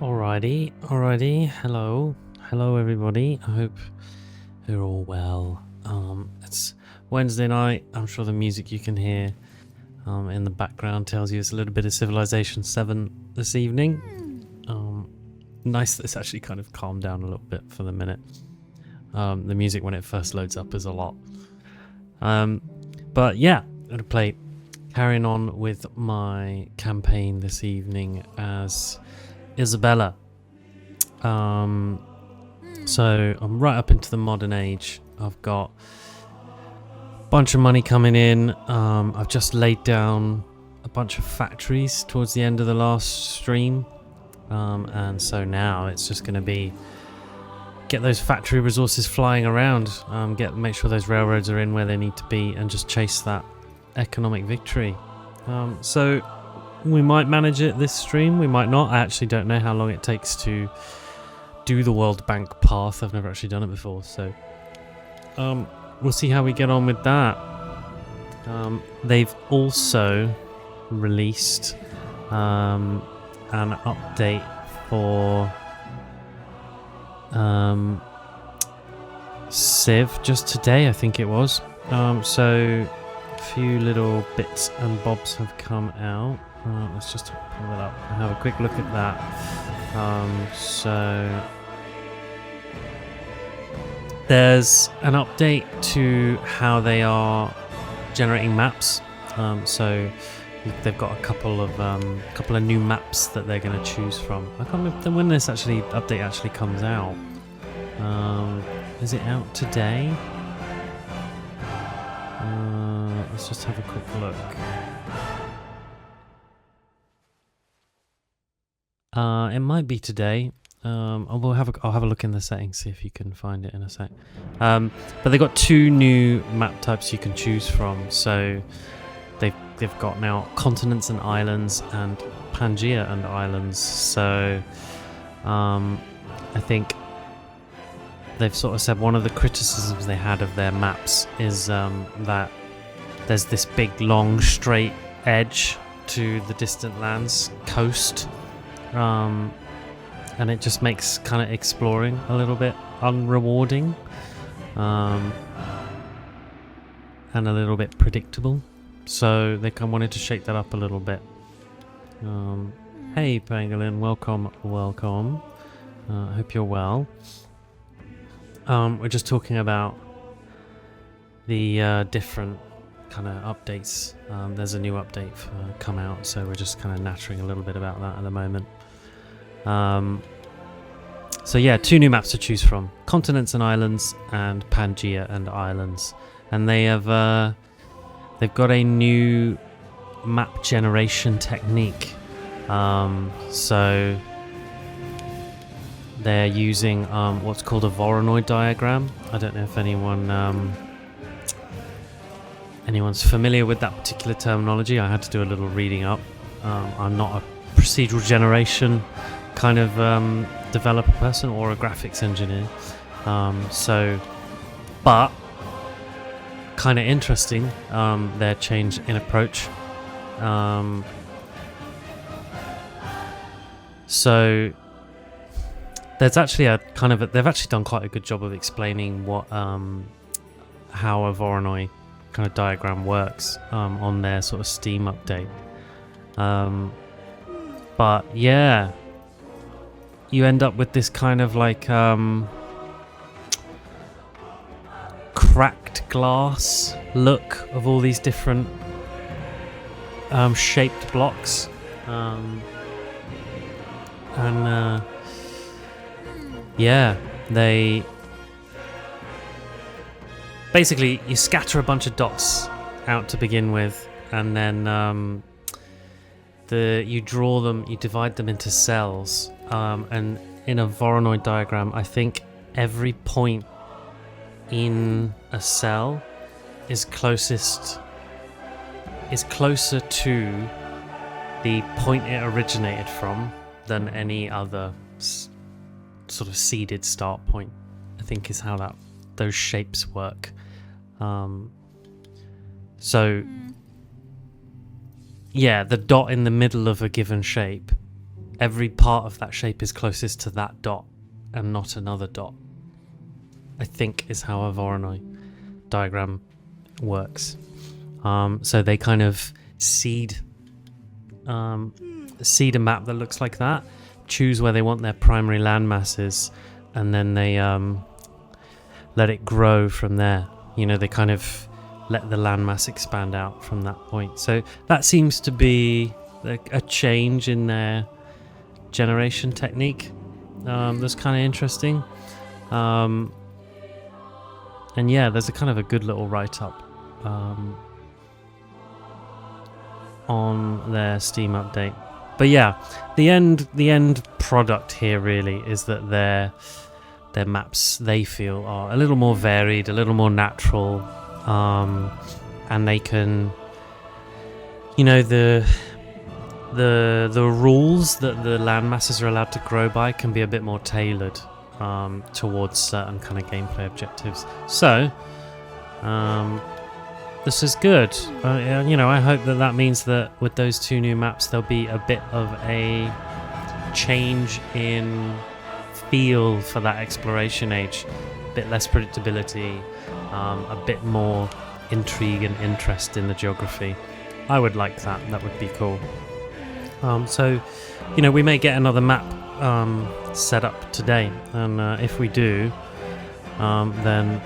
Alrighty. Hello everybody. I hope you're all well. It's Wednesday night. I'm sure the music you can hear in the background tells you it's a little bit of Civilization 7 this evening. Nice that it's actually kind of calmed down a little bit for the minute. The music when it first loads up is a lot. But yeah, I'm going to carrying on with my campaign this evening as Isabella. So I'm right up into the modern age. I've got a bunch of money coming in. I've just laid down a bunch of factories towards the end of the last stream. And so now it's just going to be get those factory resources flying around, make sure those railroads are in where they need to be, and just chase that economic victory. So we might manage it this stream, we might not. I actually don't know how long it takes to do the World Bank path. I've never actually done it before, so we'll see how we get on with that. They've also released an update for Civ just today, I think it was. So a few little bits and bobs have come out. Let's just pull it up and have a quick look at that. So there's an update to how they are generating maps. So they've got a couple of new maps that they're going to choose from. I can't remember when this update actually comes out. Is it out today? Let's just have a quick look. It might be today. I'll have a look in the settings, see if you can find it in a sec. But they've got two new map types you can choose from. So they've got now continents and islands and Pangea and islands. So I think they've sort of said one of the criticisms they had of their maps is that there's this big long straight edge to the distant lands coast, and it just makes kind of exploring a little bit unrewarding, and a little bit predictable. So they kind of wanted to shake that up a little bit. Hey Pangolin, welcome. Hope you're well. We're just talking about the different kind of updates. There's a new update come out, so we're just kind of nattering a little bit about that at the moment. So yeah, two new maps to choose from: continents and islands, and Pangea and islands. And they have they've got a new map generation technique. So they're using what's called a Voronoi diagram. I don't know if anyone's familiar with that particular terminology. I had to do a little reading up. I'm not a procedural generation kind of developer person or a graphics engineer. But kind of interesting, their change in approach. So there's actually they've actually done quite a good job of explaining what how a Voronoi kind of diagram works on their sort of Steam update. But yeah, you end up with this kind of like cracked glass look of all these different shaped blocks, yeah, they basically, you scatter a bunch of dots out to begin with, and then you draw them, you divide them into cells, and in a Voronoi diagram, I think every point in a cell is closer to the point it originated from than any other sort of seeded start point, I think, is how those shapes work. So yeah, the dot in the middle of a given shape every part of that shape is closest to that dot and not another dot, I think is how a Voronoi diagram works. So they kind of seed a map that looks like that, choose where they want their primary land masses, and then they let it grow from there. You know, they kind of let the landmass expand out from that point. So that seems to be a change in their generation technique. That's kind of interesting. And yeah, there's a kind of a good little write-up on their Steam update. But yeah, the end product here really is that their maps, they feel, are a little more varied, a little more natural, and they can, you know, the rules that the land masses are allowed to grow by can be a bit more tailored towards certain kind of gameplay objectives. So this is good. You know, I hope that means that with those 2 new maps there'll be a bit of a change in feel for that exploration age, a bit less predictability, a bit more intrigue and interest in the geography. I would like that. That would be cool. So, you know, we may get another map set up today, and if we do, then,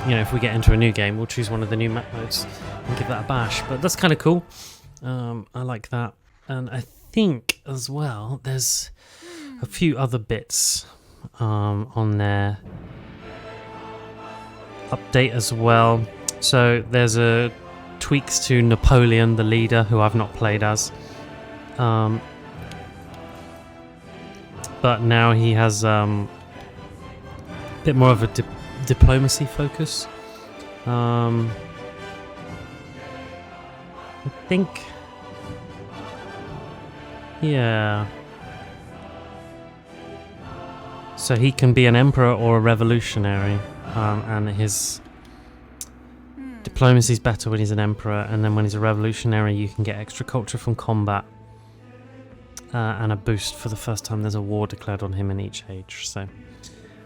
you know, if we get into a new game, we'll choose one of the new map modes and give that a bash. But that's kind of cool. I like that. And I think as well there's a few other bits on their update as well. So there's a tweaks to Napoleon, the leader, who I've not played as. But now he has a bit more of a diplomacy focus. I think, yeah. So he can be an emperor or a revolutionary, and his diplomacy is better when he's an emperor, and then when he's a revolutionary you can get extra culture from combat, and a boost for the first time there's a war declared on him in each age. So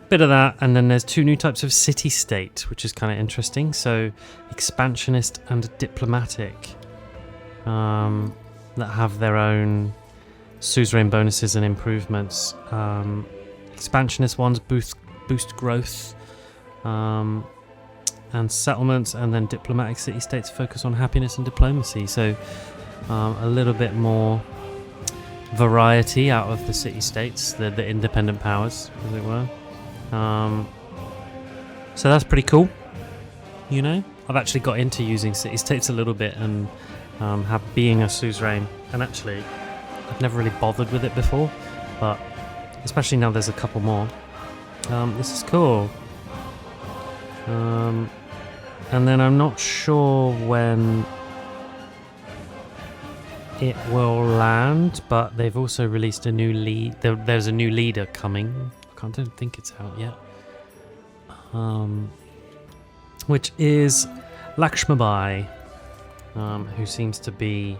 bit of that. And then there's 2 new types of city-state, which is kind of interesting. So expansionist and diplomatic, that have their own suzerain bonuses and improvements. Expansionist ones boost growth and settlements, and then diplomatic city-states focus on happiness and diplomacy. So a little bit more variety out of the city-states, the independent powers, as it were. So that's pretty cool. You know, I've actually got into using city-states a little bit, and being a suzerain, and actually I've never really bothered with it before, but especially now there's a couple more. This is cool. And then I'm not sure when it will land, but they've also released a new lead. There's a new leader coming. I don't think it's out yet. Which is Lakshmabai, who seems to be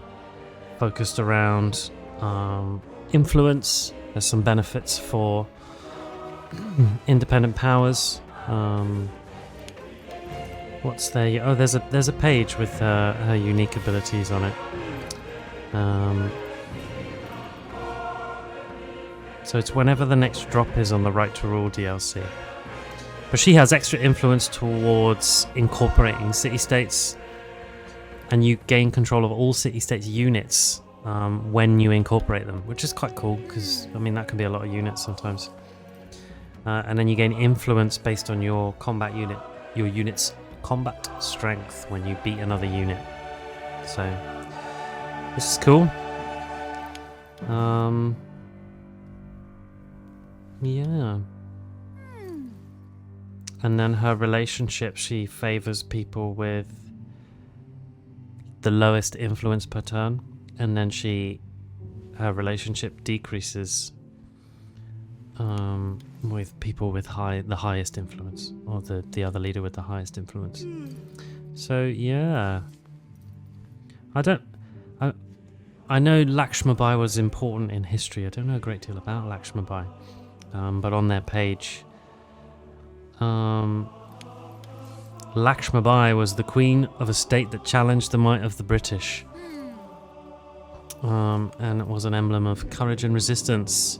focused around influence. There's some benefits for independent powers. What's there? Oh, there's a page with her unique abilities on it. So it's whenever the next drop is on the Right to Rule DLC. But she has extra influence towards incorporating city-states, and you gain control of all city-states units when you incorporate them, which is quite cool, because, I mean, that can be a lot of units sometimes. And then you gain influence based on your unit's combat strength when you beat another unit. So this is cool. Yeah. And then her relationship, she favors people with the lowest influence per turn, and then her relationship decreases with people with the highest influence, or the other leader with the highest influence. So yeah, I know Lakshmabai was important in history. I don't know a great deal about Lakshmabai, but on their page, Lakshmabai was the queen of a state that challenged the might of the British, and it was an emblem of courage and resistance.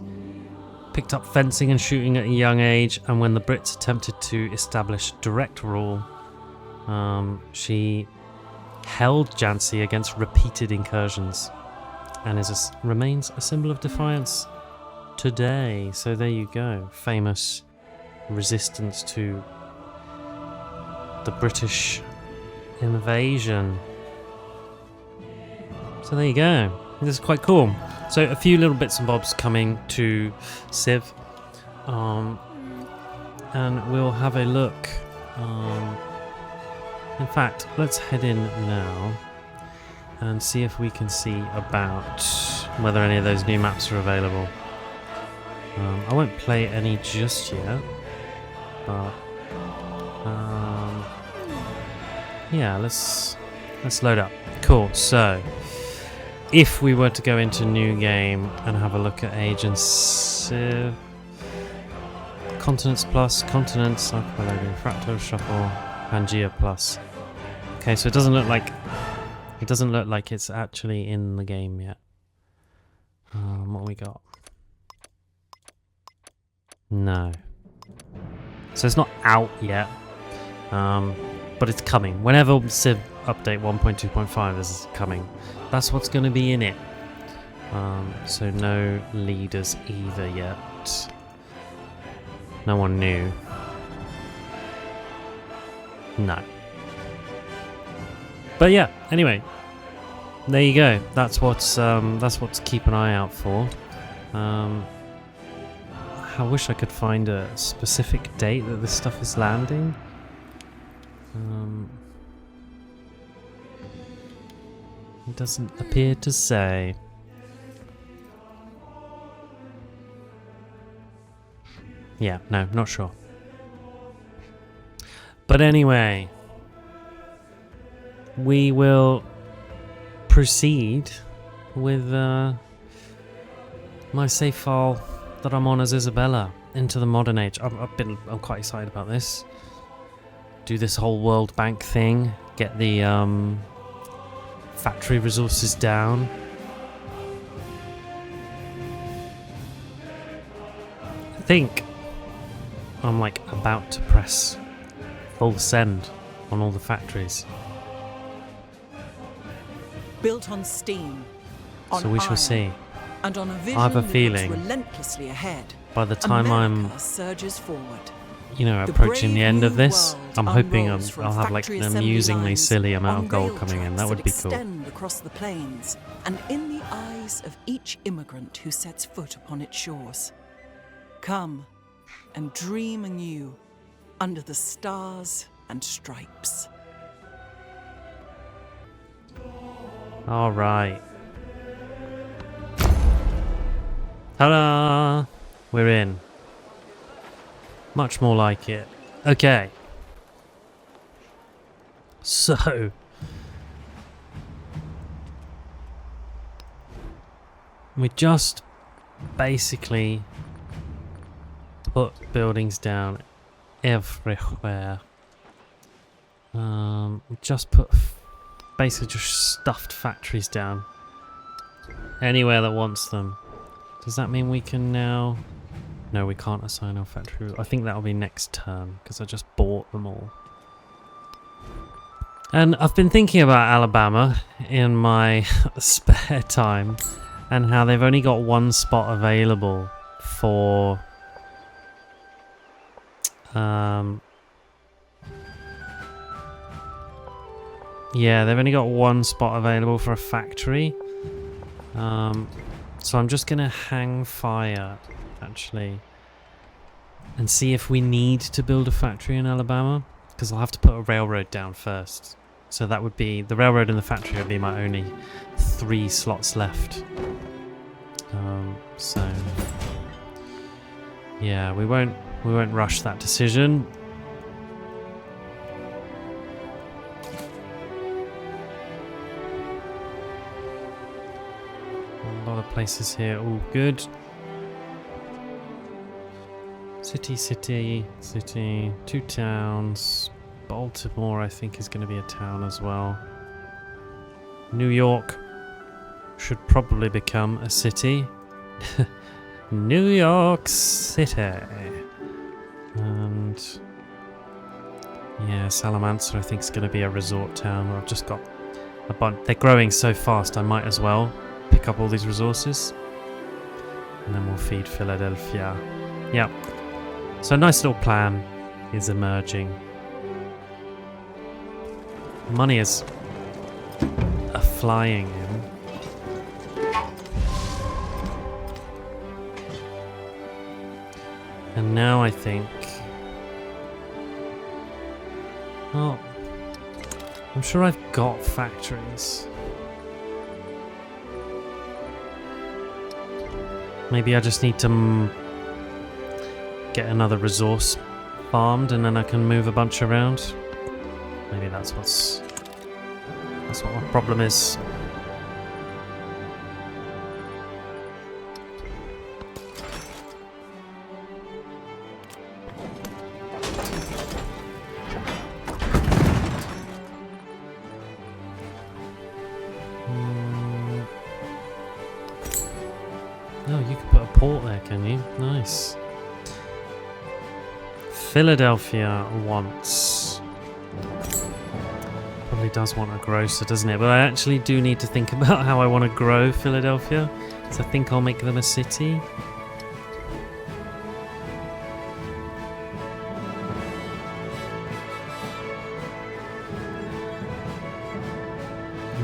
Picked up fencing and shooting at a young age, and when the Brits attempted to establish direct rule, she held Jhansi against repeated incursions, and remains a symbol of defiance today. So there you go, famous resistance to the British invasion. So there you go. This is quite cool. So a few little bits and bobs coming to Civ, and we'll have a look. In fact, let's head in now and see if we can see about whether any of those new maps are available. I won't play any just yet, but yeah, let's load up. Cool. So if we were to go into new game and have a look at Age and Civ, Continents Plus, Continents, Archipelago, Fractal Shuffle, Pangea Plus. Okay, so it doesn't look like it's actually in the game yet. What we got? No. So it's not out yet, but it's coming. Whenever Civ update 1.2.5 is coming, that's what's going to be in it. So no leaders either yet. No one new. No. But yeah, anyway, there you go. That's what's keep an eye out for. I wish I could find a specific date that this stuff is landing. It doesn't appear to say. Yeah, no, not sure. But anyway, we will proceed with my save file that I'm on as Isabella into the modern age. I'm quite excited about this. Do this whole World Bank thing, get the factory resources down. I think I'm like about to press full send on all the factories. Built on steam, on so we shall iron, see. And on a vision I have a that feeling looks relentlessly ahead, by the time America surges forward. approaching the end of this, world I'm hoping unrolls from I'll have like factory an assembly amusingly lines silly amount on of gold rail coming in. tracks That would be cool. extend across the plains, and in the eyes of each immigrant who sets foot upon its shores. Come and dream anew under the stars and stripes. All right. Ta-da! We're in. Much more like it. Okay. So. We just basically put buildings down everywhere. Just put basically just stuffed factories down anywhere that wants them. Does that mean we can now? No, we can't assign our factory. I think that'll be next turn because I just bought them all. And I've been thinking about Alabama in my spare time and how they've only got one spot available for yeah, they've only got one spot available for a factory. So I'm just gonna hang fire actually and see if we need to build a factory in Alabama, because I'll have to put a railroad down first. So that would be the railroad and the factory would be my only 3 slots left. So yeah, we won't rush that decision. places here, all good. City, city, city, 2 towns. Baltimore, I think, is going to be a town as well. New York should probably become a city. New York City. And yeah, Salamanca, I think, is going to be a resort town. I've just got a bunch. They're growing so fast, I might as well pick up all these resources. And then we'll feed Philadelphia. Yep. So a nice little plan is emerging. Money is flying in. And now I think... Oh, I'm sure I've got factories. Maybe I just need to get another resource farmed and then I can move a bunch around. Maybe that's what my problem is. Oh, you can put a port there, can you? Nice. Philadelphia wants... Probably does want a grocer, doesn't it? But I actually do need to think about how I want to grow Philadelphia. So I think I'll make them a city.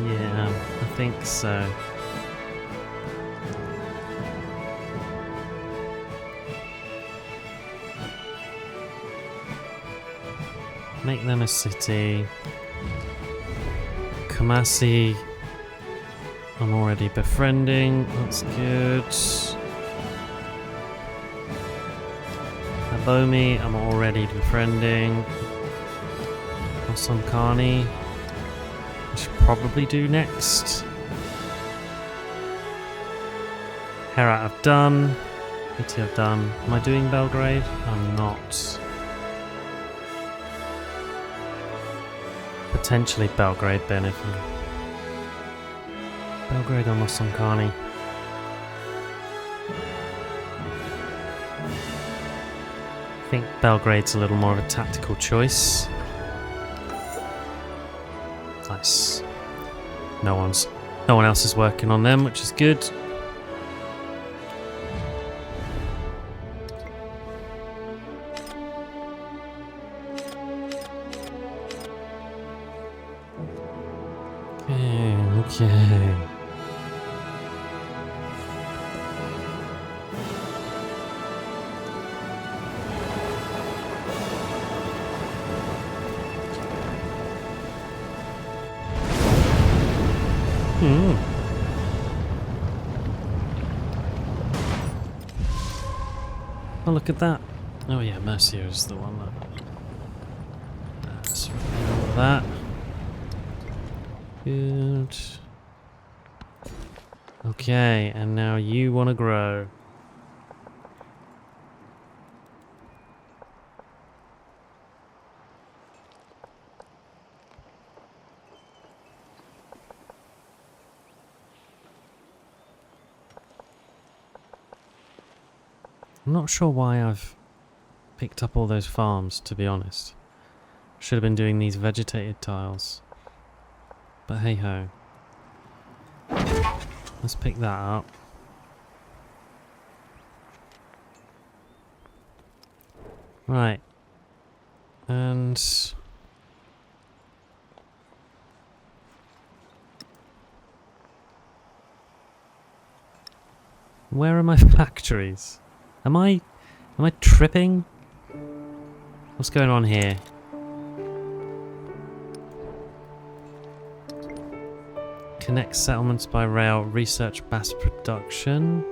Yeah, I think so. Make them a city. Kumasi, I'm already befriending. That's good. Abomi, I'm already befriending. Osankani, I should probably do next. Herat I've done. Iti I've done. Am I doing Belgrade? I'm not. Potentially Belgrade, Benefit. Belgrade or Osankani. I think Belgrade's a little more of a tactical choice. Nice. No one else is working on them, which is good. Okay. Oh, look at that. Oh yeah, Mercia is the one that's remember that. Good. Okay, and now you want to grow. I'm not sure why I've picked up all those farms, to be honest. Should have been doing these vegetated tiles. But hey ho. Let's pick that up. Right. And... where are my factories? Am I tripping? What's going on here? Connect settlements by rail, research mass production.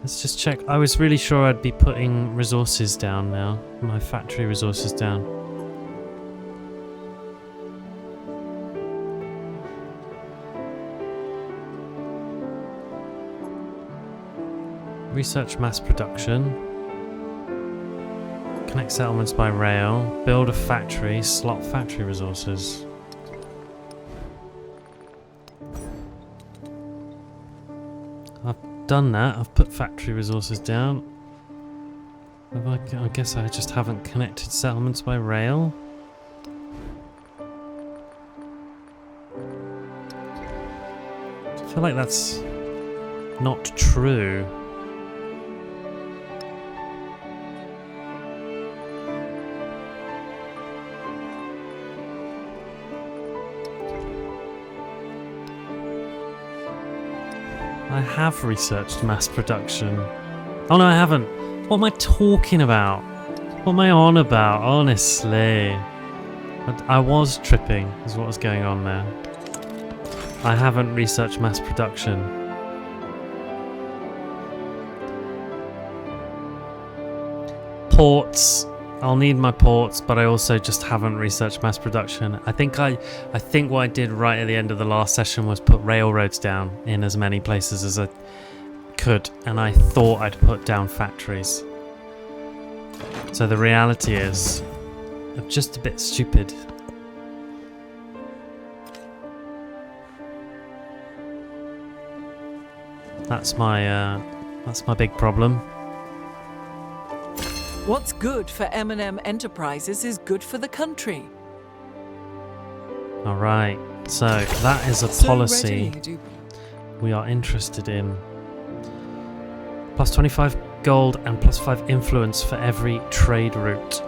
Let's just check. I was really sure I'd be putting resources down now. My factory resources down. Research mass production. Connect settlements by rail. Build a factory. Slot factory resources. I've done that. I've put factory resources down. I guess I just haven't connected settlements by rail. I feel like that's not true. I have researched mass production. Oh no, I haven't. What am I talking about? What am I on about? Honestly. I was tripping, is what was going on there. I haven't researched mass production. Ports. I'll need my ports, but I also just haven't researched mass production. I think what I did right at the end of the last session was put railroads down in as many places as I could, and I thought I'd put down factories. So the reality is, I'm just a bit stupid. That's my big problem. What's good for M&M Enterprises is good for the country. All right, so that is a policy we are interested in. Plus 25 gold and plus 5 influence for every trade route.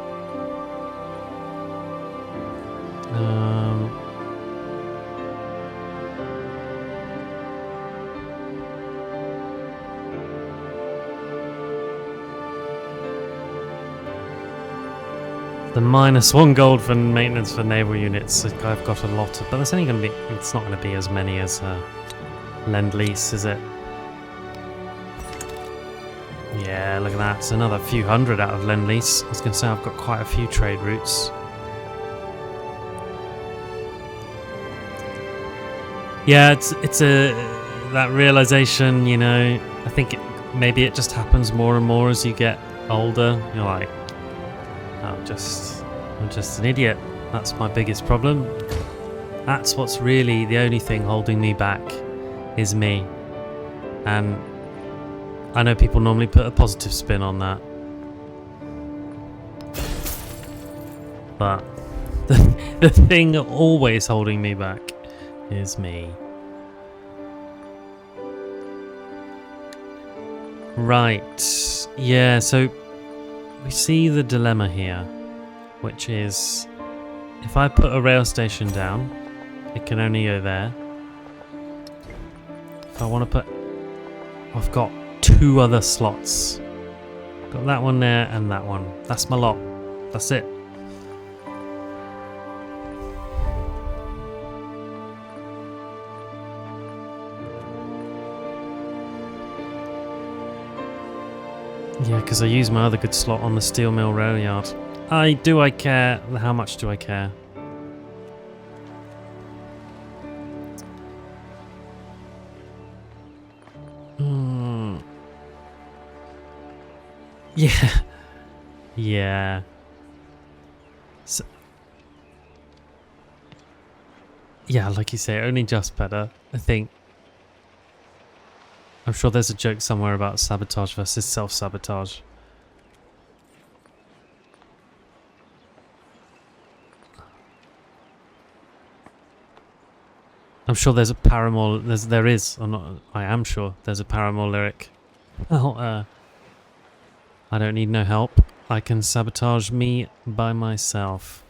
The -1 gold for maintenance for naval units. I've got a lot of, but that's only going to be. It's not going to be as many as Lend-Lease, is it? Yeah, look at that. It's another few hundred out of Lend-Lease. I was going to say I've got quite a few trade routes. Yeah, it's that realization, you know. I think maybe it just happens more and more as you get older. You're like, I'm just an idiot. That's my biggest problem. That's what's really the only thing holding me back is me. And I know people normally put a positive spin on that. But the thing always holding me back is me. Right. Yeah, so we see the dilemma here, which is if I put a rail station down, it can only go there. If I want to put... I've got 2 other slots. Got that one there and that one. That's my lot. That's it. Yeah, because I use my other good slot on the steel mill rail yard. Do I care? How much do I care? Yeah. Yeah. So, yeah, like you say, only just better, I think. I'm sure there's a joke somewhere about sabotage versus self-sabotage. I'm sure there's a Paramore... I am sure there's a Paramore lyric. Well, I don't need no help. I can sabotage me by myself.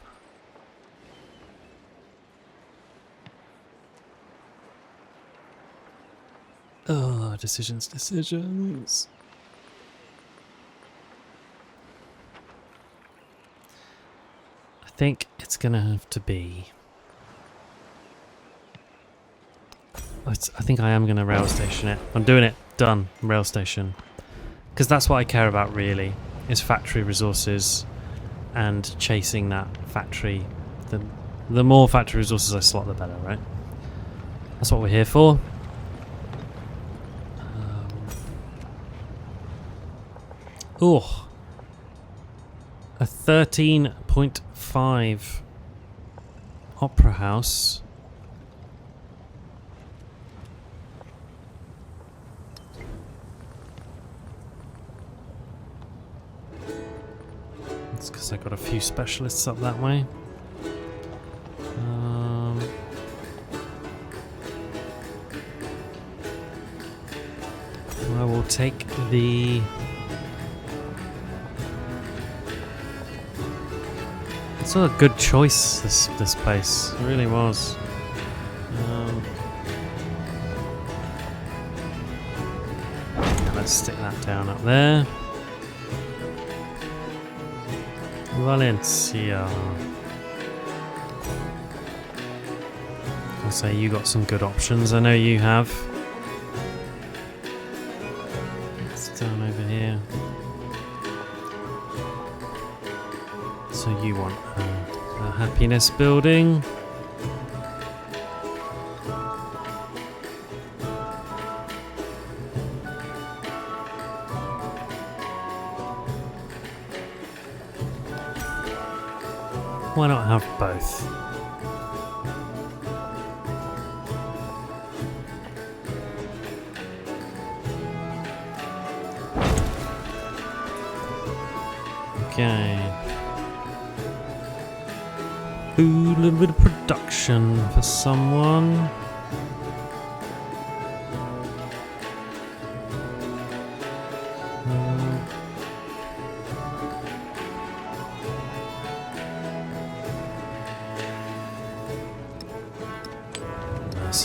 Oh, decisions. I think it's gonna have to be... I think I am gonna rail station it. I'm doing it. Done. Rail station. Because that's what I care about really, is factory resources and chasing that factory. The more factory resources I slot, the better, right? That's what we're here for. Oh, a 13.5 opera house. It's because I got a few specialists up that way. I will take the... It's a good choice, this place. It really was. Let's stick that down up there. Valencia. I'll say you got some good options. I know you have. It's down over here. So you want a happiness building. Why not have both? Okay. Ooh, a little bit of production for someone.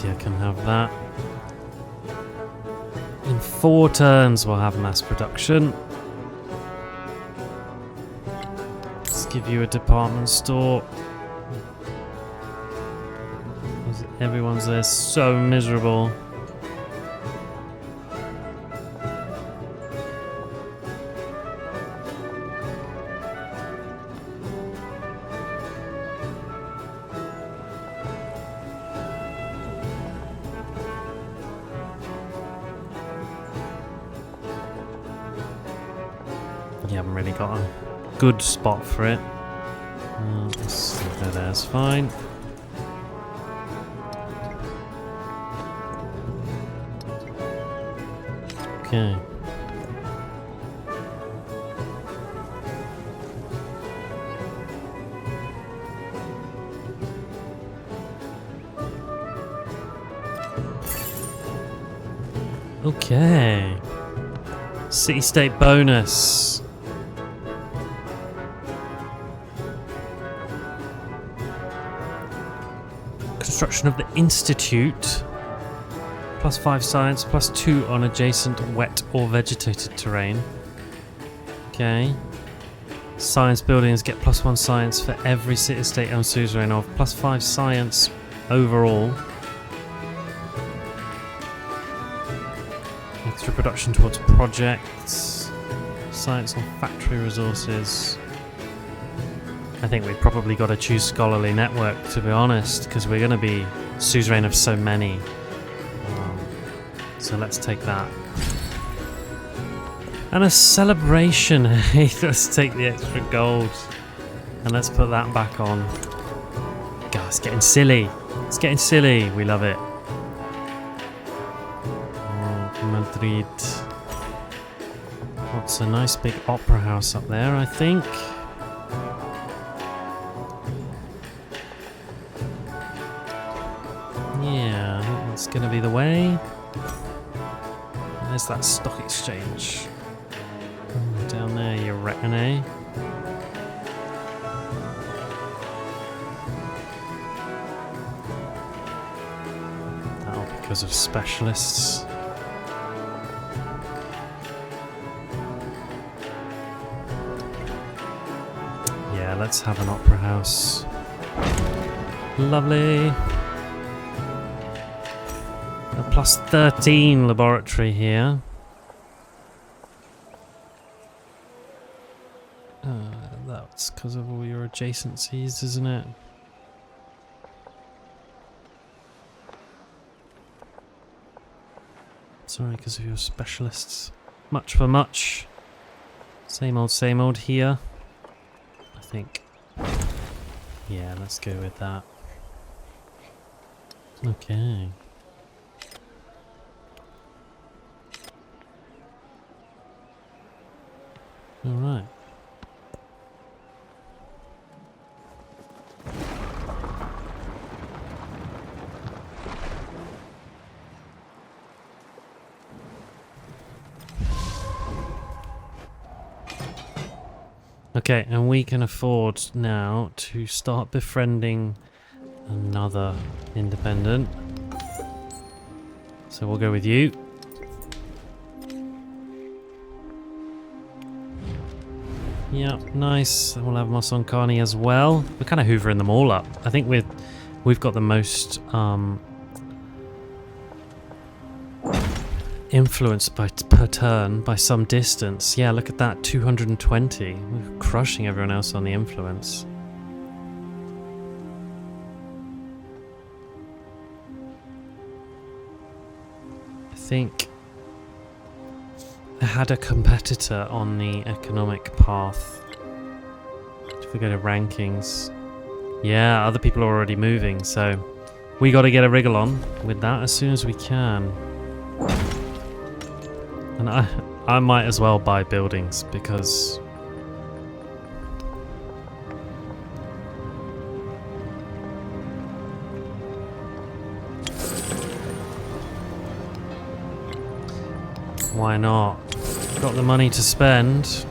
I can have that. In 4 turns we'll have mass production. Let's give you a department store. Everyone's there so miserable. You haven't really got a good spot for it. Let's leave that there, it's fine. Okay. Okay. City-state bonus. Construction of the Institute. +5 science, +2 on adjacent wet or vegetated terrain. Okay. Science buildings get +1 science for every city-state owned suzerain of +5 science overall. Extra production towards projects. Science on factory resources. I think we've probably got to choose scholarly network, to be honest, because we're going to be suzerain of so many. So let's take that. And a celebration. Let's take the extra gold. And let's put that back on. God, it's getting silly. It's getting silly. We love it. Madrid. What's a nice big opera house up there, I think. Yeah, I think that's going to be the way. There's that stock exchange. Down there, you reckon, eh? That'll be because of specialists. Yeah, let's have an opera house. Lovely. A +13 laboratory here. That's because of all your adjacencies, isn't it? Sorry, because of your specialists. Much for much. Same old here. I think. Yeah, let's go with that. Okay. All right. Okay, and we can afford now to start befriending another independent. So we'll go with you. Yeah, nice. We'll have Mosonkani as well. We're kind of hoovering them all up. I think we've got the most influence per turn by some distance. Yeah, look at that, 220. We're crushing everyone else on the influence. I think I had a competitor on the economic path. If we go to rankings, yeah, other people are already moving, so we got to get a wriggle on with that as soon as we can. And I might as well buy buildings because why not? Got the money to spend.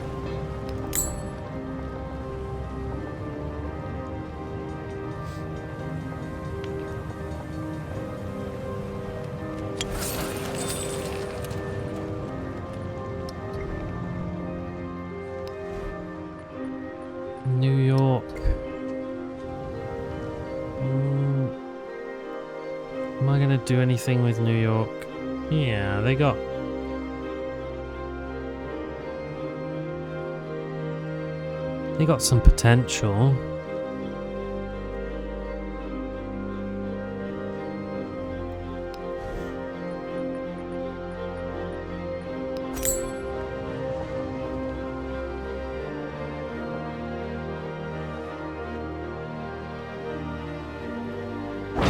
New York. Am I gonna do anything with New York? Yeah, they got some potential.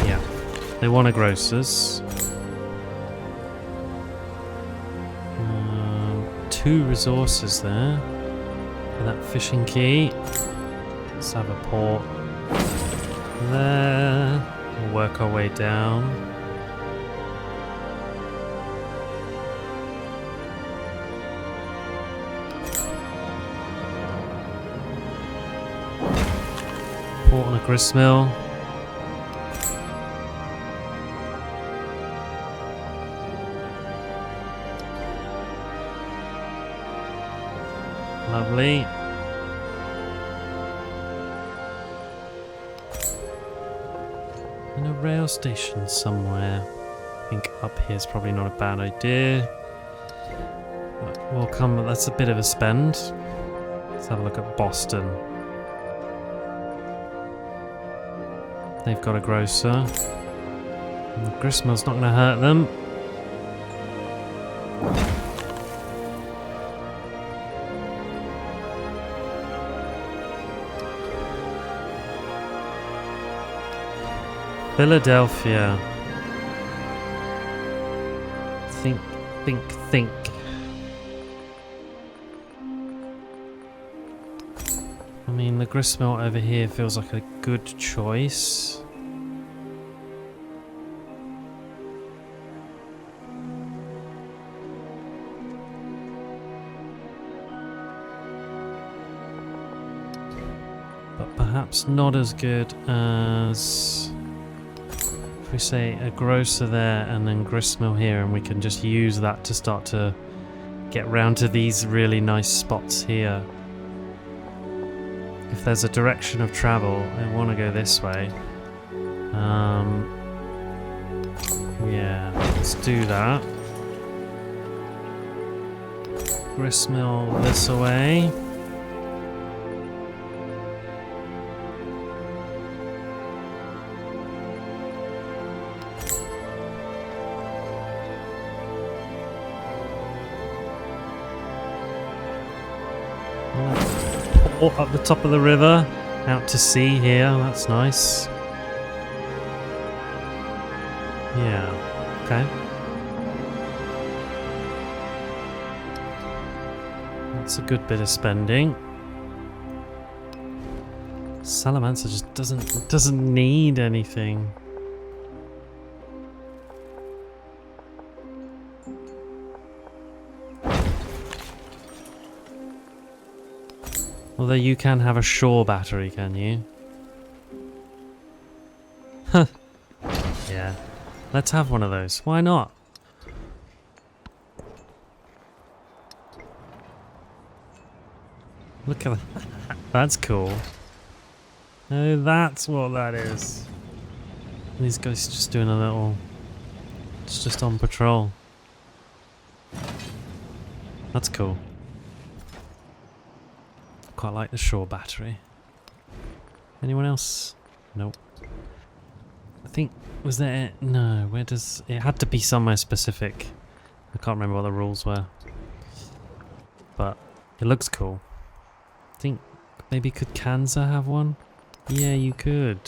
Yeah, they want a grocer's. 2 resources there. That fishing key. Let's have a port there. We'll work our way down. Port on a gristmill. Lovely. And a rail station somewhere. I think up here is probably not a bad idea. But we'll come. That's a bit of a spend. Let's have a look at Boston. They've got a grocer. And the gristmill's not going to hurt them. Philadelphia. Think. I mean, the gristmill over here feels like a good choice. But perhaps not as good as... we say a grocer there and then gristmill here, and we can just use that to start to get round to these really nice spots here. If there's a direction of travel, I want to go this way. Yeah, let's do that. Gristmill this away. Port up the top of the river, out to sea here. That's nice. Yeah. Okay. That's a good bit of spending. Salamanca just doesn't need anything. Although you can have a shore battery, can you? Huh. Yeah. Let's have one of those. Why not? Look at that. That's cool. Oh, that's what that is. These guys just doing a little... It's just on patrol. That's cool. Quite like the shore battery. Anyone else? Nope. I think... Was there... No, where does... It had to be somewhere specific. I can't remember what the rules were. But it looks cool. I think... Maybe could Kanza have one? Yeah, you could.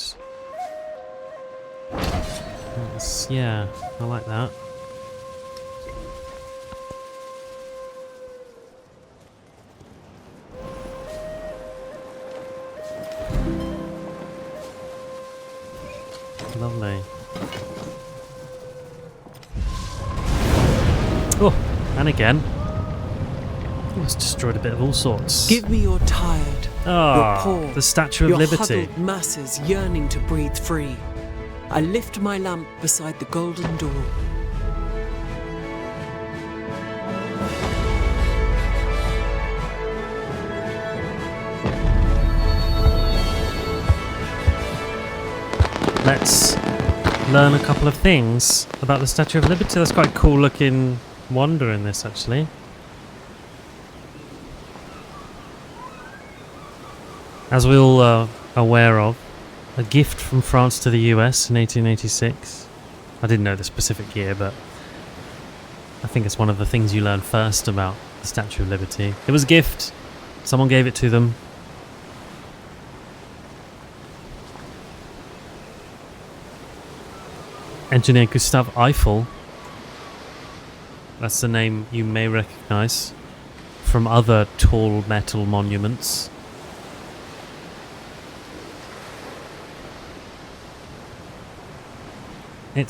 Yeah, I like that. Lovely. Oh, and again. Oh, it's destroyed a bit of all sorts. Give me your tired, your poor, the Statue of your Liberty. huddled masses yearning to breathe free. I lift my lamp beside the golden door. Let's learn a couple of things about the Statue of Liberty. That's quite a cool looking wonder in this, actually. As we all are aware of, a gift from France to the US in 1886. I didn't know the specific year, but I think it's one of the things you learn first about the Statue of Liberty. It was a gift. Someone gave it to them. Engineer Gustave Eiffel. That's the name you may recognize from other tall metal monuments. It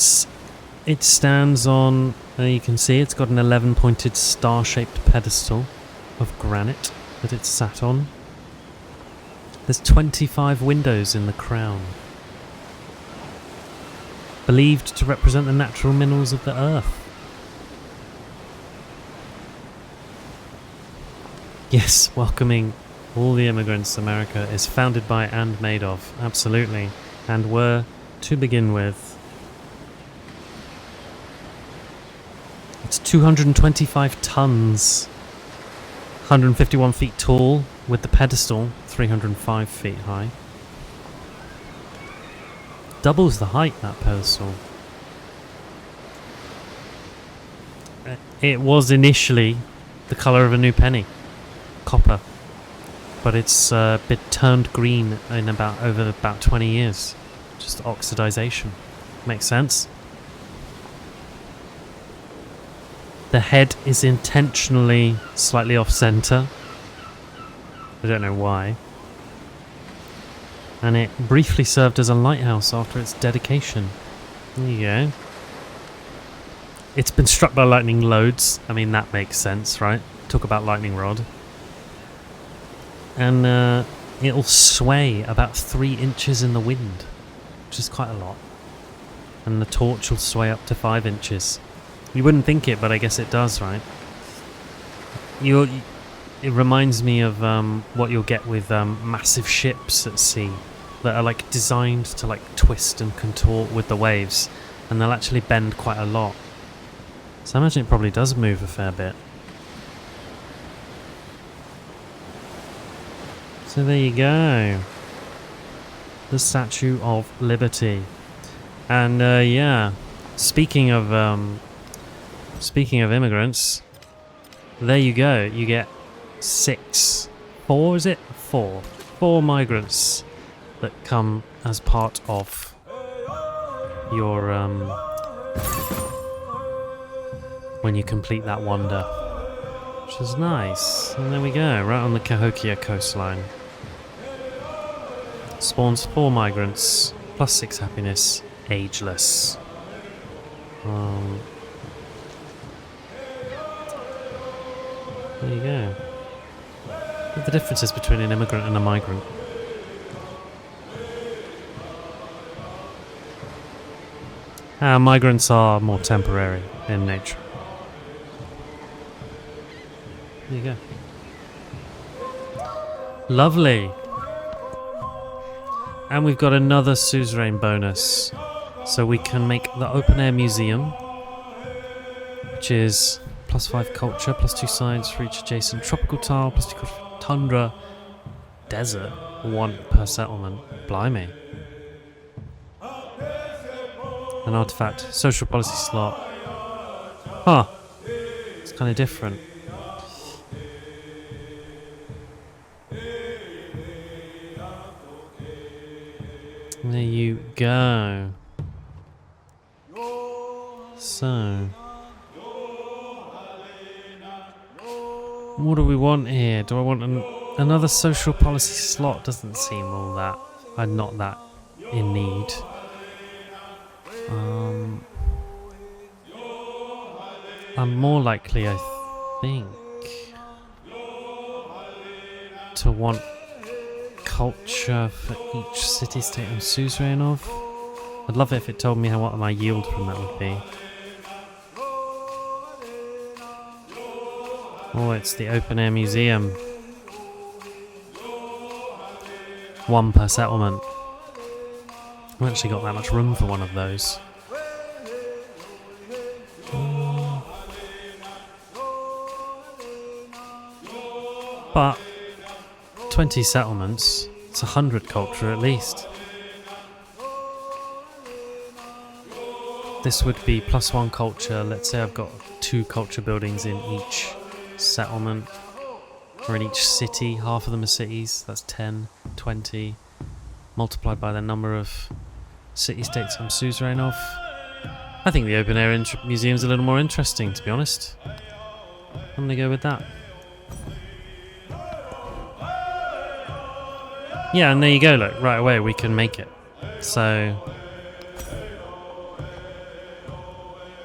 stands on, you can see it's got an 11-pointed star-shaped pedestal of granite that it's sat on. There's 25 windows in the crown, believed to represent the natural minerals of the earth. Yes, welcoming all the immigrants America is founded by and made of, absolutely, and were to begin with. It's 225 tons, 151 feet tall, with the pedestal 305 feet high. Doubles the height, that pedestal. It was initially the colour of a new penny, copper, but it's been turned green in over about 20 years. Just oxidization. Makes sense. The head is intentionally slightly off center. I don't know why. And it briefly served as a lighthouse after its dedication. There you go. It's been struck by lightning loads. I mean, that makes sense, right? Talk about lightning rod. And it'll sway about 3 inches in the wind, which is quite a lot. And the torch will sway up to 5 inches. You wouldn't think it, but I guess it does, right? It reminds me of what you'll get with massive ships at sea that are like designed to like twist and contort with the waves, and they'll actually bend quite a lot. So I imagine it probably does move a fair bit. So there you go. The Statue of Liberty. And yeah, speaking of immigrants, there you go. You get 6 4, is it? 4. 4 migrants that come as part of your when you complete that wonder, which is nice. And there we go, right on the Cahokia coastline. Spawns 4 migrants plus 6 happiness, ageless. There you go. What are the differences between an immigrant and a migrant? Migrants are more temporary in nature. There you go. Lovely. And we've got another suzerain bonus. So we can make the open air museum, which is +5 culture, +2 science for each adjacent tropical tile, +2 culture for tundra, desert, 1 per settlement. Blimey. An artifact, social policy slot. Huh. It's kind of different. There you go. So, what do we want here? Do I want another social policy slot? Doesn't seem all that. I'm not that in need. I'm more likely, I think, to want culture for each city-state I'm suzerain of. I'd love it if it told me what my yield from that would be. Oh, it's the open-air museum. 1 per settlement. I've actually got that much room for one of those. But 20 settlements, it's 100 culture at least. This would be +1 culture. Let's say I've got 2 culture buildings in each settlement, or in each city. Half of them are cities. That's 10, 20, multiplied by the number of city-states I'm suzerain of. I think the open-air museum's a little more interesting, to be honest. I'm gonna go with that. Yeah, and there you go, look, right away we can make it. So,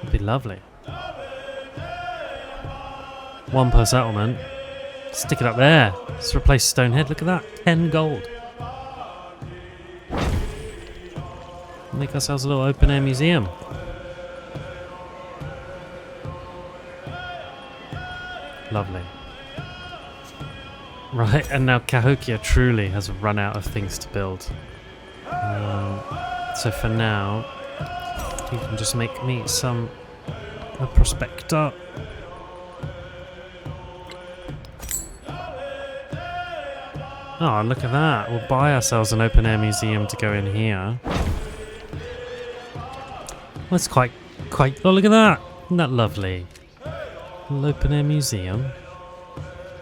it'd be lovely. 1 per settlement. Stick it up there. Let's replace Stonehead, look at that. 10 gold. Make ourselves a little open-air museum. Lovely. Right, and now Cahokia truly has run out of things to build. So for now, you can just make me a prospector. Oh, look at that. We'll buy ourselves an open-air museum to go in here. That's quite, oh, look at that. Isn't that lovely? An open-air museum.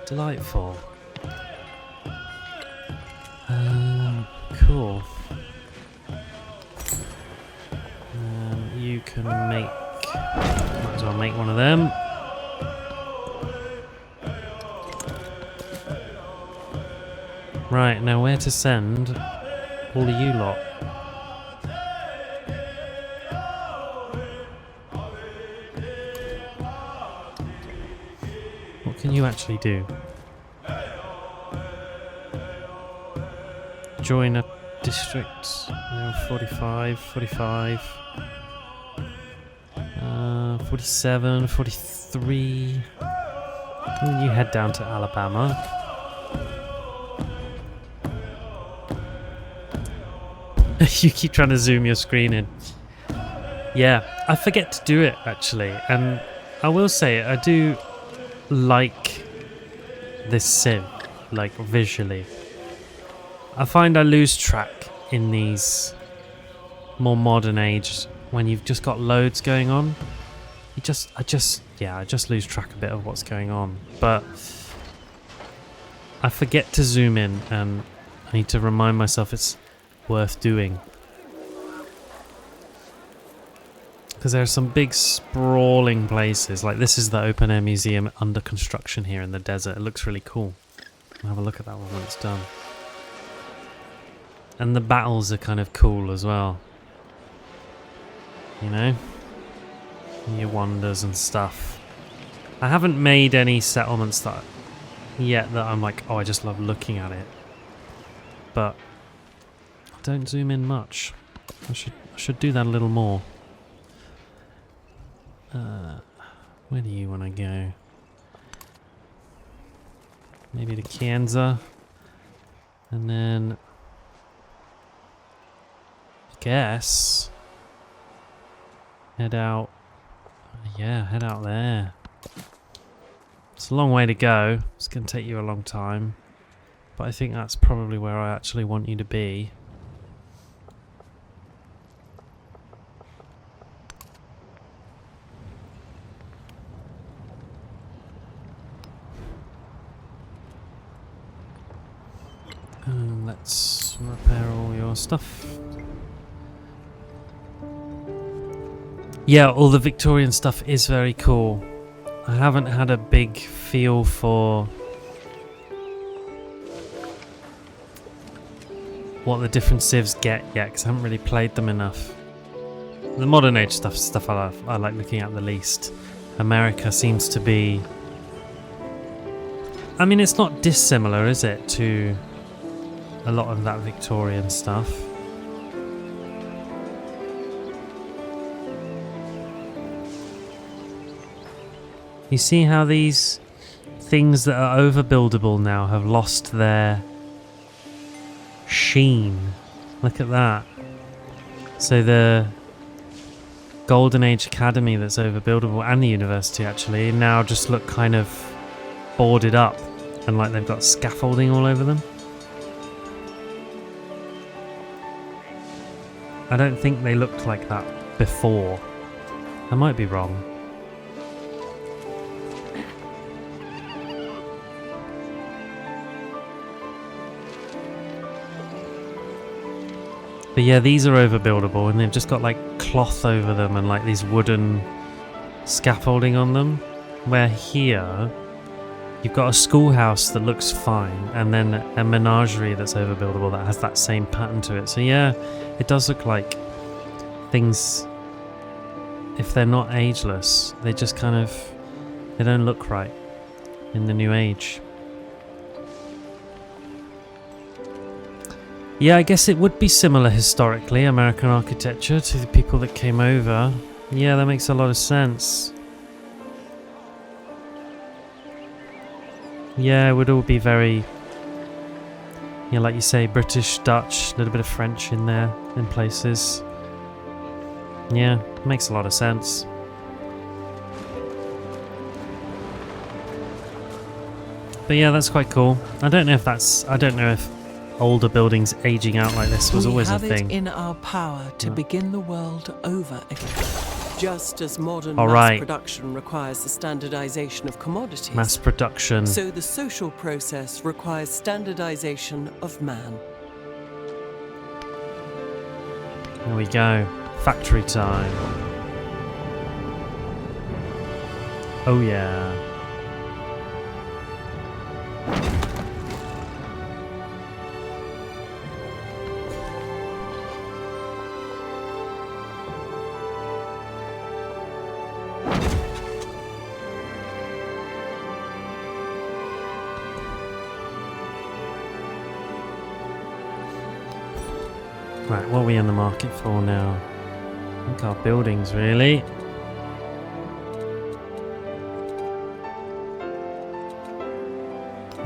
Delightful. Cool. You can might as well make one of them. Right, now where to send all of you lot? What can you actually do? Join a district. 45, 45. 47, 43. And you head down to Alabama. You keep trying to zoom your screen in. Yeah, I forget to do it actually, and I will say I do like this sim, like visually. I find I lose track in these more modern age when you've just got loads going on. I just lose track a bit of what's going on. But I forget to zoom in, and I need to remind myself it's worth doing. Because there are some big sprawling places. Like this is the open air museum under construction here in the desert. It looks really cool. I'll have a look at that one when it's done. And the battles are kind of cool as well. You know? Your wonders and stuff. I haven't made any settlements yet that I'm like, oh, I just love looking at it. But I don't zoom in much. I should do that a little more. Where do you want to go? Maybe to Kanza. And then I guess head out. Yeah, head out there. It's a long way to go. It's going to take you a long time. But I think that's probably where I actually want you to be. Let's repair all your stuff. Yeah, all the Victorian stuff is very cool. I haven't had a big feel for what the different civs get yet, because I haven't really played them enough. The modern age stuff I like looking at the least. America seems to be... I mean, it's not dissimilar, is it, to a lot of that Victorian stuff. You see how these things that are overbuildable now have lost their sheen? Look at that. So the Golden Age Academy that's overbuildable, and the university actually, now just look kind of boarded up and like they've got scaffolding all over them. I don't think they looked like that before. I might be wrong. But yeah, these are overbuildable and they've just got like cloth over them and like these wooden scaffolding on them. Where here, you've got a schoolhouse that looks fine and then a menagerie that's overbuildable that has that same pattern to it. So yeah, it does look like things, if they're not ageless, they just kind of, they don't look right in the new age. Yeah, I guess it would be similar historically, American architecture, to the people that came over. Yeah, that makes a lot of sense. Yeah, it would all be very, yeah, like you say, British, Dutch, a little bit of French in there in places. Yeah, it makes a lot of sense. But yeah, that's quite cool. I don't know if older buildings aging out like this was always a thing. We have it in our power to begin the world over again. Just as modern mass production requires the standardization of commodities. Mass production. So the social process requires standardization of man. There we go. Factory time. Oh yeah. Right, what are we in the market for now? I think our buildings, really.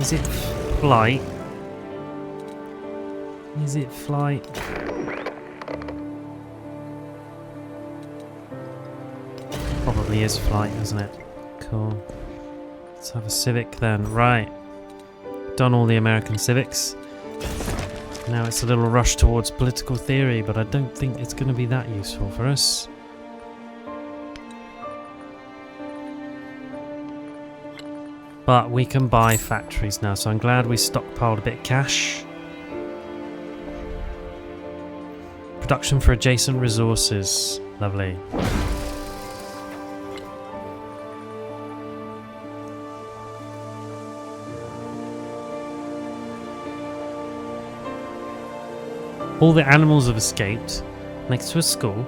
Is it flight? Is it flight? Probably is flight, isn't it? Cool. Let's have a civic then. Right. Done all the American civics. Now it's a little rush towards political theory, but I don't think it's going to be that useful for us. But we can buy factories now, so I'm glad we stockpiled a bit of cash. Production for adjacent resources. Lovely. All the animals have escaped. Next to a school.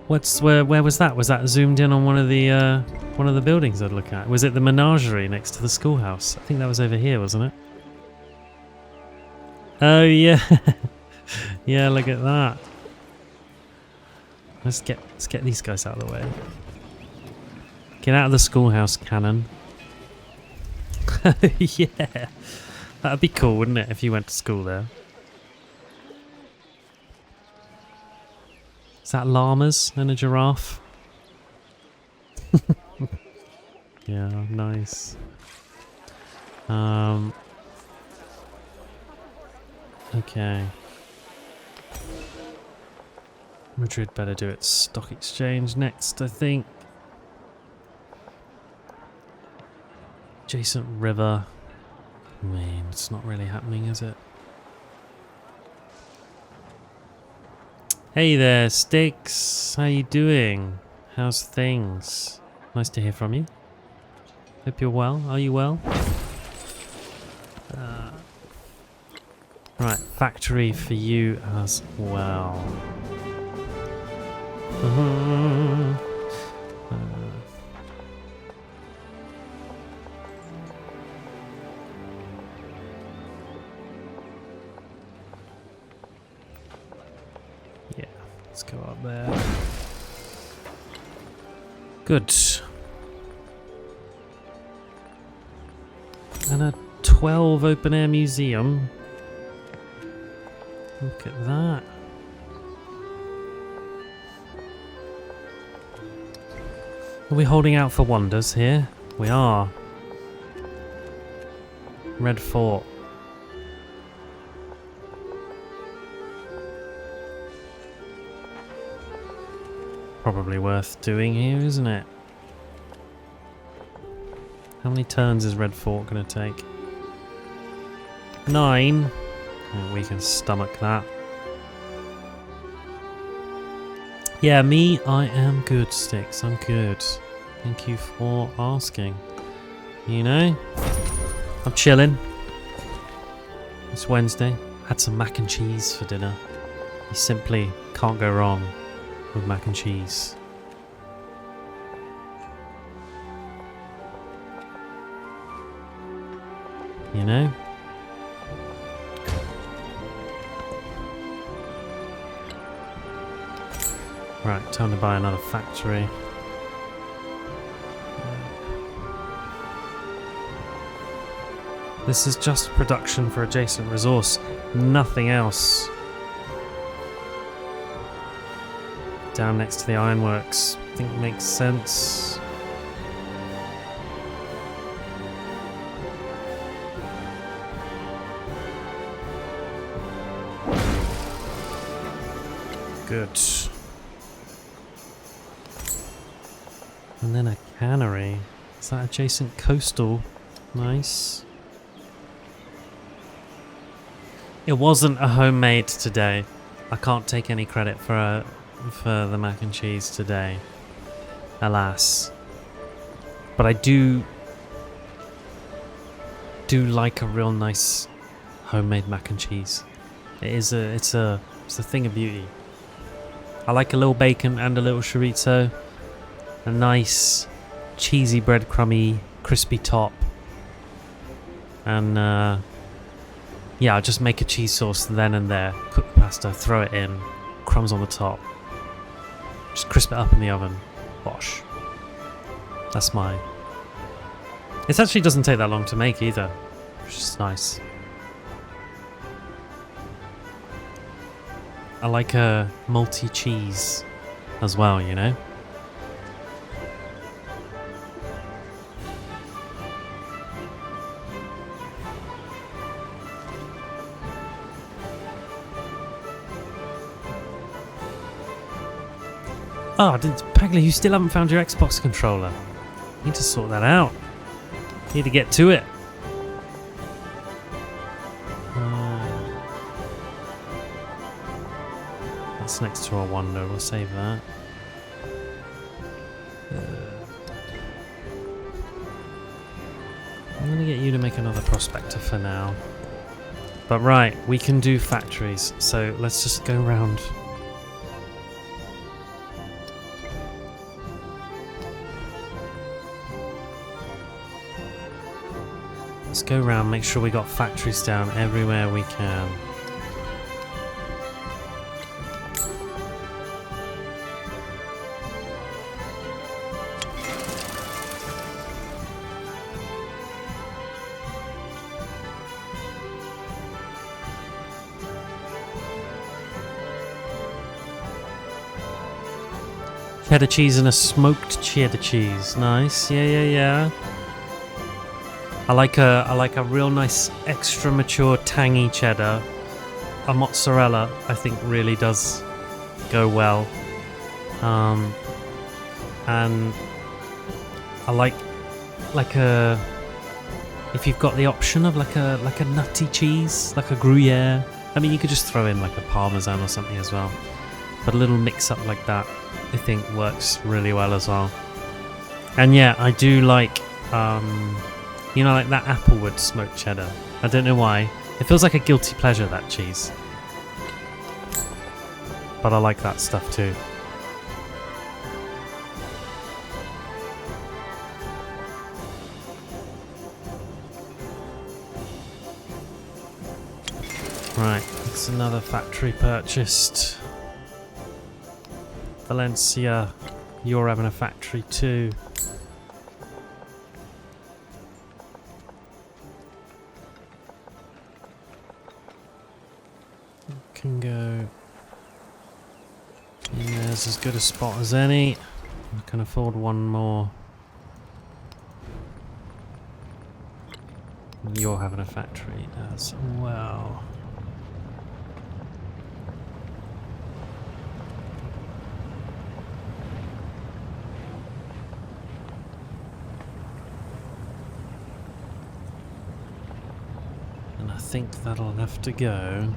Where was that? Was that zoomed in on one of the buildings I'd look at? Was it the menagerie next to the schoolhouse? I think that was over here, wasn't it? Oh yeah. Yeah, look at that. Let's get these guys out of the way. Get out of the schoolhouse cannon. Yeah. That'd be cool, wouldn't it, if you went to school there? Is that llamas and a giraffe? Yeah, nice. Okay. Madrid better do its stock exchange next, I think. Adjacent river. I mean, it's not really happening, is it? Hey there, Sticks. How you doing? How's things? Nice to hear from you. Hope you're well. Are you well? Right, factory for you as well. Yeah, let's go up there. Good. And a 12 open air museum. Look at that. Are we holding out for wonders here? We are. Red Fort. Probably worth doing here, isn't it? How many turns is Red Fort going to take? 9. Oh, we can stomach that. Yeah, me, I am good, Sticks. I'm good. Thank you for asking. You know, I'm chilling. It's Wednesday. Had some mac and cheese for dinner. You simply can't go wrong with mac and cheese. You know? Right, time to buy another factory. This is just production for adjacent resource, nothing else. Down next to the ironworks, I think makes sense. Good. And then a cannery. Is that adjacent coastal? Nice. It wasn't a homemade today. I can't take any credit for the mac and cheese today. Alas. But I do like a real nice homemade mac and cheese. It's a thing of beauty. I like a little bacon and a little chorizo. A nice cheesy breadcrumby crispy top. And yeah, I'll just make a cheese sauce then and there. Cook the pasta, throw it in. Crumbs on the top. Just crisp it up in the oven. Bosh. That's mine. It actually doesn't take that long to make either. Which is nice. I like a multi-cheese as well, you know? Oh, Pagli, you still haven't found your Xbox controller. Need to sort that out. Need to get to it. That's next to our wonder. We'll save that. I'm going to get you to make another prospector for now. But right, we can do factories. So let's just go round. Let's go round, make sure we got factories down everywhere we can. Cheddar cheese and a smoked cheddar cheese. Nice. Yeah. I like a real nice extra mature tangy cheddar. A mozzarella I think really does go well. And I like a, if you've got the option of like a nutty cheese, like a Gruyere. I mean, you could just throw in like a Parmesan or something as well. But a little mix up like that I think works really well as well. And yeah, I do like you know, like that applewood smoked cheddar. I don't know why. It feels like a guilty pleasure, that cheese. But I like that stuff too. Right, that's another factory purchased. Valencia, you're having a factory too. Can go. And there's as good a spot as any. I can afford one more. You're having a factory as well. And I think that'll have to go.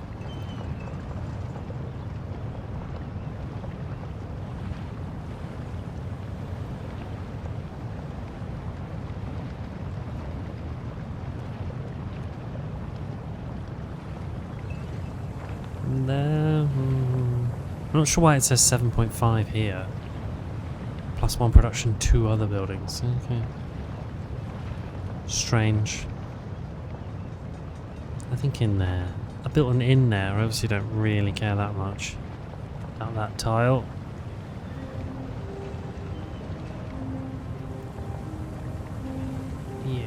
There. I'm not sure why it says 7.5 here. Plus one production, 2 other buildings. Okay. Strange. I think in there. I built an inn there. I obviously don't really care that much about that tile. Yeah.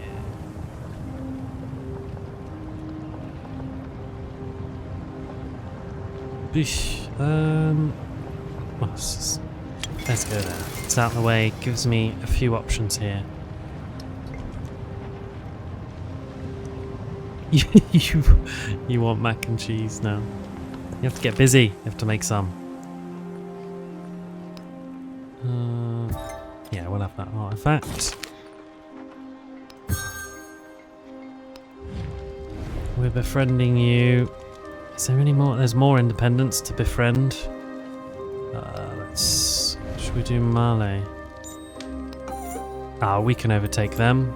Let's go there. It's out of the way, gives me a few options here. You want mac and cheese now. You have to get busy, you have to make some. Yeah, we'll have that artifact. We're befriending you. Is there any more? There's more independents to befriend. Should we do Male? Ah, we can overtake them.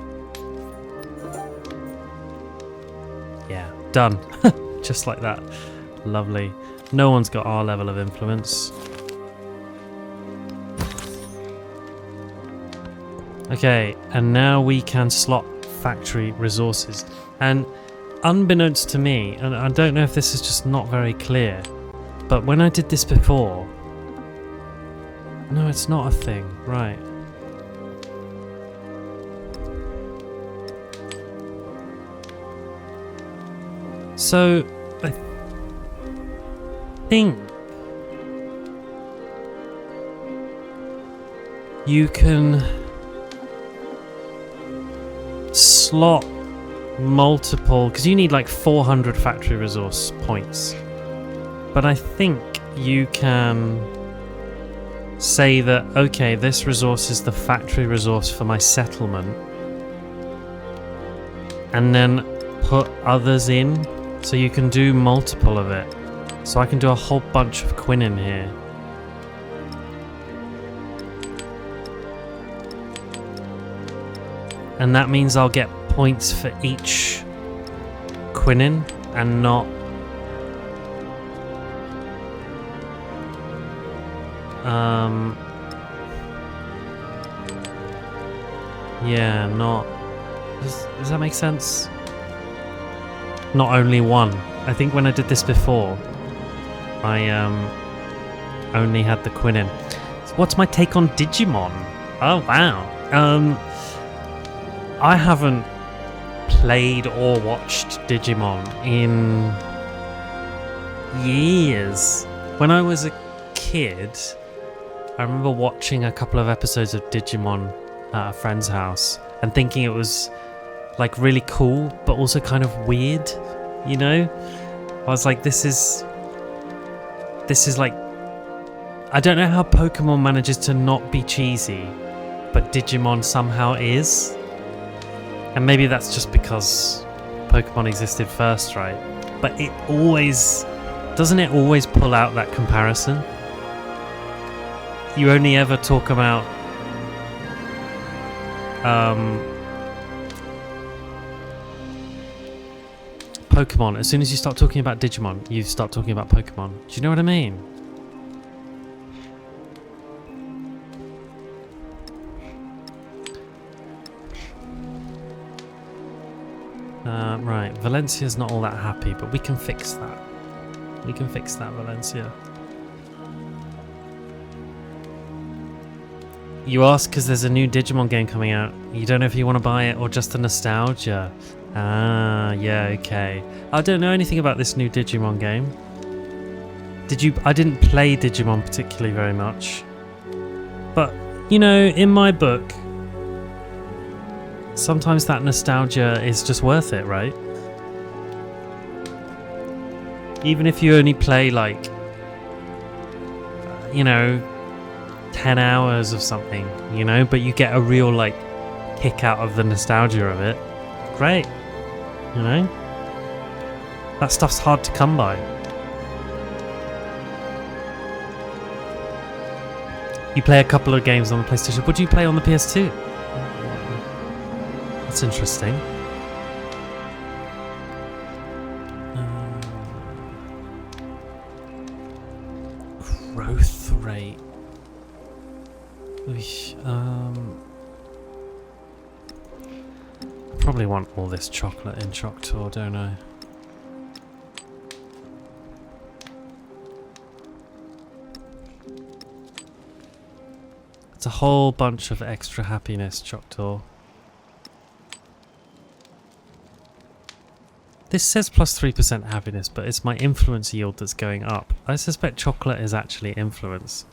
Yeah, done. Just like that. Lovely. No one's got our level of influence. Okay, and now we can slot factory resources. And unbeknownst to me, and I don't know if this is just not very clear, but when I did this before... No, it's not a thing. Right. So, I think you can slot multiple, because you need like 400 factory resource points, but I think you can say that, okay, this resource is the factory resource for my settlement, and then put others in, so you can do multiple of it. So I can do a whole bunch of quinine here. And that means I'll get points for each quinine and not yeah, not does that make sense? Not only one. I think when I did this before, I only had the quinine. So what's my take on Digimon? Oh wow. I haven't played or watched Digimon in years. When I was a kid, I remember watching a couple of episodes of Digimon at a friend's house and thinking it was like really cool, but also kind of weird, you know? I was like, this is like, I don't know how Pokemon manages to not be cheesy, but Digimon somehow is. And maybe that's just because Pokemon existed first, right? But it always... doesn't it always pull out that comparison? You only ever talk about... Pokemon. As soon as you start talking about Digimon, you start talking about Pokemon. Do you know what I mean? Right, Valencia's not all that happy, but we can fix that. We can fix that, Valencia. You ask because there's a new Digimon game coming out. You don't know if you want to buy it or just the nostalgia. Ah, yeah, okay. I don't know anything about this new Digimon game. I didn't play Digimon particularly very much. But, you know, in my book, sometimes that nostalgia is just worth it, right? Even if you only play like, you know, 10 hours of something, you know, but you get a real like kick out of the nostalgia of it. Great, you know? That stuff's hard to come by. You play a couple of games on the PlayStation. What do you play on the PS2? That's interesting. Growth rate. I probably want all this chocolate in Choctaw, don't I? It's a whole bunch of extra happiness, Choctaw. This says plus 3% happiness, but it's my influence yield that's going up. I suspect chocolate is actually influence.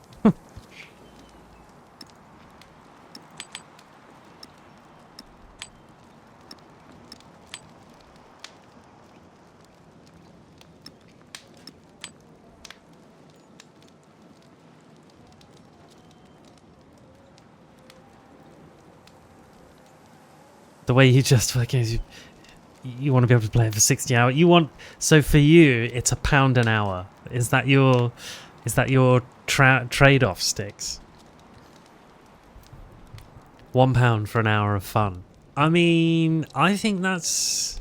The way you just fucking... You want to be able to play it for 60 hours. You want... So for you, it's £1 an hour. Is that your trade-off, Sticks? £1 for an hour of fun. I mean, I think that's...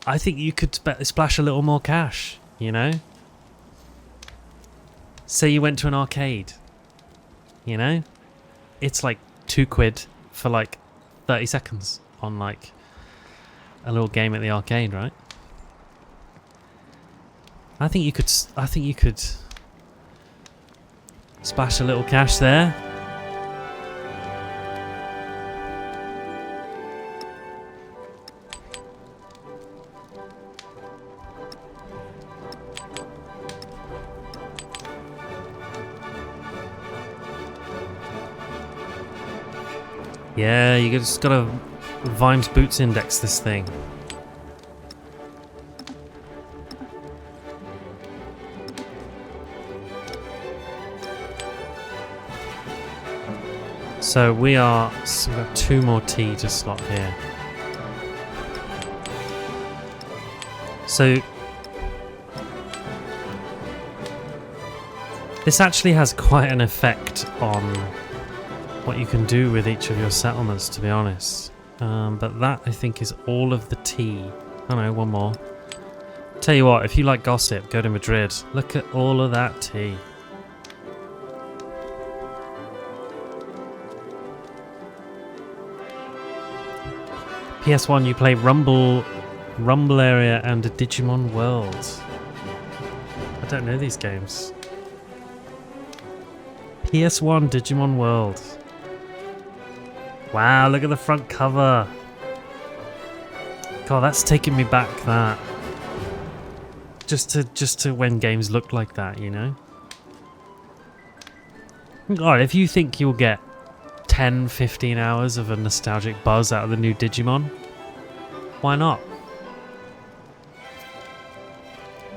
I think you could splash a little more cash, you know? Say you went to an arcade, you know? It's like £2 for like 30 seconds on like a little game at the arcade, right? I think you could splash a little cash there. Yeah, you just gotta Vimes Boots index this thing. So we've got 2 more tea to slot here. So this actually has quite an effect on what you can do with each of your settlements, to be honest. But that, I think, is all of the tea. Oh no, one more. Tell you what, if you like gossip, go to Madrid. Look at all of that tea. PS1, you play Rumble Area and a Digimon World. I don't know these games. PS1 Digimon World. Wow, look at the front cover. God, that's taking me back, that. Just to when games looked like that, you know? God, if you think you'll get 10, 15 hours of a nostalgic buzz out of the new Digimon, why not?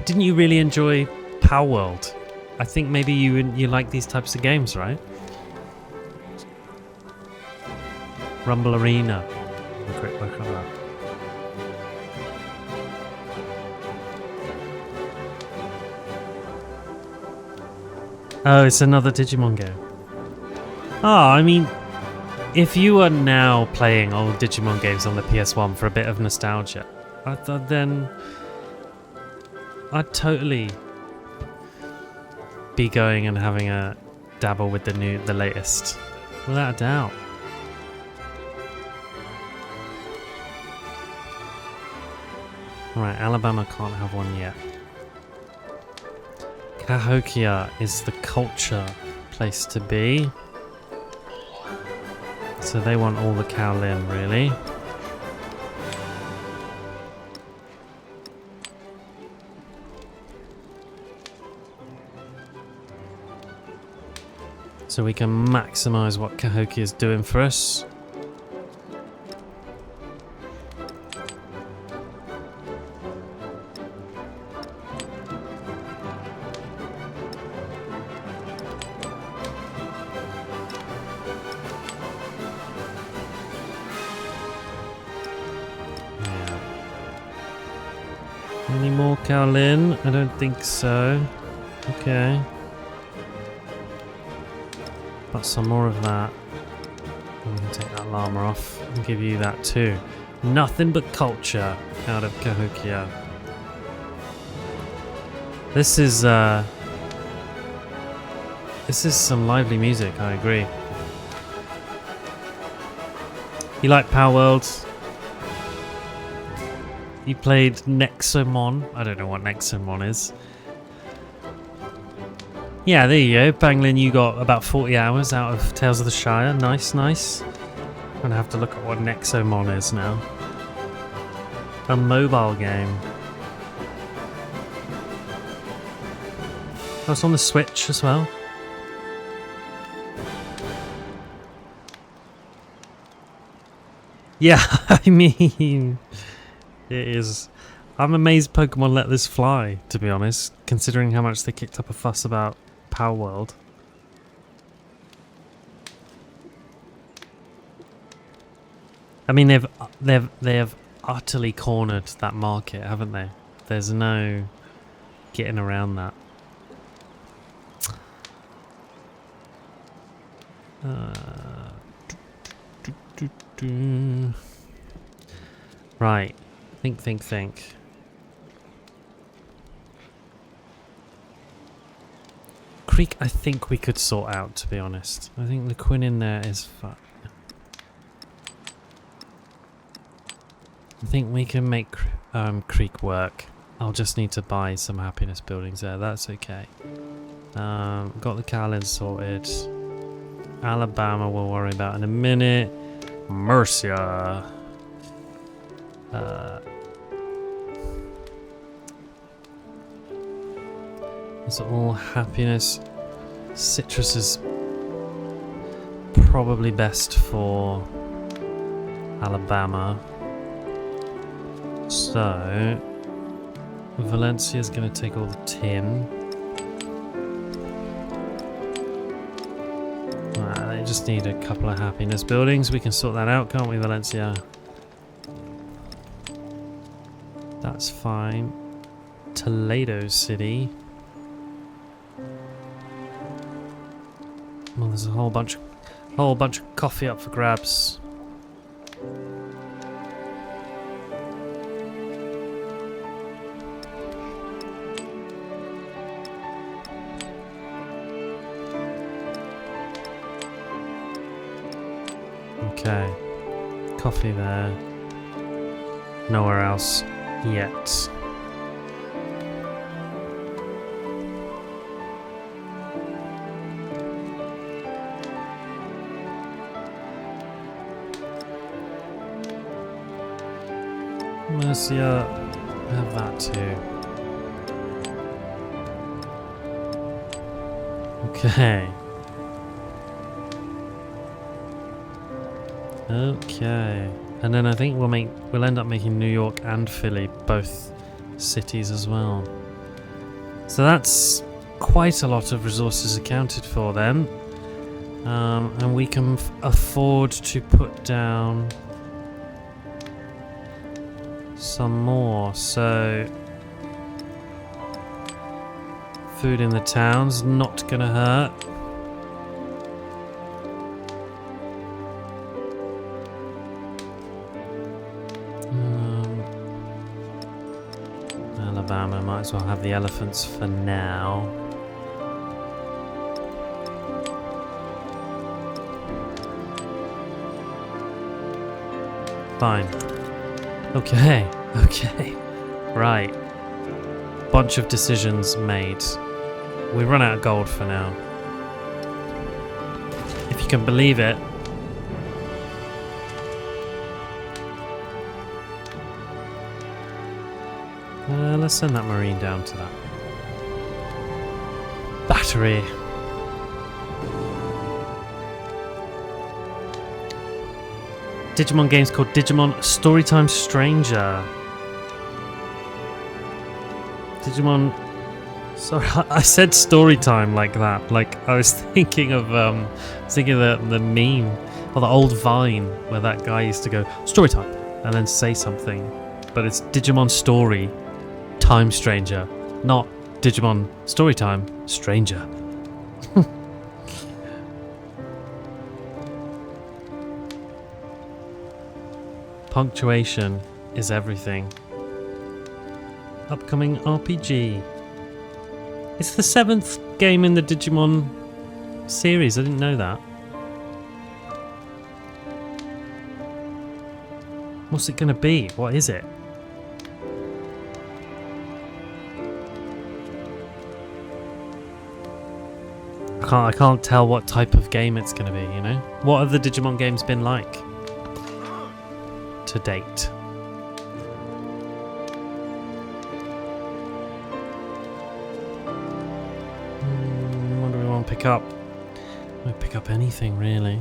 Didn't you really enjoy Power World? I think maybe you like these types of games, right? Rumble Arena. A quick look at that. Oh, it's another Digimon game. Oh, I mean, if you are now playing old Digimon games on the PS1 for a bit of nostalgia, then I'd totally be going and having a dabble with the latest, without a doubt. Alright, Alabama can't have one yet. Cahokia is the culture place to be. So they want all the Kowlin, really. So we can maximize what Cahokia is doing for us. Any more Kowlin? I don't think so. Okay. But some more of that. I'm going to take that llama off and give you that too. Nothing but culture out of Cahokia. This is some lively music, I agree. You like Power World? You played Nexomon. I don't know what Nexomon is. Yeah, there you go. Banglin, you got about 40 hours out of Tales of the Shire. Nice, nice. I'm going to have to look at what Nexomon is now. A mobile game. Oh, it's on the Switch as well. Yeah, I mean... It is. I'm amazed Pokemon let this fly, to be honest, considering how much they kicked up a fuss about Power World. I mean, they have utterly cornered that market, haven't they? There's no getting around that. Right. Think. Creek, I think we could sort out, to be honest. I think the Quinn in there is fine. I think we can make Creek work. I'll just need to buy some happiness buildings there. That's okay. Got the Kowlin sorted. Alabama we'll worry about in a minute. Mercia. It's all happiness. Citrus is probably best for Alabama. So Valencia's going to take all the tin. They just need a couple of happiness buildings. We can sort that out, can't we, Valencia? That's fine. Toledo City. Well, there's a whole bunch of coffee up for grabs. Okay, coffee there. Nowhere else yet. Mercia, have that too. Okay. Okay. And then I think we'll end up making New York and Philly both cities as well. So that's quite a lot of resources accounted for then. And we can afford to put down some more. So food in the town's not gonna hurt. Alabama, might as well have the elephants for now. Fine. Okay, okay. Right. Bunch of decisions made. We run out of gold for now. If you can believe it. Let's send that marine down to that battery. Digimon game's called Digimon Storytime Stranger. Digimon... Sorry, I said Storytime like that. Like, I was thinking of the meme, or the old Vine, where that guy used to go, Storytime, and then say something. But it's Digimon Story Time Stranger, not Digimon Storytime Stranger. Punctuation is everything. Upcoming RPG. It's the 7th game in the Digimon series. I didn't know that. What's it gonna be? What is it? I can't tell what type of game it's gonna be, you know? What have the Digimon games been like to date? What do we want to pick up? We pick up anything really.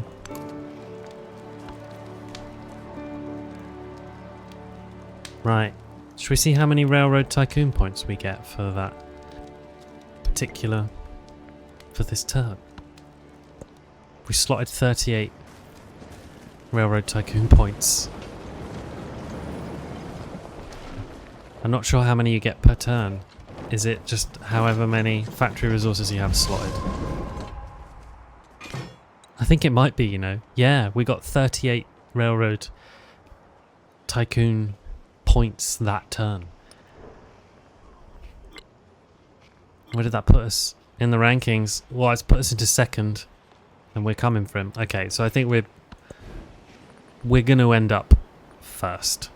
Right. Should we see how many railroad tycoon points we get for that particular, for this turn? We slotted 38 railroad tycoon points. I'm not sure how many you get per turn. Is it just however many factory resources you have slotted? I think it might be, you know. Yeah, we got 38 railroad tycoon points that turn. Where did that put us in the rankings? Well, it's put us into second, and we're coming for him. Okay, so I think we're going to end up first.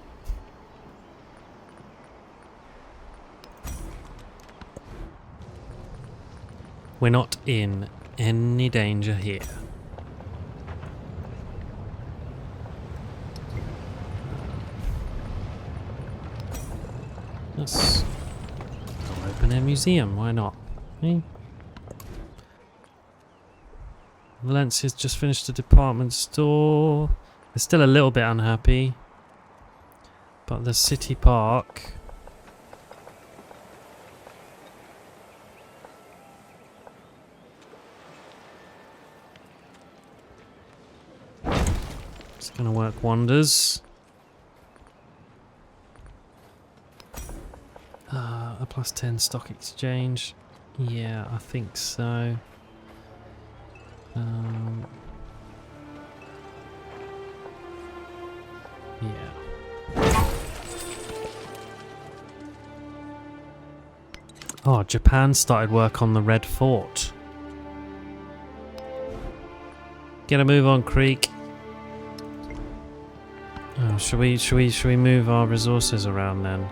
We're not in any danger here. Let's go open a museum, why not? Eh? Valencia's just finished a department store. They're still a little bit unhappy. But the city park... It's gonna work wonders. A +10 stock exchange. Yeah, I think so. Yeah. Oh, Japan started work on the Red Fort. Get a move on, Creek. Oh, should we move our resources around then?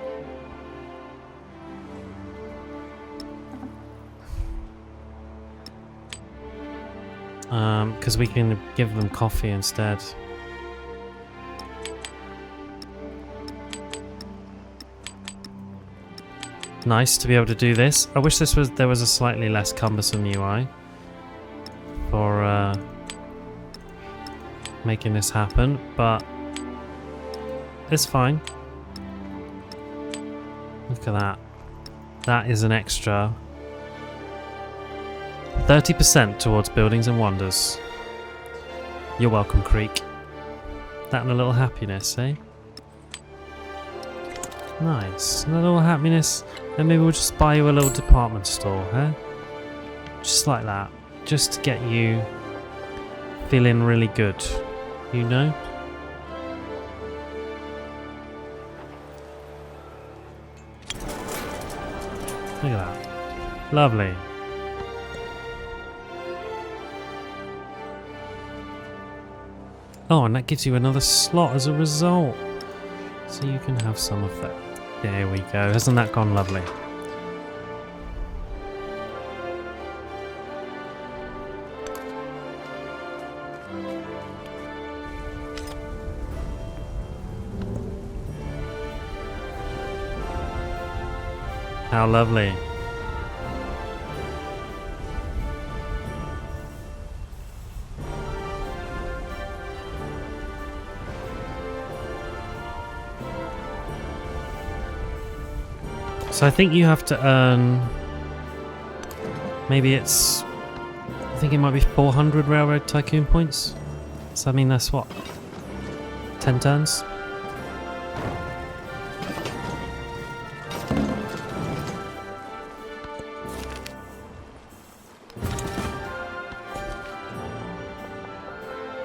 Because we can give them coffee instead. Nice to be able to do this. I wish there was a slightly less cumbersome UI for making this happen, but it's fine. Look at that. That is an extra 30% towards buildings and wonders. You're welcome, Creek. That and a little happiness, eh? Nice. A little happiness. And maybe we'll just buy you a little department store, huh? Just like that. Just to get you feeling really good. You know? Look at that. Lovely. Oh, and that gives you another slot as a result. So you can have some of that. There we go. Hasn't that gone lovely? How lovely. So I think you have to earn, maybe it's, I think it might be 400 railroad tycoon points. So I mean that's what, 10 turns?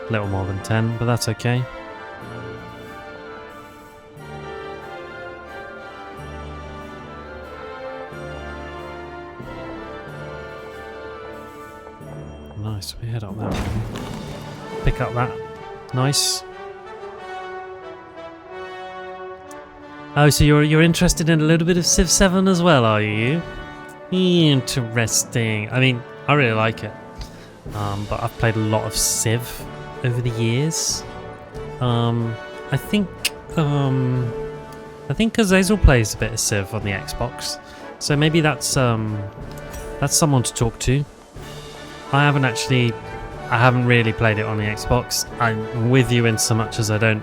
A little more than 10, but that's okay. Nice, we head up that way. Pick up that. Nice. Oh, so you're interested in a little bit of Civ 7 as well, are you? Interesting. I mean, I really like it. But I've played a lot of Civ over the years. I think Azazel plays a bit of Civ on the Xbox. So maybe that's someone to talk to. I haven't really played it on the Xbox. I'm with you in so much as I don't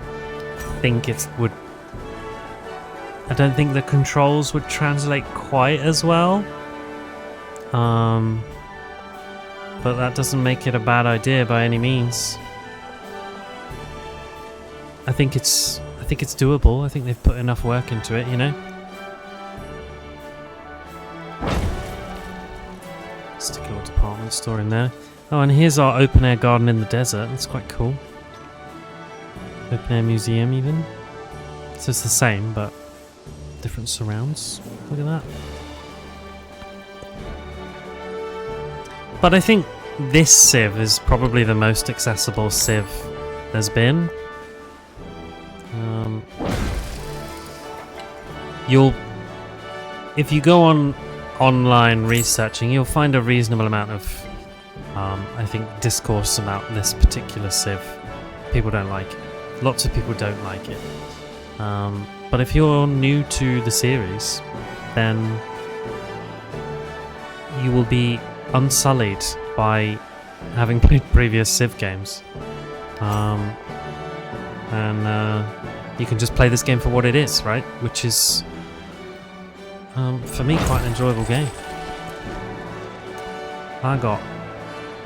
think the controls would translate quite as well. But that doesn't make it a bad idea by any means. I think it's doable. I think they've put enough work into it, you know? Stick a little department store in there. Oh, and here's our open air garden in the desert. That's quite cool. Open air museum even. So it's the same, but different surrounds. Look at that. But I think this Civ is probably the most accessible Civ there's been. If you go on online researching, you'll find a reasonable amount of, I think, discourse about this particular Civ. People don't like it. Lots of people don't like it. But if you're new to the series, then you will be unsullied by having played previous Civ games. You can just play this game for what it is, right? Which is, for me, quite an enjoyable game. I got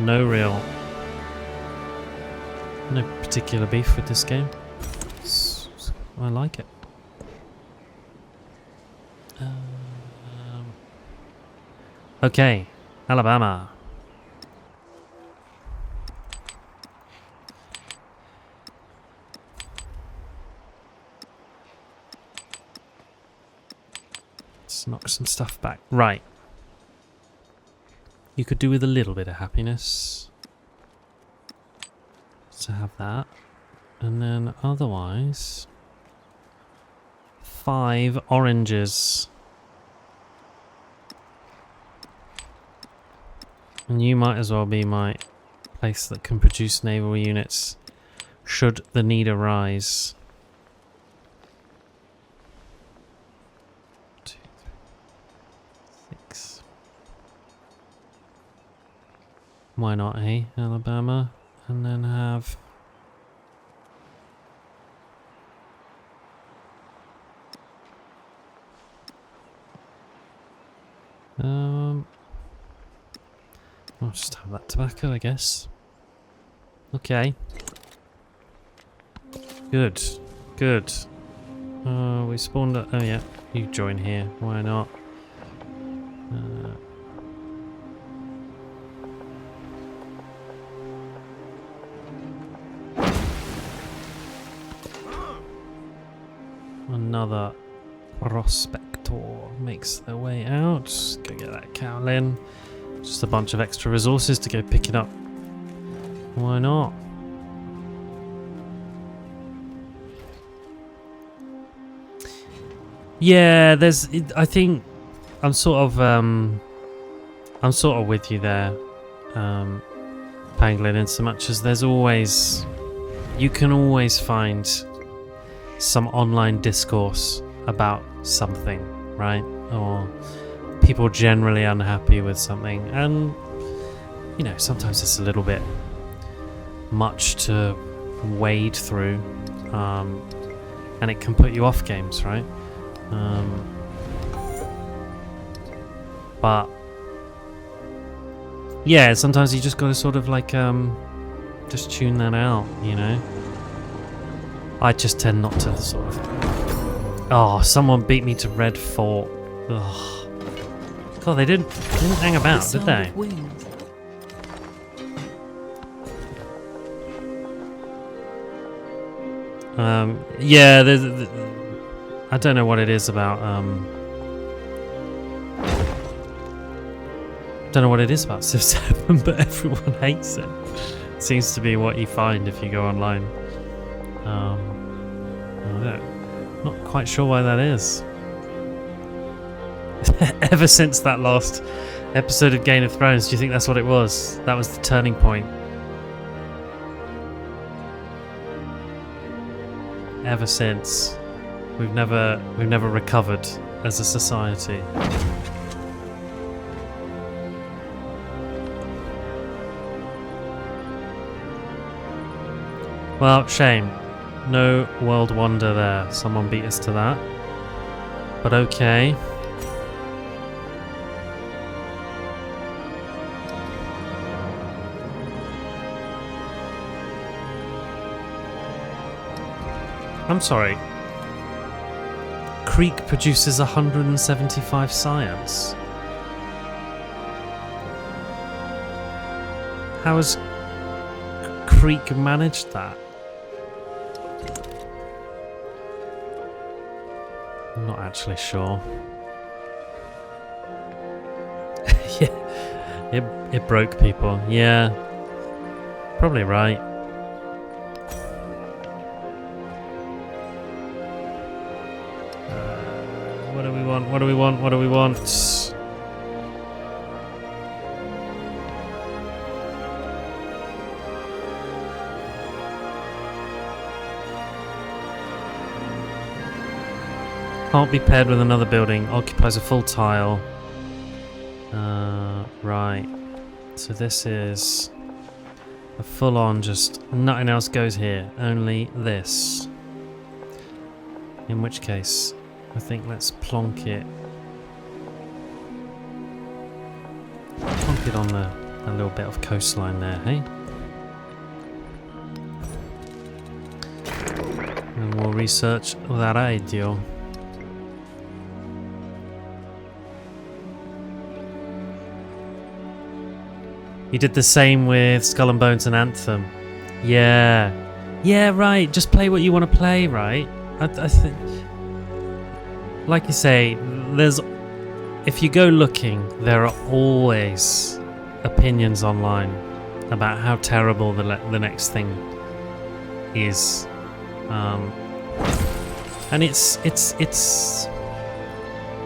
no real No particular beef with this game. I like it. Okay, Alabama. Let's knock some stuff back. Right. You could do with a little bit of happiness. To have that. And then otherwise... 5 oranges. And you might as well be my place that can produce naval units should the need arise. 2, 3, 6. Why not, eh? Alabama. And then have... I'll just have that tobacco, I guess. Okay. Good. Good. We spawned... Oh yeah, you join here. Why not? Another prospector makes their way out. Go get that cowlin. Just a bunch of extra resources to go pick it up. Why not? Yeah, there's... I think I'm sort of with you there, Pangolin, in so much as there's always... You can always find some online discourse about something, right? Or people generally unhappy with something, and you know, sometimes it's a little bit much to wade through, and it can put you off games, right? But yeah, sometimes you just gotta sort of like just tune that out, you know. I just tend not to sort of... Oh, someone beat me to Red Fort. Ugh. God, they didn't hang about, did they? Yeah, I don't know what it is about, don't know what it is about Civ 7, but everyone hates it. Seems to be what you find if you go online. Not quite sure why that is. Ever since that last episode of Game of Thrones, do you think that's what it was? That was the turning point. Ever since, we've never recovered as a society. Well, shame. No world wonder there. Someone beat us to that. But okay. I'm sorry. Creek produces 175 science. How has Creek managed that? I'm not actually sure. Yeah, it broke people. Yeah, probably right. What do we want? What do we want? What do we want? Can't be paired with another building. Occupies a full tile. Right. So this is a full-on just nothing else goes here. Only this. In which case, I think let's plonk it. Plonk it on the little bit of coastline there, hey? more research that I do. You did the same with Skull and Bones and Anthem. Yeah. Yeah, right. Just play what you want to play, right? I think... Like you say, there's... If you go looking, there are always opinions online about how terrible the next thing is. And it's...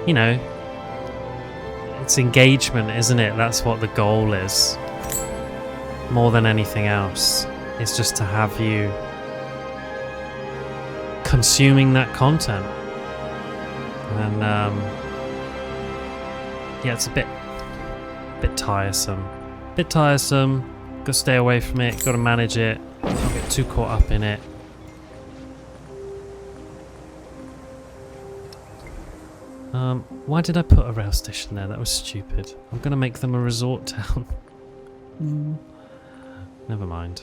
You know... It's engagement, isn't it? That's what the goal is. More than anything else. It's just to have you consuming that content. And yeah, it's a bit tiresome. Gotta stay away from it, gotta manage it, not get too caught up in it. Why did I put a rail station there? That was stupid. I'm gonna make them a resort town. Never mind.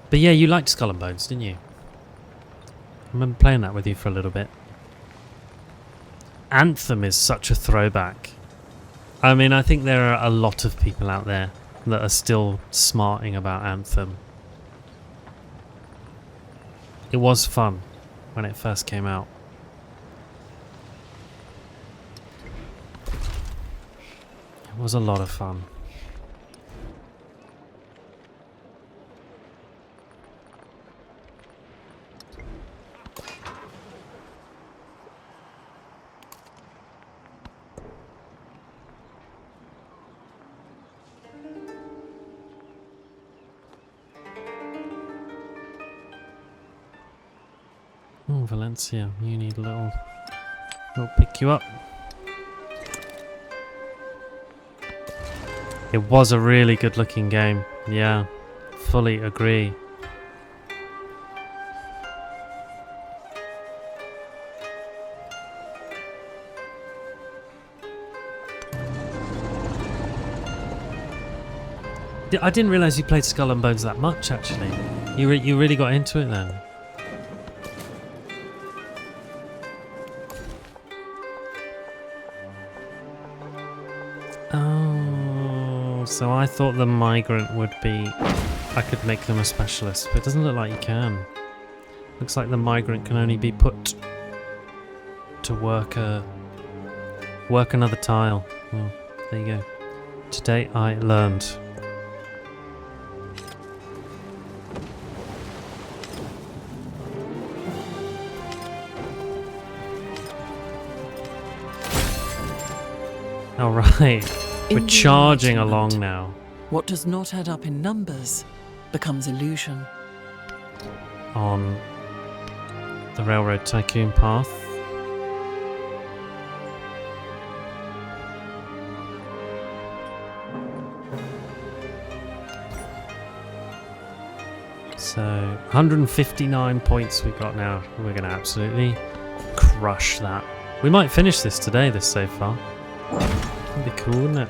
But yeah, you liked Skull and Bones, didn't you? I remember playing that with you for a little bit. Anthem is such a throwback. I mean, I think there are a lot of people out there that are still smarting about Anthem. It was fun when it first came out. It was a lot of fun. Oh, Valencia, you need a little... We'll pick you up. It was a really good looking game. Yeah, fully agree. I didn't realise you played Skull and Bones that much, actually. You really got into it then. Oh, so I thought the migrant would be... I could make them a specialist, but it doesn't look like you can. Looks like the migrant can only be put to work another tile. Well, there you go. Today I learned. All right, we're charging along now. What does not add up in numbers becomes illusion. On the Railroad Tycoon path. So 159 points we got now. We're going to absolutely crush that. We might finish this today, this so far. That'd be cool, wouldn't it?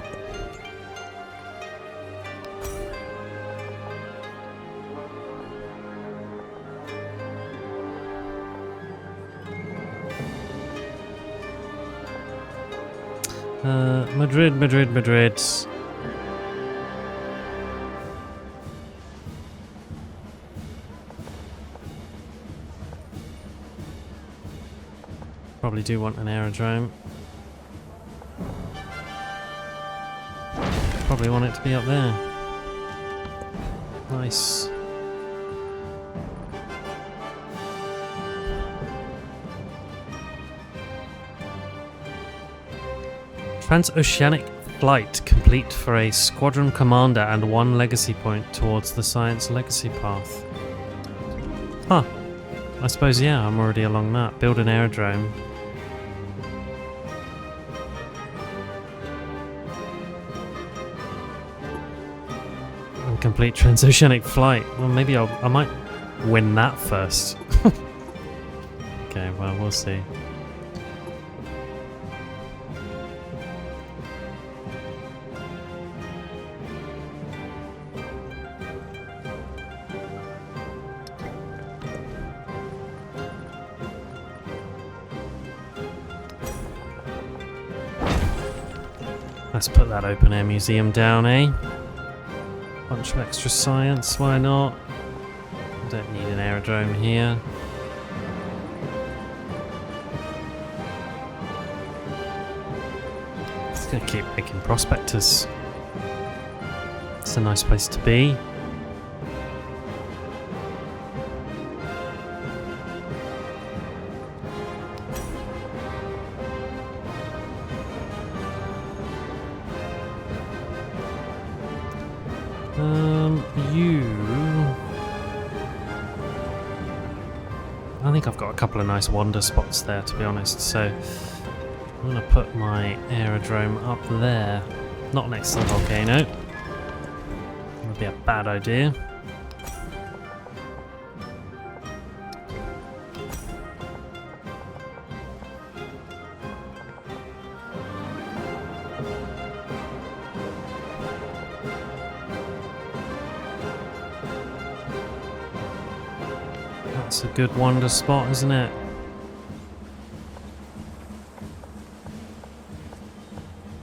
Madrid. Probably do want an aerodrome. Probably want it to be up there. Nice. Transoceanic flight complete for a squadron commander and 1 legacy point towards the science legacy path. Huh. I suppose, yeah, I'm already along that. Build an aerodrome. And complete transoceanic flight. Well, maybe I might win that first. Okay, well, we'll see. Let's put that open air museum down, eh? Bunch of extra science, why not? Don't need an aerodrome here. Just gonna keep making prospectors. It's a nice place to be. I think I've got a couple of nice wander spots there, to be honest, so I'm going to put my aerodrome up there. Not next to the volcano. That would be a bad idea. That's a good wander spot, isn't it?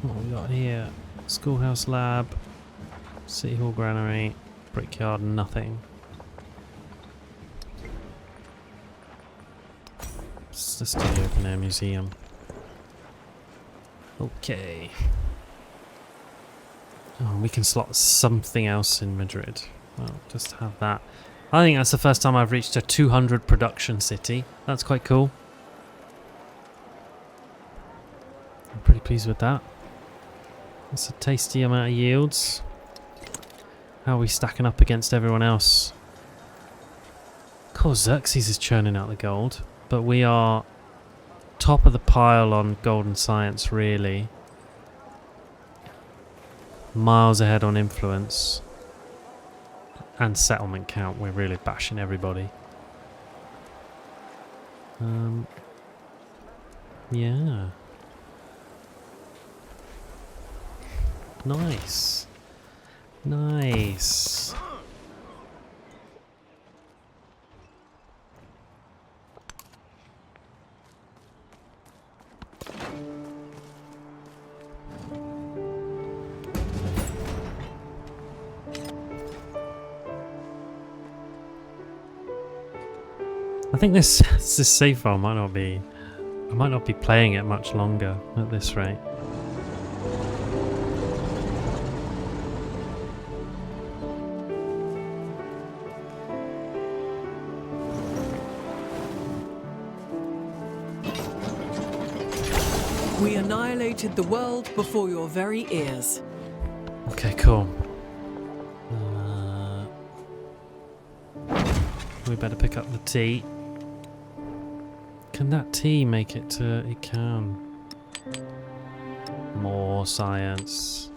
What have we got here? Schoolhouse lab, City Hall granary, brickyard, nothing. Let's do the open air museum. Okay. Oh, we can slot something else in Madrid. Well, just have that. I think that's the first time I've reached a 200 production city. That's quite cool. I'm pretty pleased with that. That's a tasty amount of yields. How are we stacking up against everyone else? Of course, Xerxes is churning out the gold, but we are top of the pile on gold and science, really. Miles ahead on influence. And settlement count, we're really bashing everybody. Yeah. Nice. Nice. I think this save file might not be. I might not be playing it much longer at this rate. We annihilated the world before your very ears. Okay, cool. We better pick up the tea. Can that tea make it to... It can. More science.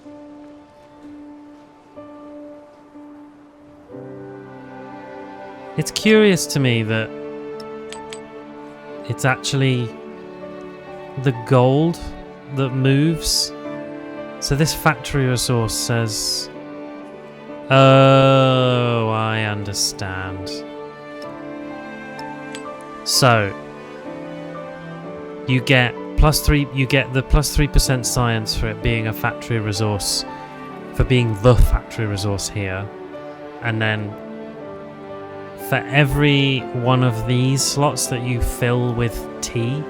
It's curious to me that it's actually the gold that moves. So this factory resource says... Oh, I understand. So you get +3. You get the +3% science for it being a factory resource, for being the factory resource here, and then for every one of these slots that you fill with tea,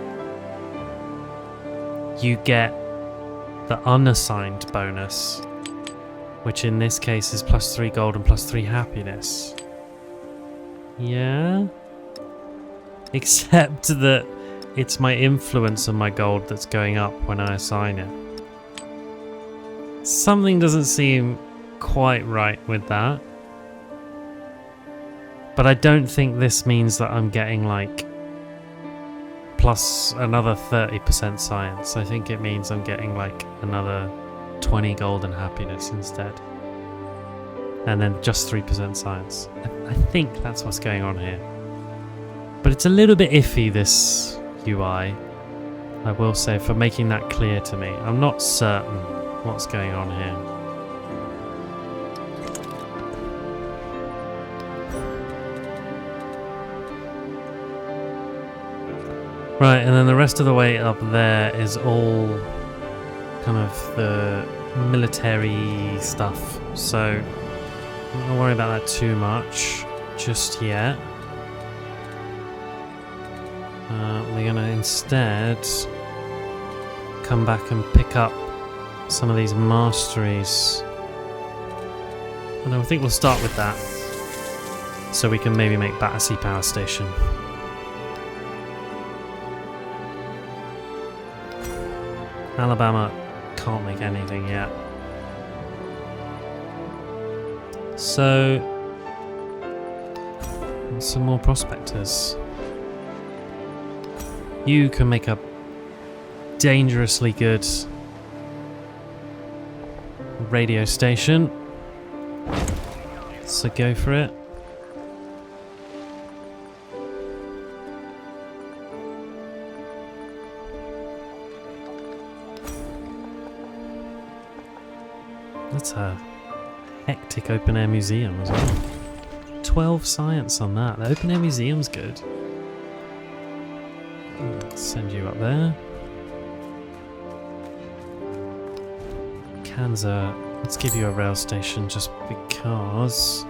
you get the unassigned bonus, which in this case is +3 gold and +3 happiness. Yeah. Except that it's my influence and my gold that's going up when I assign it. Something doesn't seem quite right with that. But I don't think this means that I'm getting like plus another 30% science. I think it means I'm getting like another 20 gold and happiness instead. And then just 3% science. I think that's what's going on here. But it's a little bit iffy, this UI, I will say, for making that clear to me. I'm not certain what's going on here. Right, and then the rest of the way up there is all kind of the military stuff, so I'm not gonna worry about that too much just yet. We're gonna instead come back and pick up some of these masteries, and I think we'll start with that, so we can maybe make Battersea Power Station. Alabama can't make anything yet. So, some more prospectors. You can make a dangerously good radio station. So go for it. That's a hectic open air museum as well. 12 science on that. The open air museum's good. Send you up there. Kanza, let's give you a rail station just because.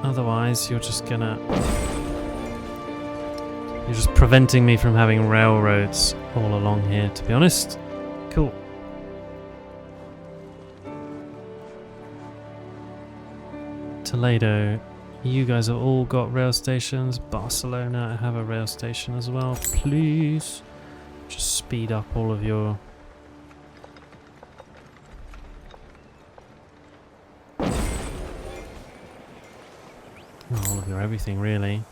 Otherwise, you're just preventing me from having railroads all along here, to be honest. Cool. Toledo, you guys have all got rail stations. Barcelona, have a rail station as well, please. Just speed up all of your... all of your everything, really.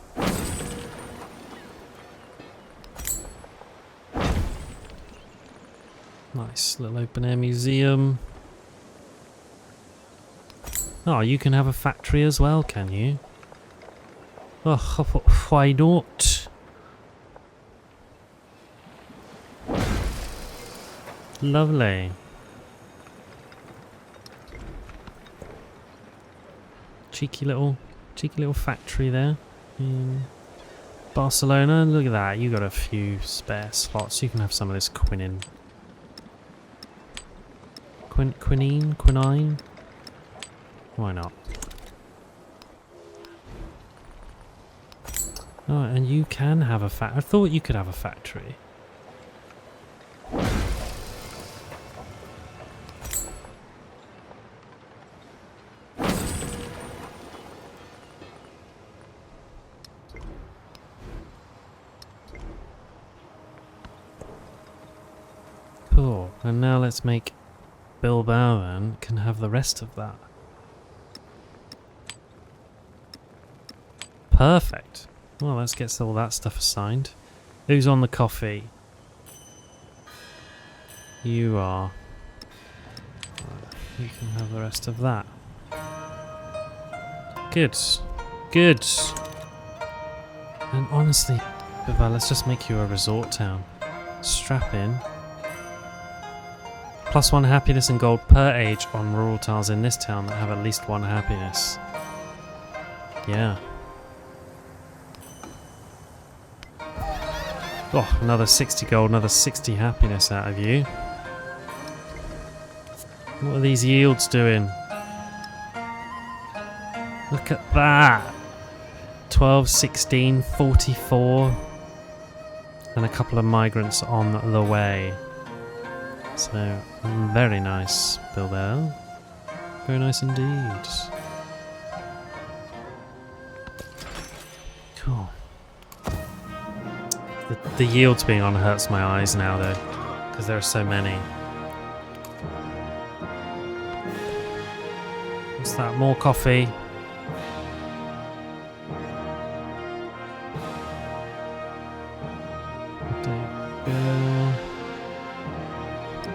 Nice little open air museum. Oh, you can have a factory as well, can you? Oh, why not? Lovely. Cheeky little factory there in Barcelona. Look at that, you got a few spare slots. You can have some of this quinine. Quinine? Why not? Oh, and you can have a factory. I thought you could have a factory. Cool. And now let's make Bilbao then can have the rest of that. Perfect. Well, let's get all that stuff assigned. Who's on the coffee? You are. You can have the rest of that. Good. Good. And honestly, Biva, let's just make you a resort town. Strap in. +1 happiness and gold per age on rural tiles in this town that have at least 1 happiness. Yeah. Oh, another 60 gold, another 60 happiness out of you. What are these yields doing? Look at that! 12, 16, 44. And a couple of migrants on the way. So, very nice, Bilbao. Very nice indeed. Cool. The yields being on hurts my eyes now, though, because there are so many. What's that? More coffee.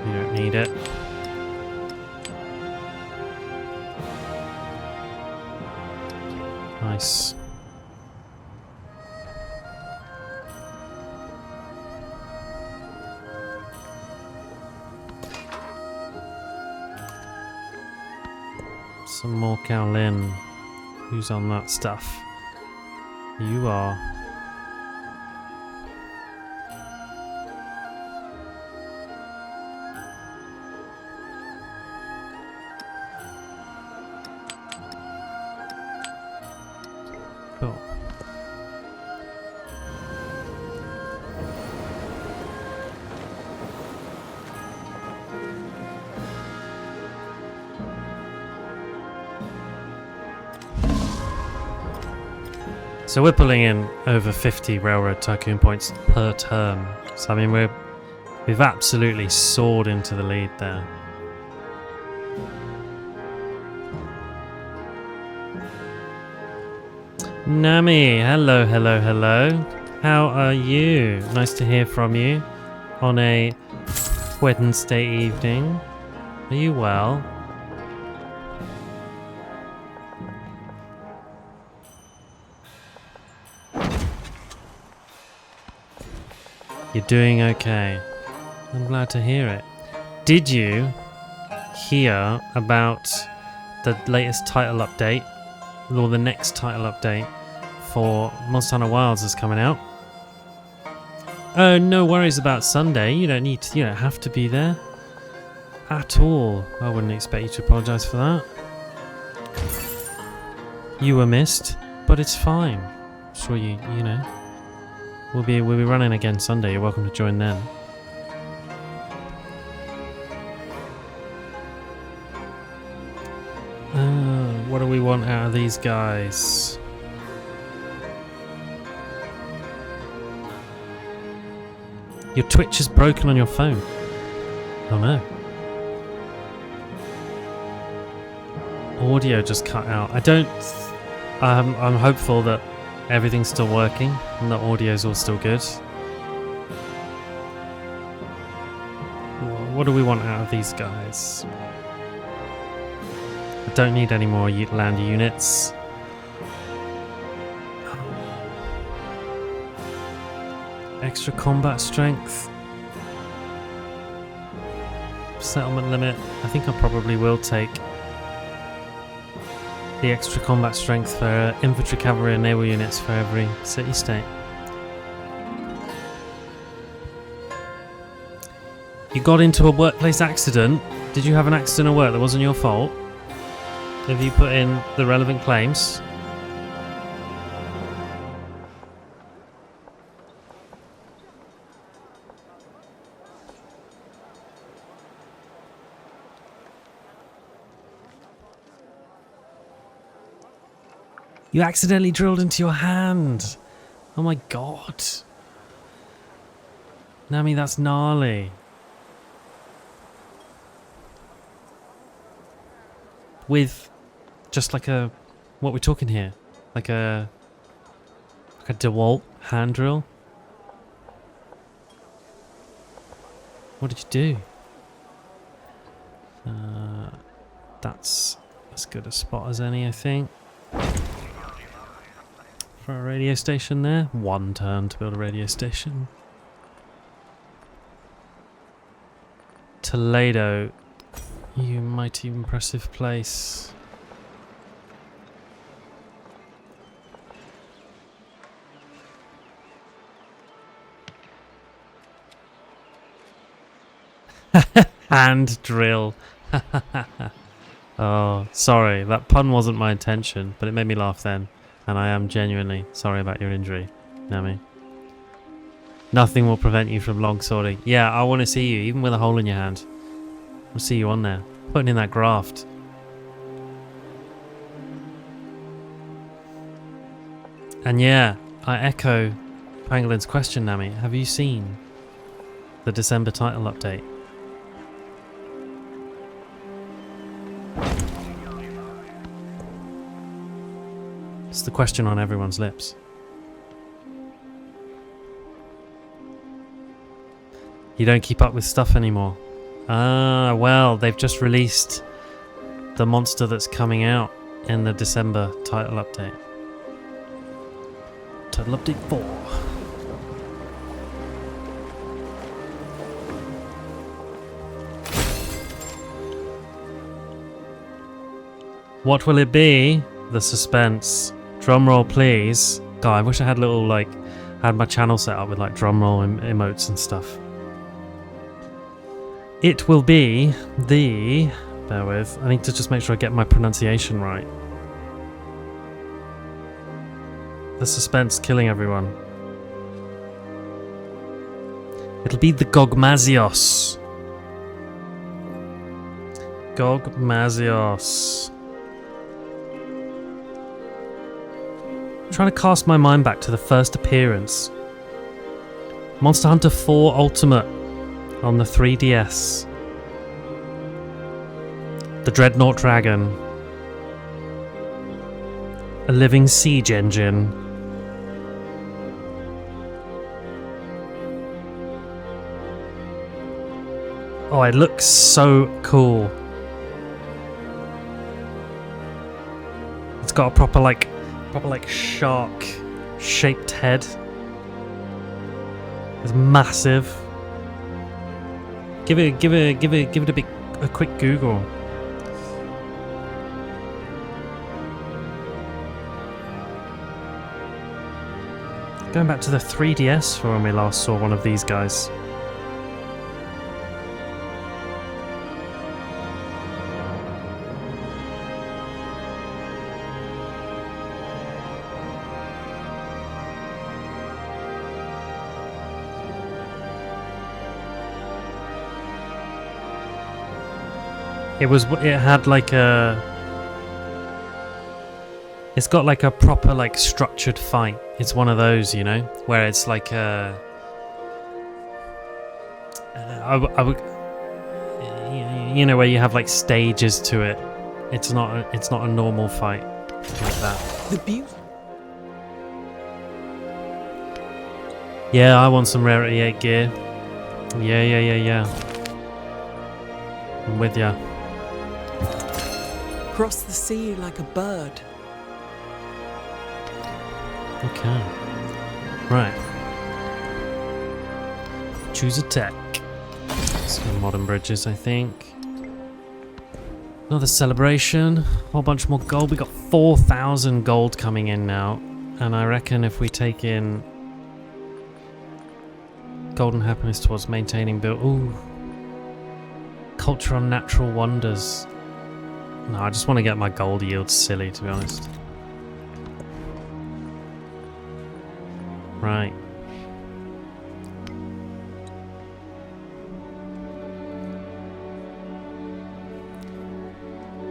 You don't need it. Nice. Some more Kowlin. Who's on that stuff? You are. So we're pulling in over 50 railroad tycoon points per turn. So I mean we've absolutely soared into the lead there. Nami, hello, hello, hello. How are you? Nice to hear from you on a Wednesday evening. Are you well? You're doing okay. I'm glad to hear it. Did you hear about the latest title update, or the next title update for Monster Hunter Wilds is coming out? Oh, no worries about Sunday. You don't have to be there at all. I wouldn't expect you to apologise for that. You were missed, but it's fine. I'm sure you know. We'll be running again Sunday. You're welcome to join then. What do we want out of these guys? Your Twitch is broken on your phone. Oh no. Audio just cut out. I'm hopeful that everything's still working and the audio's all still good. What do we want out of these guys? I don't need any more land units. Extra combat strength. Settlement limit. I think I probably will take the extra combat strength for infantry, cavalry and naval units for every city-state. You got into a workplace accident? Did you have an accident at work that wasn't your fault? Have you put in the relevant claims? You accidentally drilled into your hand. Oh my god. Nami, that's gnarly. With just like a... What we're talking here? Like a DeWalt hand drill? What did you do? That's as good a spot as any, I think. For a radio station there. 1 turn to build a radio station. Toledo. You mighty impressive place. Hand drill. Oh, sorry. That pun wasn't my intention, but it made me laugh then. And I am genuinely sorry about your injury, Nami. Nothing will prevent you from longswording. Yeah, I want to see you, even with a hole in your hand. I'll see you on there, putting in that graft. And yeah, I echo Pangolin's question, Nami. Have you seen the December title update? It's the question on everyone's lips. You don't keep up with stuff anymore. Ah, well, they've just released the monster that's coming out in the December title update. Title update 4. What will it be? The suspense. Drumroll, please. God, I wish I had little, had my channel set up with, drumroll emotes and stuff. It will be the... Bear with. I need to just make sure I get my pronunciation right. The suspense killing everyone. It'll be the Gogmazios. Gogmazios. I'm trying to cast my mind back to the first appearance. Monster Hunter 4 Ultimate on the 3DS. The Dreadnought Dragon. A living siege engine. Oh, it looks so cool. It's got a proper like shark shaped head. It's massive. Give it a quick Google. Going back to the 3DS for when we last saw one of these guys. It had like a... It's got like a proper like structured fight. It's one of those, you know, where it's like a... you know, where you have like stages to it. It's not a normal fight like that. The beauty. Yeah, I want some Rarity 8 gear. Yeah. I'm with ya. Cross the sea like a bird. Okay. Right. Choose a tech. Some modern bridges, I think. Another celebration. A whole bunch more gold. We got 4,000 gold coming in now. And I reckon if we take in golden happiness towards maintaining build. Ooh. Culture on natural wonders. No, I just want to get my gold yield silly, to be honest. Right.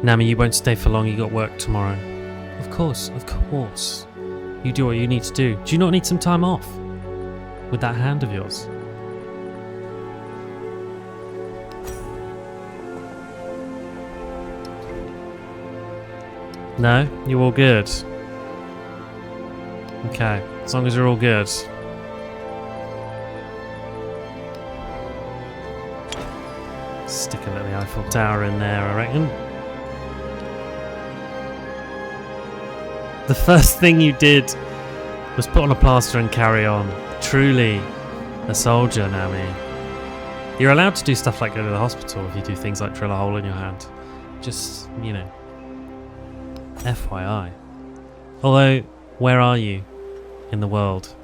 Nami, you won't stay for long, you got work tomorrow. Of course. You do what you need to do. Do you not need some time off? With that hand of yours? No? You're all good? Okay, as long as you're all good. Stick a little Eiffel Tower in there, I reckon. The first thing you did was put on a plaster and carry on. Truly a soldier, Nami. You're allowed to do stuff like go to the hospital if you do things like drill a hole in your hand. Just, you know. FYI. Although, where are you in the world?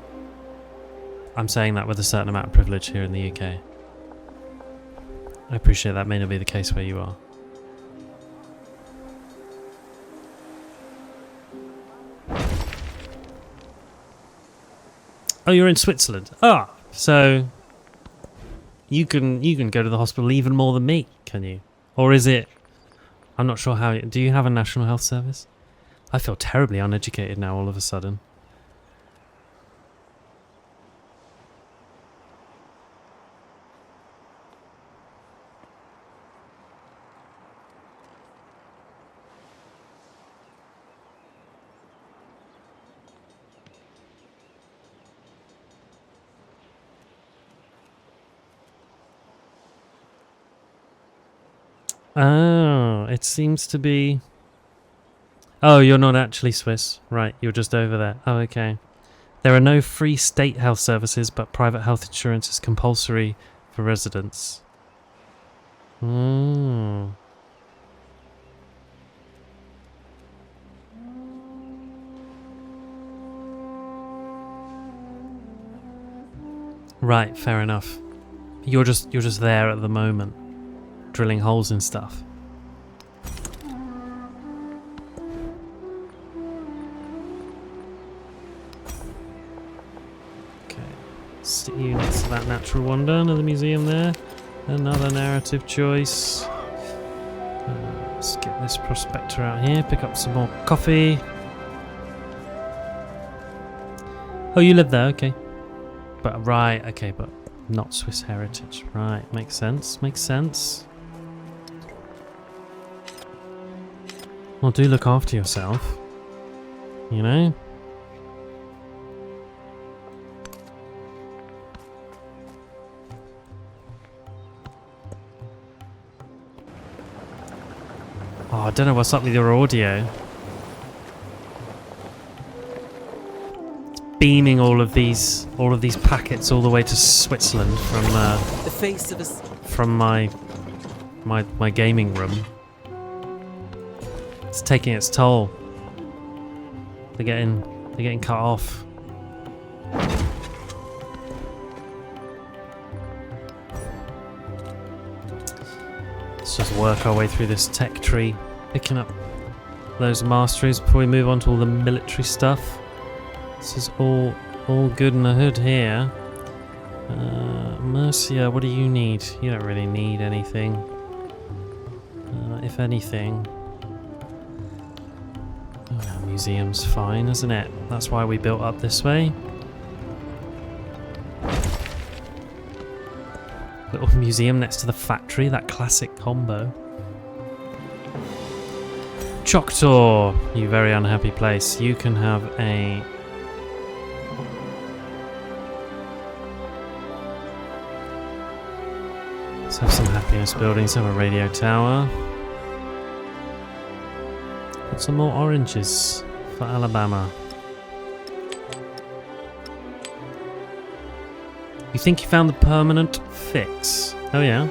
I'm saying that with a certain amount of privilege here in the UK. I appreciate that may not be the case where you are. Oh, you're in Switzerland. Ah, so you can go to the hospital even more than me, can you? Or is it? I'm not sure how. Do you have a national health service? I feel terribly uneducated now all of a sudden. Oh, it seems to be... Oh, you're not actually Swiss. Right, you're just over there. Oh, okay. There are no free state health services, but private health insurance is compulsory for residents. Mm. Right, fair enough. You're just there at the moment, drilling holes and stuff. Sit you next to that natural wonder, another museum there, another narrative choice. Let's get this prospector out here, pick up some more coffee. Oh, you live there, okay. But, right, okay, but not Swiss heritage. Right, makes sense, makes sense. Well, do look after yourself. You know? Oh, I don't know what's up with your audio. It's beaming all of these packets all the way to Switzerland from The face of us. from my gaming room. It's taking its toll. They're getting cut off. Let's just work our way through this tech tree, picking up those masteries before we move on to all the military stuff. This is all good in the hood here. Mercia, what do you need? You don't really need anything. If anything. Oh, museum's fine, isn't it? That's why we built up this way. Little museum next to the factory, that classic combo. Choctaw, you very unhappy place. You can have a... Let's have some happiness buildings, have a radio tower. Got some more oranges for Alabama. You think you found the permanent fix? Oh yeah.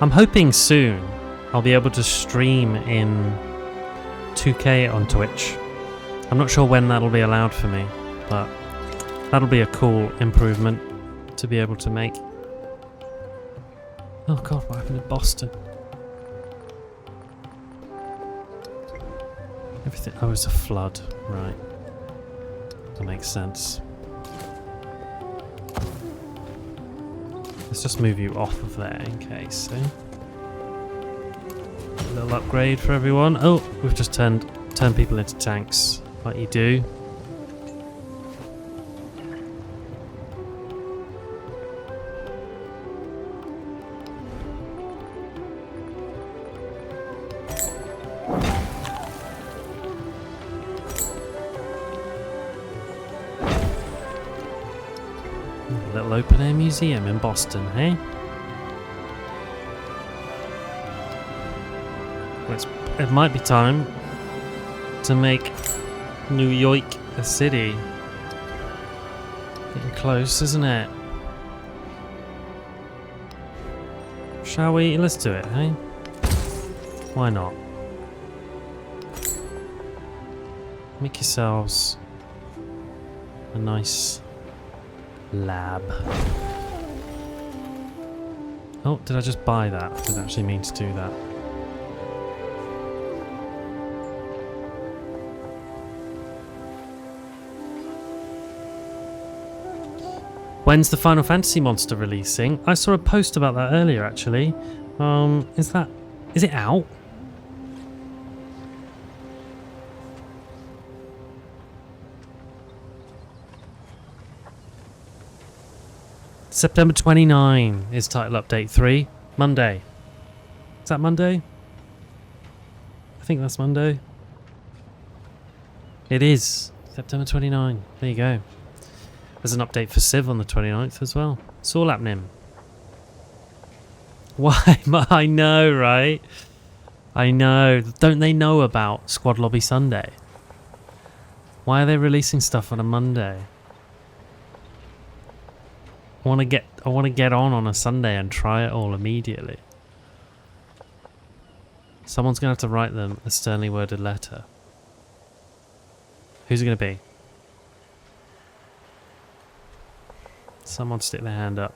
I'm hoping soon I'll be able to stream in 2K on Twitch. I'm not sure when that'll be allowed for me, but that'll be a cool improvement to be able to make. Oh god, what happened in Boston? Everything. Oh, it's a flood, right? That makes sense. Let's just move you off of there in case. Eh? A little upgrade for everyone. Oh, we've just turned people into tanks, like you do. Open air museum in Boston, hey? It might be time to make New York a city. Getting close, isn't it? Shall we? Let's do it, hey? Why not? Make yourselves a nice lab. Oh, did I just buy that? I didn't actually mean to do that. When's the Final Fantasy monster releasing? I saw a post about that earlier actually. Is it out? September 29 is title update 3. Monday. Is that Monday? I think that's Monday. It is. September 29. There you go. There's an update for Civ on the 29th as well. It's all happening. Why? I know, right? I know. Don't they know about Squad Lobby Sunday? Why are they releasing stuff on a Monday? I want to get on a Sunday and try it all immediately. Someone's going to have to write them a sternly worded letter. Who's it going to be? Someone stick their hand up.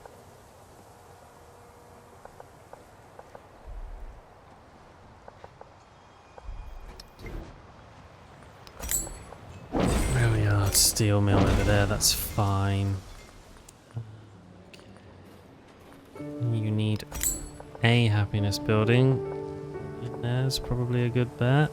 There we are, steel mill over there, that's fine. You need a happiness building. And there's probably a good bet.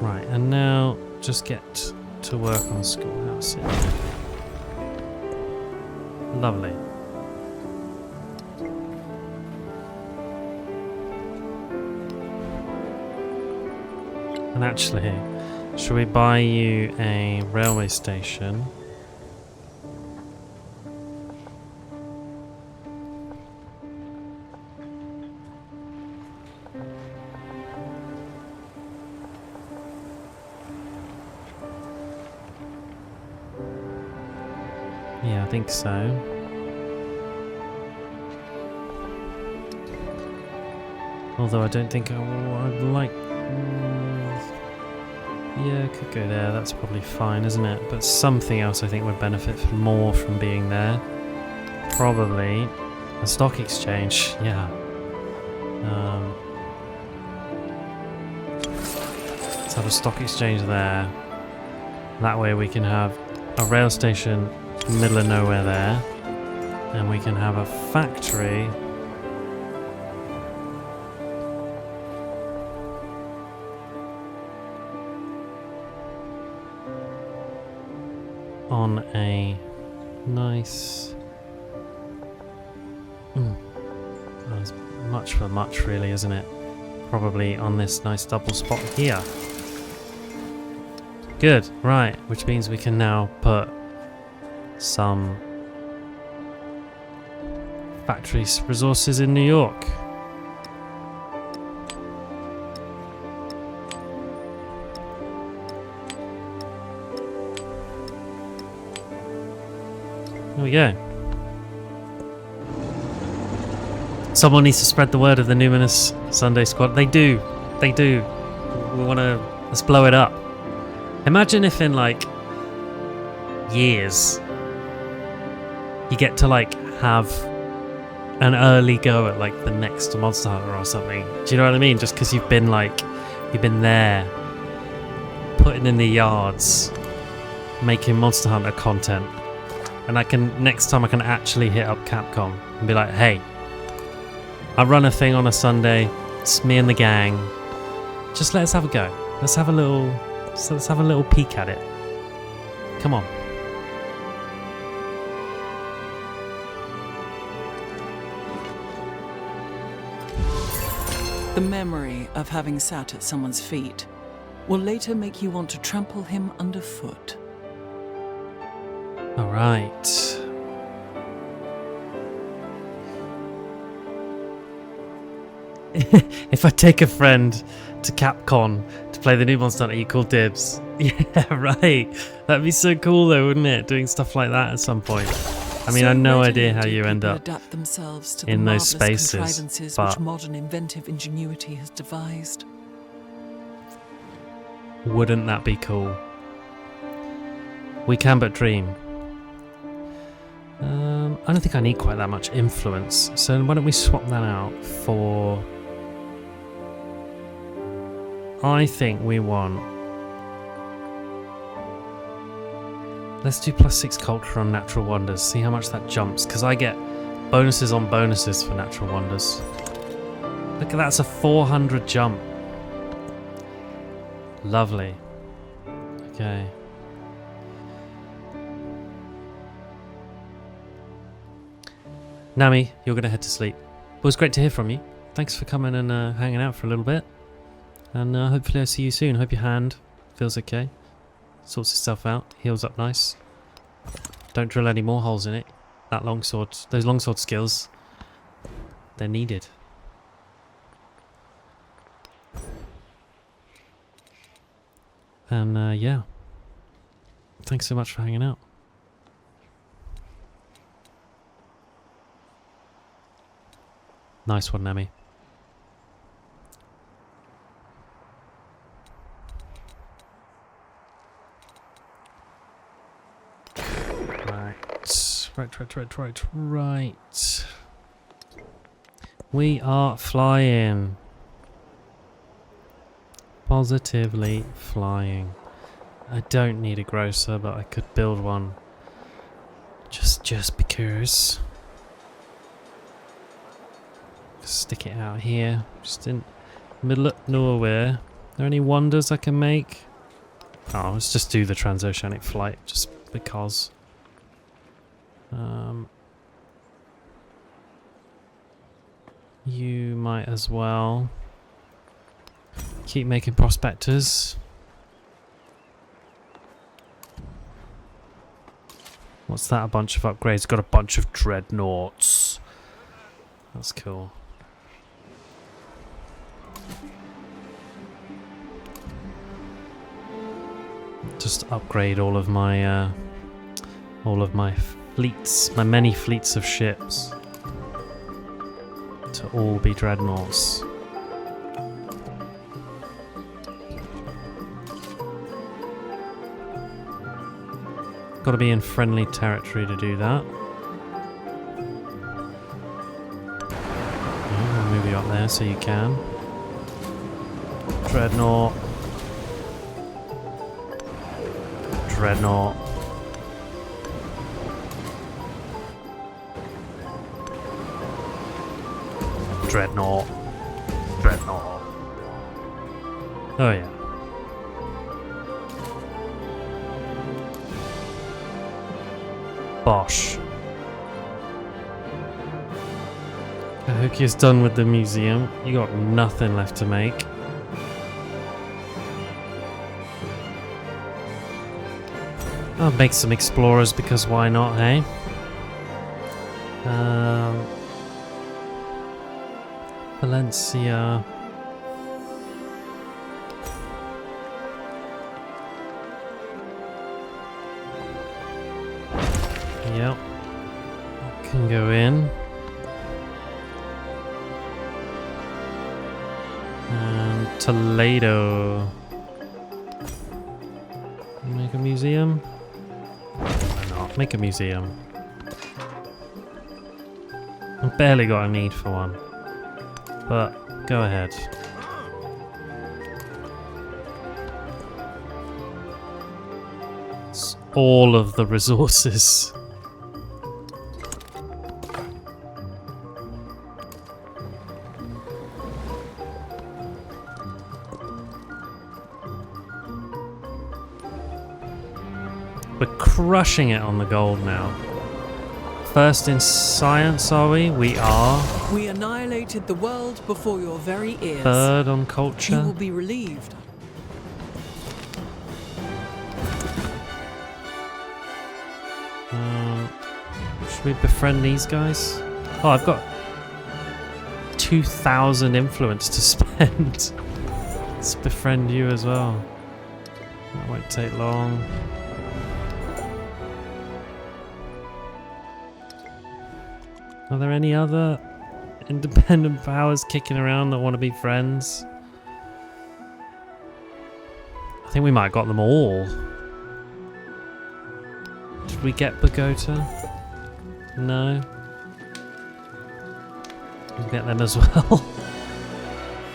Right, and now just get to work on the schoolhouse here. Lovely. And actually, should we buy you a railway station? Yeah, I think so. Although I don't think I'd like... yeah, could go there. That's probably fine, isn't it? But something else I think would benefit more from being there. Probably a stock exchange. Yeah. Let's have a stock exchange there. That way we can have a rail station middle of nowhere there, and we can have a factory on a nice that's much for much really, isn't it? Probably on this nice double spot here. Good, right, which means we can now put some factory resources in New York. There we go. Someone needs to spread the word of the Numinous Sunday Squad. They do. They do. We want to... let's blow it up. Imagine if in, like, years, you get to, like, have an early go at, like, the next Monster Hunter or something. Do you know what I mean? Just because you've been, like... you've been there, putting in the yards, making Monster Hunter content. And I can... next time I can actually hit up Capcom and be like, hey, I run a thing on a Sunday. It's me and the gang. Just let us have a go. Let's have a little peek at it. Come on. The memory of having sat at someone's feet will later make you want to trample him underfoot. All right. If I take a friend to Capcom to play the new Monster Hunter, you call dibs. Yeah, right. That'd be so cool though, wouldn't it? Doing stuff like that at some point. I mean, I have no idea how you end up adapt themselves to in the those spaces, contrivances but which modern inventive ingenuity has devised. Wouldn't that be cool? We can but dream. I don't think I need quite that much influence, so why don't we swap that out for... I think we want... let's do +6 culture on natural wonders, see how much that jumps, because I get bonuses on bonuses for natural wonders. Look at that, it's a 400 jump. Lovely. Okay. Nami, you're going to head to sleep. It was great to hear from you. Thanks for coming and hanging out for a little bit. And hopefully I'll see you soon. Hope your hand feels okay. Sorts itself out. Heals up nice. Don't drill any more holes in it. That longsword, those longsword skills, they're needed. And yeah. Thanks so much for hanging out. Nice one, Nami. Right. We are flying. Positively flying. I don't need a grocer, but I could build one. Just because. Stick it out here, just in the middle of nowhere. there any wonders I can make? Oh, let's just do the transoceanic flight, just because. You might as well keep making prospectors. What's that? A bunch of upgrades. Got a bunch of dreadnoughts. That's cool. Just upgrade all of my fleets, my many fleets of ships, to all be dreadnoughts. Got to be in friendly territory to do that. I'll move you up there so you can. Dreadnought. Dreadnought. Dreadnought. Dreadnought. Oh yeah. Bosh. Kahukya's done with the museum. You got nothing left to make. I'll make some explorers because why not, hey? Valencia. Yep. Can go in. And Toledo. Make a museum? Why not? Make a museum. I've barely got a need for one. But go ahead. It's all of the resources. We're crushing it on the gold now. First in science, are we? We are. We annihilated the world before your very ears. Third on You culture. will be relieved. Should we befriend these guys? Oh, I've got 2,000 influence to spend. Let's befriend you as well. That won't take long. Are there any other independent powers kicking around that want to be friends? I think we might have got them all. Did we get Bogota? No. We'll get them as well.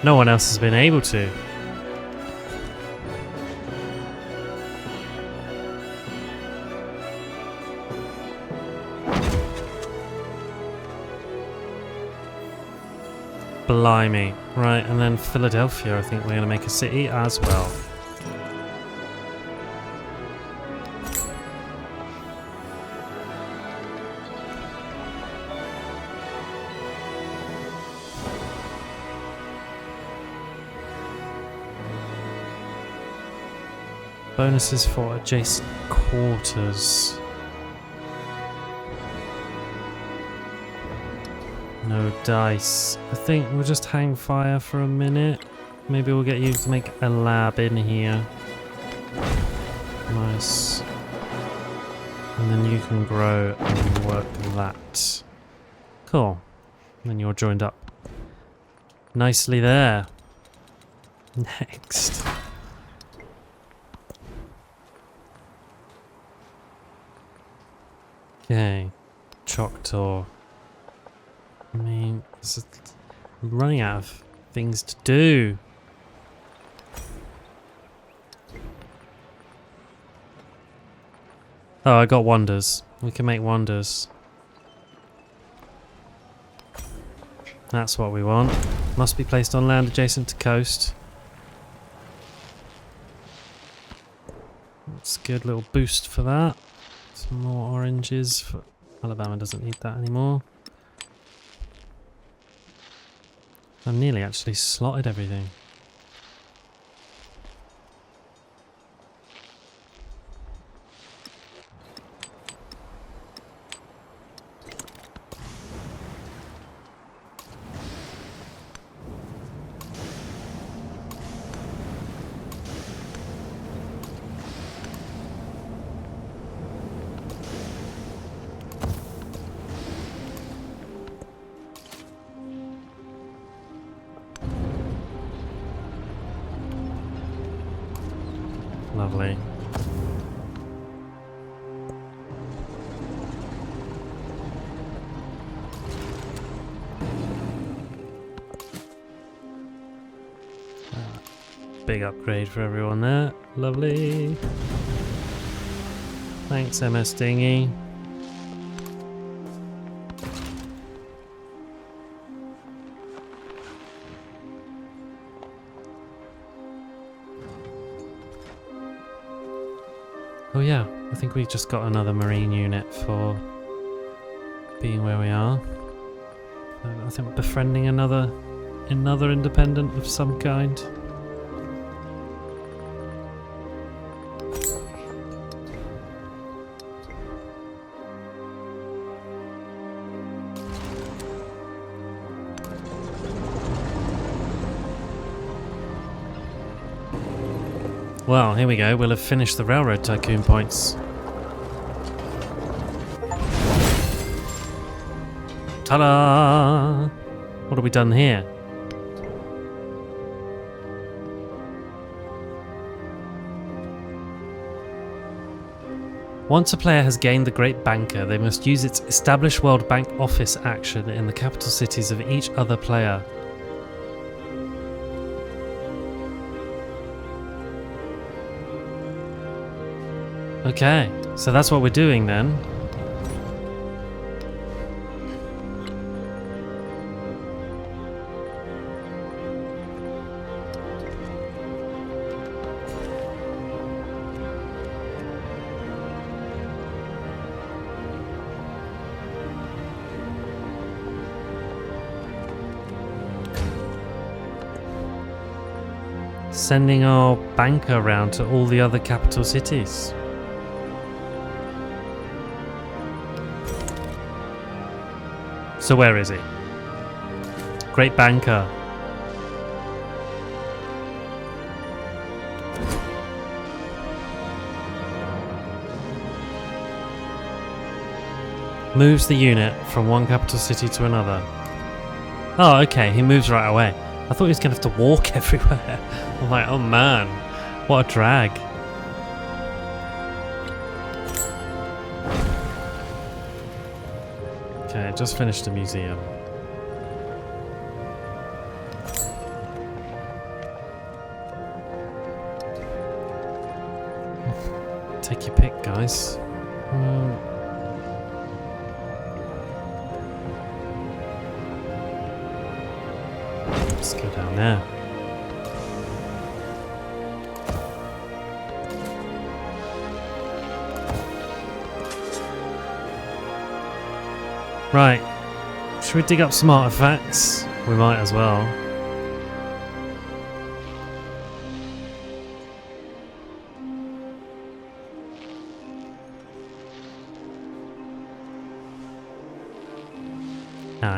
No one else has been able to. Blimey. Right, and then Philadelphia, I think we're going to make a city as well. Bonuses for adjacent quarters. No dice. I think we'll just hang fire for a minute. Maybe we'll get you to make a lab in here. Nice. And then you can grow and work that. Cool. And then you're joined up nicely there. Next. Okay. Choctaw. I mean, I'm running out of things to do. Oh, I got wonders. We can make wonders. That's what we want. Must be placed on land adjacent to coast. That's a good little boost for that. Some more oranges. Alabama doesn't need that anymore. I nearly actually slotted everything. Lovely. Big upgrade for everyone there. Lovely. Thanks, MS Dinghy. Oh yeah, I think we just got another marine unit for being where we are. I think we're befriending another independent of some kind. Well, here we go. We'll have finished the railroad tycoon points. Ta-da! What have we done here? Once a player has gained the Great Banker, they must use its Establish World Bank Office action in the capital cities of each other player. Okay, so that's what we're doing then. Sending our banker around to all the other capital cities. So where is he? Great Banker. Moves the unit from one capital city to another. Oh, okay, he moves right away. I thought he was going to have to walk everywhere. I'm like, oh man, what a drag. Okay, I just finished a museum. Take your pick, guys. Let's go down there. Right, should we dig up some artifacts? We might as well.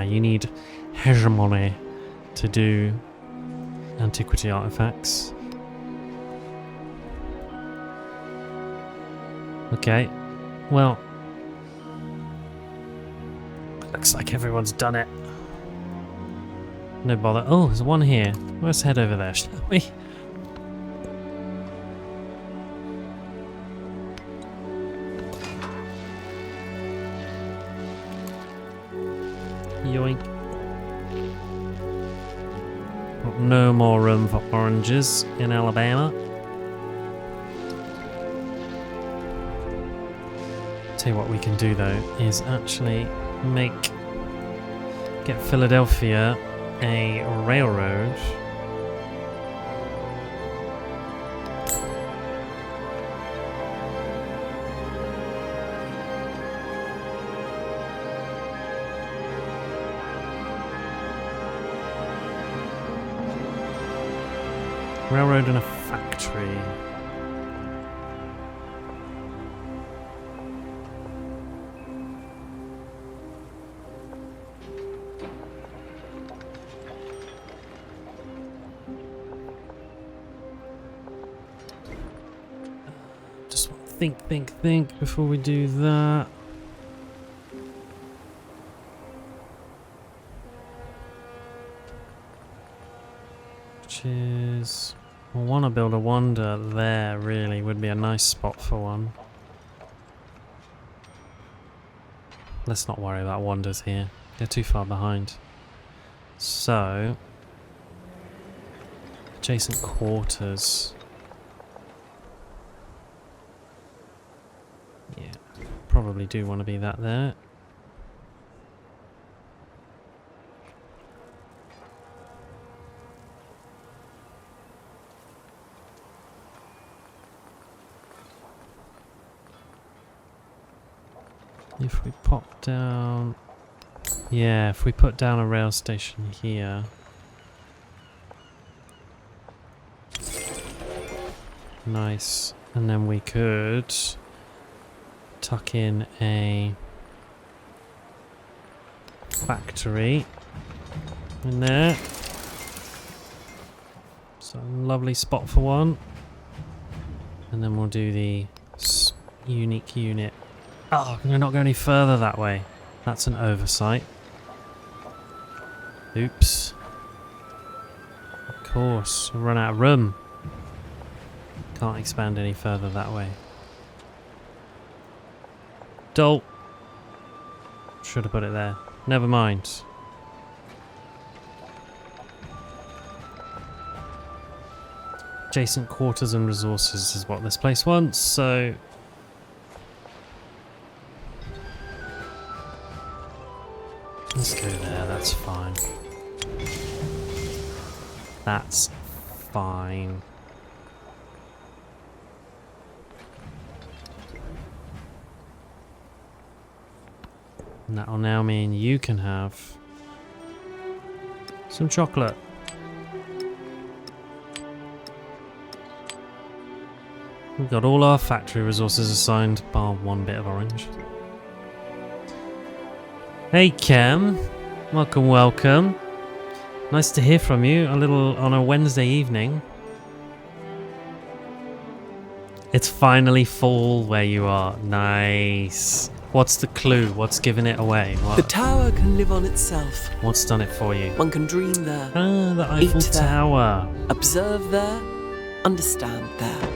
You need hegemony to do antiquity artifacts. Okay, well, looks like everyone's done it. No bother. Oh, there's one here. Let's head over there, shall we? Yoink. Got no more room for oranges in Alabama. Tell you what we can do though is actually get Philadelphia a railroad. Railroad and a factory. Just want to think before we do that. Which is... I want to build a wonder there, really. Would be a nice spot for one. Let's not worry about wonders here. They're too far behind. So... adjacent quarters. Yeah, probably do want to be that there. If we pop down... yeah, if we put down a rail station here... nice. And then we could... tuck in a... factory in there. So lovely spot for one. And then we'll do the unique unit. Oh, can I not go any further that way? That's an oversight. Oops. Of course, we'll run out of room. Can't expand any further that way. Dolt. Should have put it there. Never mind. Adjacent quarters and resources is what this place wants, so... let's go there, that's fine. That's fine. And that'll now mean you can have some chocolate. We've got all our factory resources assigned, bar one bit of orange. Hey Cam, welcome, welcome. Nice to hear from you on a Wednesday evening. It's finally fall where you are. Nice. What's the clue? What's giving it away? What? The tower can live on itself. What's done it for you? One can dream there. Ah, the Eiffel Tower. Observe there. Understand there.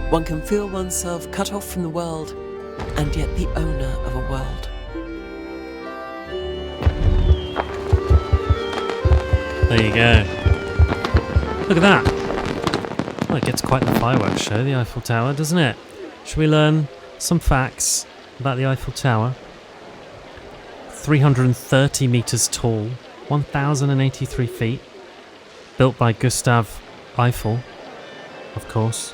One can feel oneself cut off from the world, and yet the owner of a world. There you go. Look at that. Well, it gets quite the fireworks show, the Eiffel Tower, doesn't it? Should we learn some facts about the Eiffel Tower? 330 meters tall, 1,083 feet. Built by Gustav Eiffel, of course.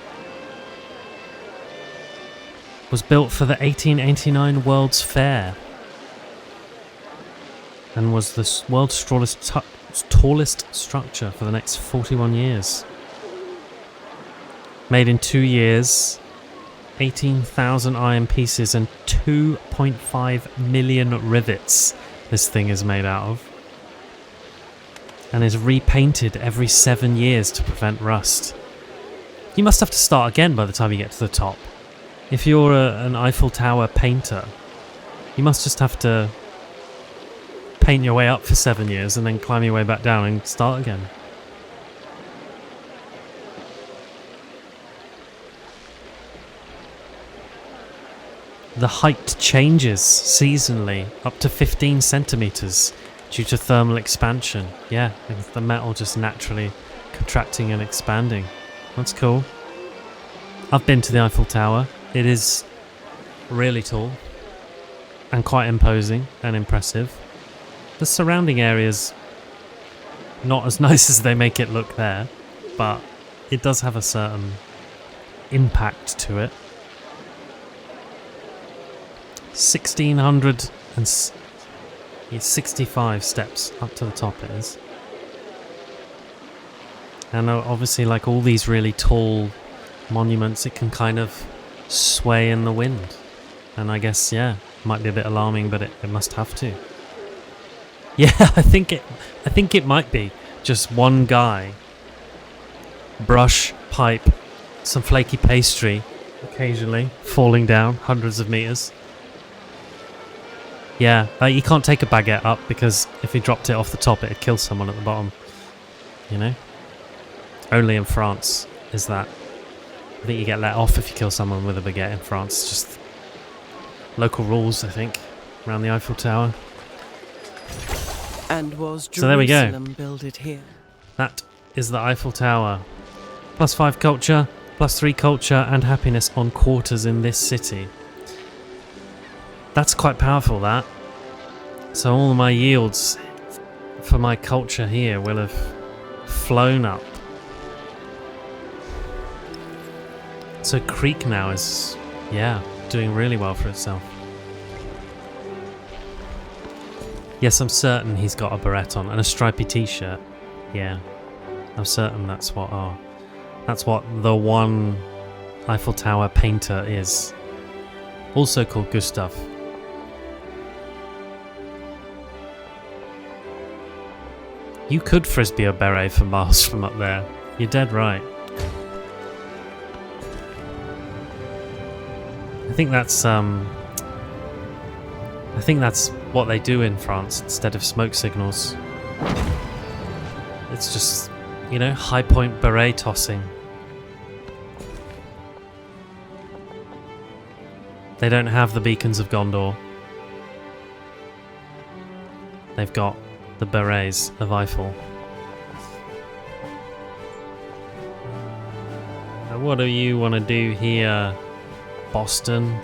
Was built for the 1889 World's Fair. And was the world's tallest structure for the next 41 years. Made in 2 years, 18,000 iron pieces and 2.5 million rivets this thing is made out of. And is repainted every 7 years to prevent rust. You must have to start again by the time you get to the top. If you're an Eiffel Tower painter, you must just have to paint your way up for 7 years and then climb your way back down and start again. The height changes seasonally up to 15 centimeters due to thermal expansion. Yeah, the metal just naturally contracting and expanding. That's cool. I've been to the Eiffel Tower. It is really tall and quite imposing and impressive. The surrounding area's not as nice as they make it look there, but it does have a certain impact to it. 1,665 steps up to the top it is. And obviously, like all these really tall monuments, it can kind of sway in the wind. And I guess, yeah, might be a bit alarming, but it must have to. Yeah, I think it might be just one guy, brush, pipe, some flaky pastry, occasionally falling down hundreds of meters. Yeah, you can't take a baguette up because if he dropped it off the top, it'd kill someone at the bottom. You know? Only in France is that. I think you get let off if you kill someone with a baguette in France. Just local rules, I think, around the Eiffel Tower. And was So there we go. Jerusalem builded here? That is the Eiffel Tower. +5 culture, +3 culture, and happiness on quarters in this city. That's quite powerful, that. So all of my yields for my culture here will have flown up. So Creek now is, yeah, doing really well for itself. Yes, I'm certain he's got a beret on and a stripy t-shirt. Yeah, I'm certain that's what the one Eiffel Tower painter is. Also called Gustav. You could frisbee a beret for miles from up there. You're dead right. I think that's what they do in France instead of smoke signals. It's just, you know, high point beret tossing. They don't have the beacons of Gondor. They've got the berets of Eiffel. Now what do you want to do here, Boston?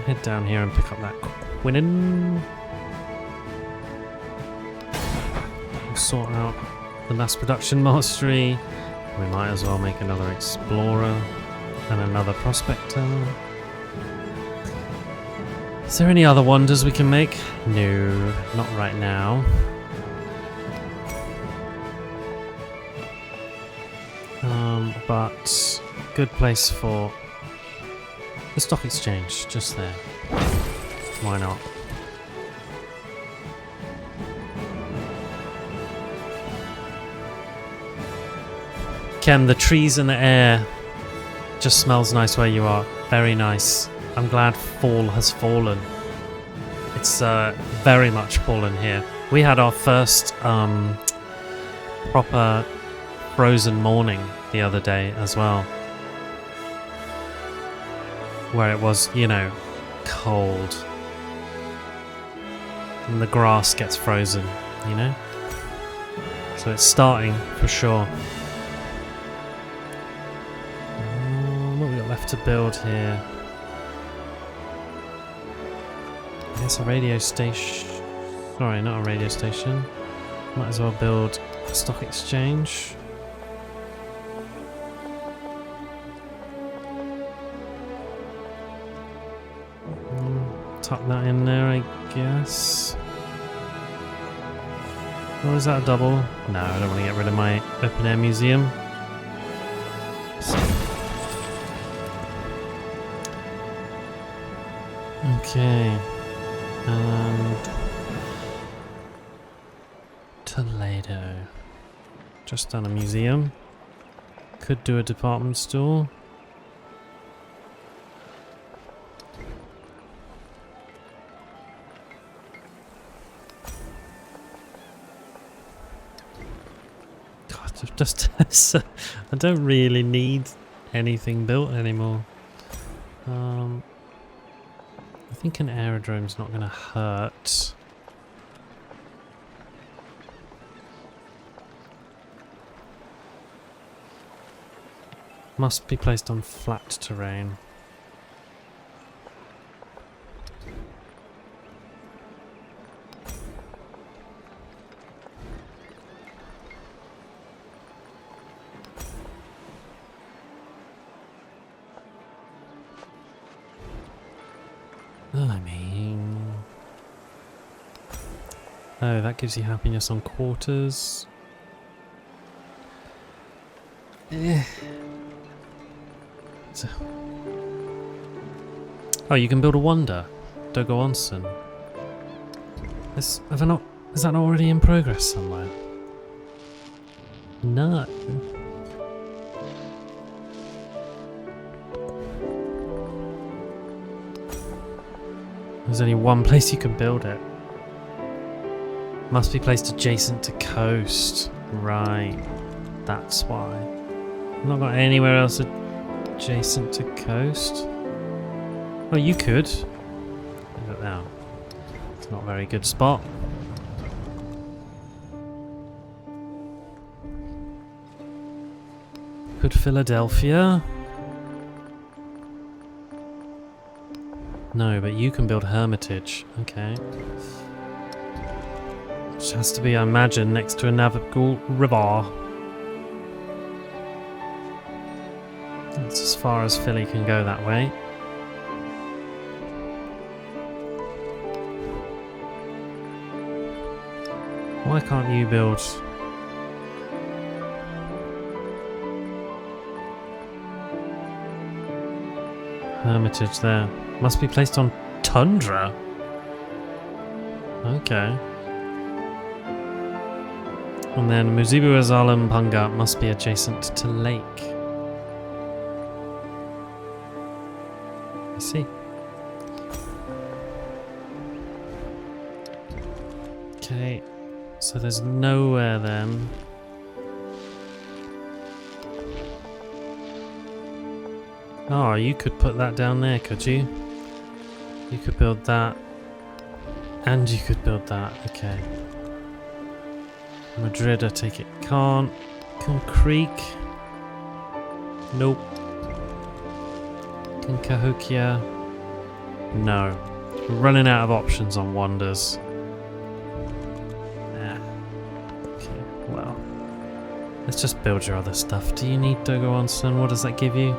Head down here and pick up that quinine. We'll sort out the mass production mastery. We might as well make another explorer and another prospector. Is there any other wonders we can make? No, not right now. But good place for the stock exchange, just there. Why not? Ken, the trees in the air just smells nice where you are. Very nice. I'm glad fall has fallen. It's very much fallen here. We had our first proper frozen morning the other day as well. Where it was, you know, cold. And the grass gets frozen, you know? So it's starting for sure. What have we got left to build here? I guess a radio station. Sorry, not a radio station. Might as well build a stock exchange. Tuck that in there, I guess. Or is that a double? No, I don't want to get rid of my open air museum. Okay. And Toledo. Just done a museum. Could do a department store. Just I don't really need anything built anymore. I think an aerodrome's not going to hurt. Must be placed on flat terrain. Oh, that gives you happiness on quarters. So- Oh, you can build a wonder. Dogo Onsen. Is that not already in progress somewhere? No. There's only one place you can build it. Must be placed adjacent to coast. Right. That's why. I've not got anywhere else adjacent to coast. Oh, you could. Look now. It's not a very good spot. Could Philadelphia? No, but you can build Hermitage. Okay. Which has to be, I imagine, next to a navigable river. That's as far as Philly can go that way. Why can't you build... Hermitage there. Must be placed on tundra. Okay. And then Muzibu, Azaala, and Mpanga must be adjacent to lake. I see. Okay. So there's nowhere then. Oh, you could put that down there, could you? You could build that. And you could build that. Okay. Madrid, I take it can't. Can Creek? Nope. Can Cahokia? No. We're running out of options on wonders. Okay, well. Let's just build your other stuff. Do you need Dogo Onsen? What does that give you?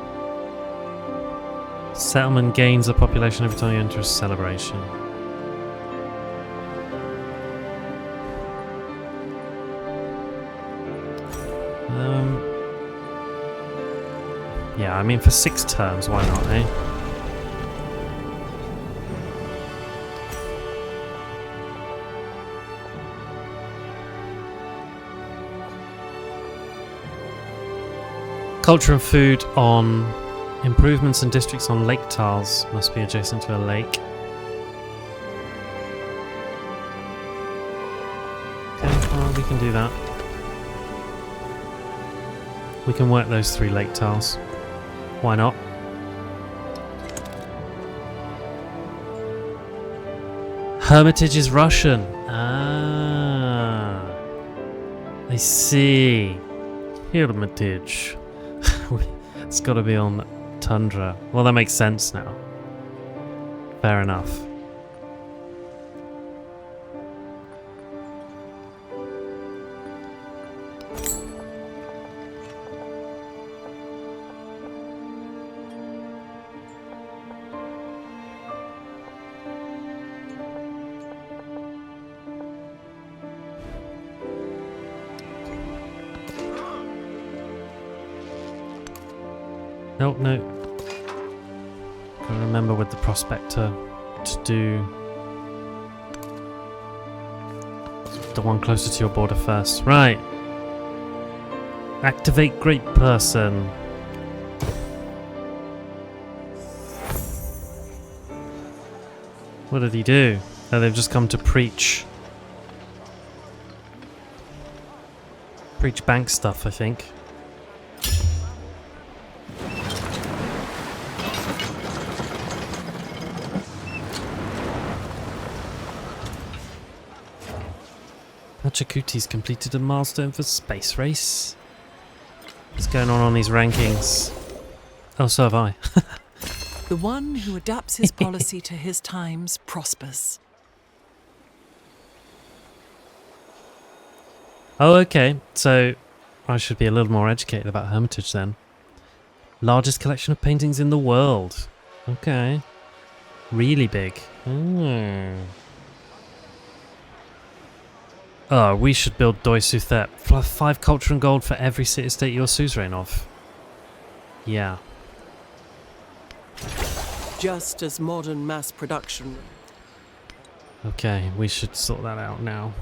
Settlement gains a population every time you enter a celebration. Yeah, I mean for 6 terms, why not, eh? Culture and food on improvements and districts on lake tiles must be adjacent to a lake. Okay, well, we can do that. We can work those 3 lake tiles. Why not? Hermitage is Russian. Ah, I see. Hermitage. It's got to be on tundra. Well, that makes sense now. Fair enough. Nope, no. Gotta remember with the prospector to do the one closer to your border first. Right. Activate great person. What did he do? Oh, they've just come to preach. Preach bank stuff, I think. Chakuti's completed a milestone for space race. What's going on these rankings? Oh, so have I. The one who adapts his policy to his times prospers. Oh, okay. So I should be a little more educated about Hermitage then. Largest collection of paintings in the world. Okay. Really big. Oh, we should build Doi Suthep. 5 culture and gold for every city-state you're suzerain of. Yeah. Just as modern mass production. Okay, we should sort that out now.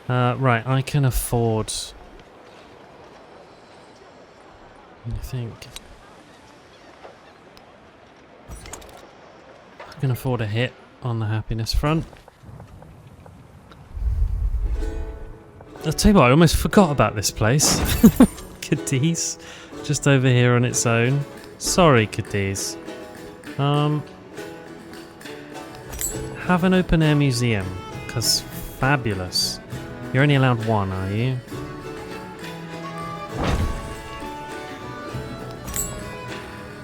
Right, I can afford... I think... I can afford a hit on the happiness front. I'll tell you what, I almost forgot about this place. Cadiz. Just over here on its own. Sorry, Cadiz. Have an open air museum. Because fabulous. You're only allowed 1, are you?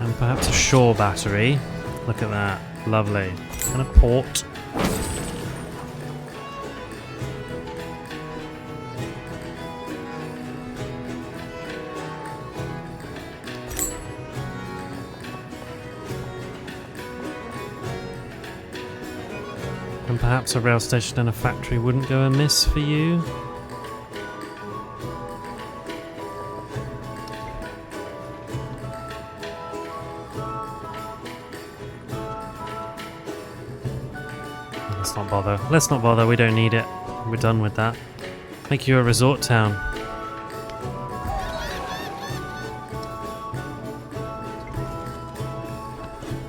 And perhaps a shore battery. Look at that. Lovely. And a port. And perhaps a rail station and a factory wouldn't go amiss for you. Let's not bother. Let's not bother. We don't need it. We're done with that. Make you a resort town.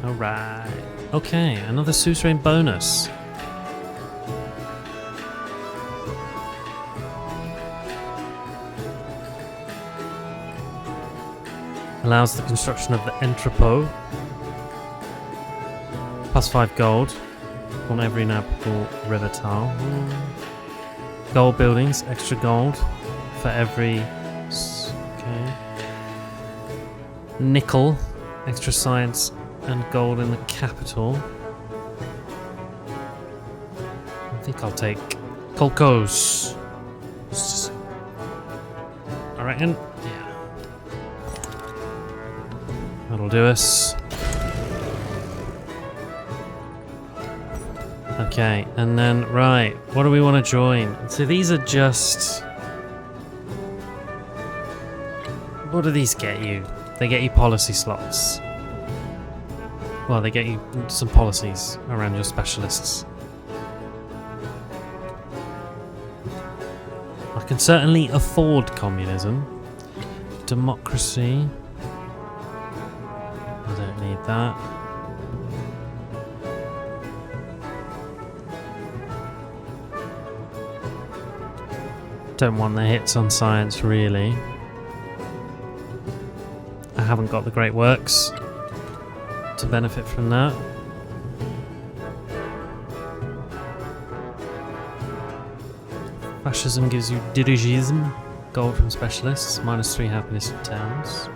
Alright. Okay, another suzerain bonus. Allows the construction of the entrepot. +5 gold on every navigable river tile. Gold buildings, extra gold for every... Okay. Nickel, extra science and gold in the capital. I think I'll take Kolkos. I reckon. Yeah. That'll do us. Okay, and then, right, what do we want to join? So these are just... What do these get you? They get you policy slots. Well, they get you some policies around your specialists. I can certainly afford communism. Democracy. I don't need that. Don't want the hits on science, really. I haven't got the great works to benefit from that. Fascism gives you dirigism, gold from specialists, -3 happiness for towns.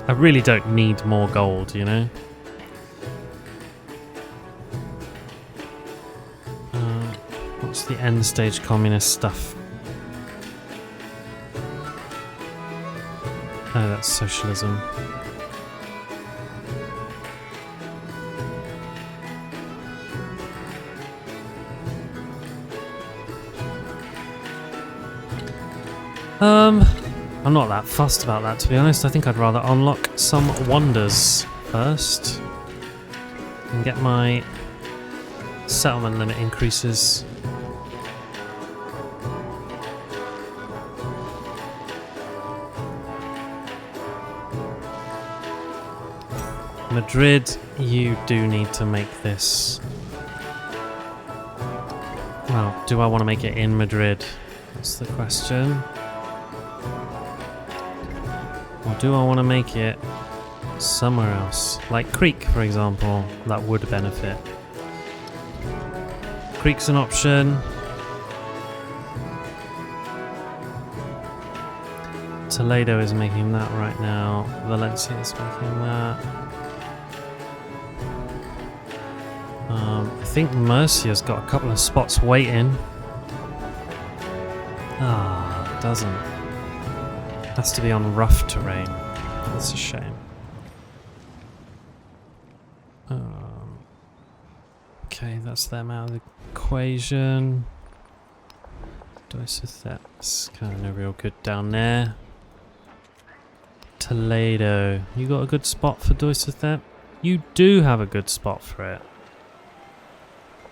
I really don't need more gold, you know? What's the end stage communist stuff? Oh, that's socialism. I'm not that fussed about that, to be honest. I think I'd rather unlock some wonders first and get my settlement limit increases. Madrid, you do need to make this. Well, do I want to make it in Madrid? That's the question. Or do I want to make it somewhere else? Like Creek, for example. That would benefit. Creek's an option. Toledo is making that right now. Valencia is making that. I think Murcia's got a couple of spots waiting. Ah, it doesn't. Has to be on rough terrain. That's a shame. Okay, that's them out of the equation. Doi Suthep's kind of no real good down there. Toledo. You got a good spot for Doi Suthep? You do have a good spot for it.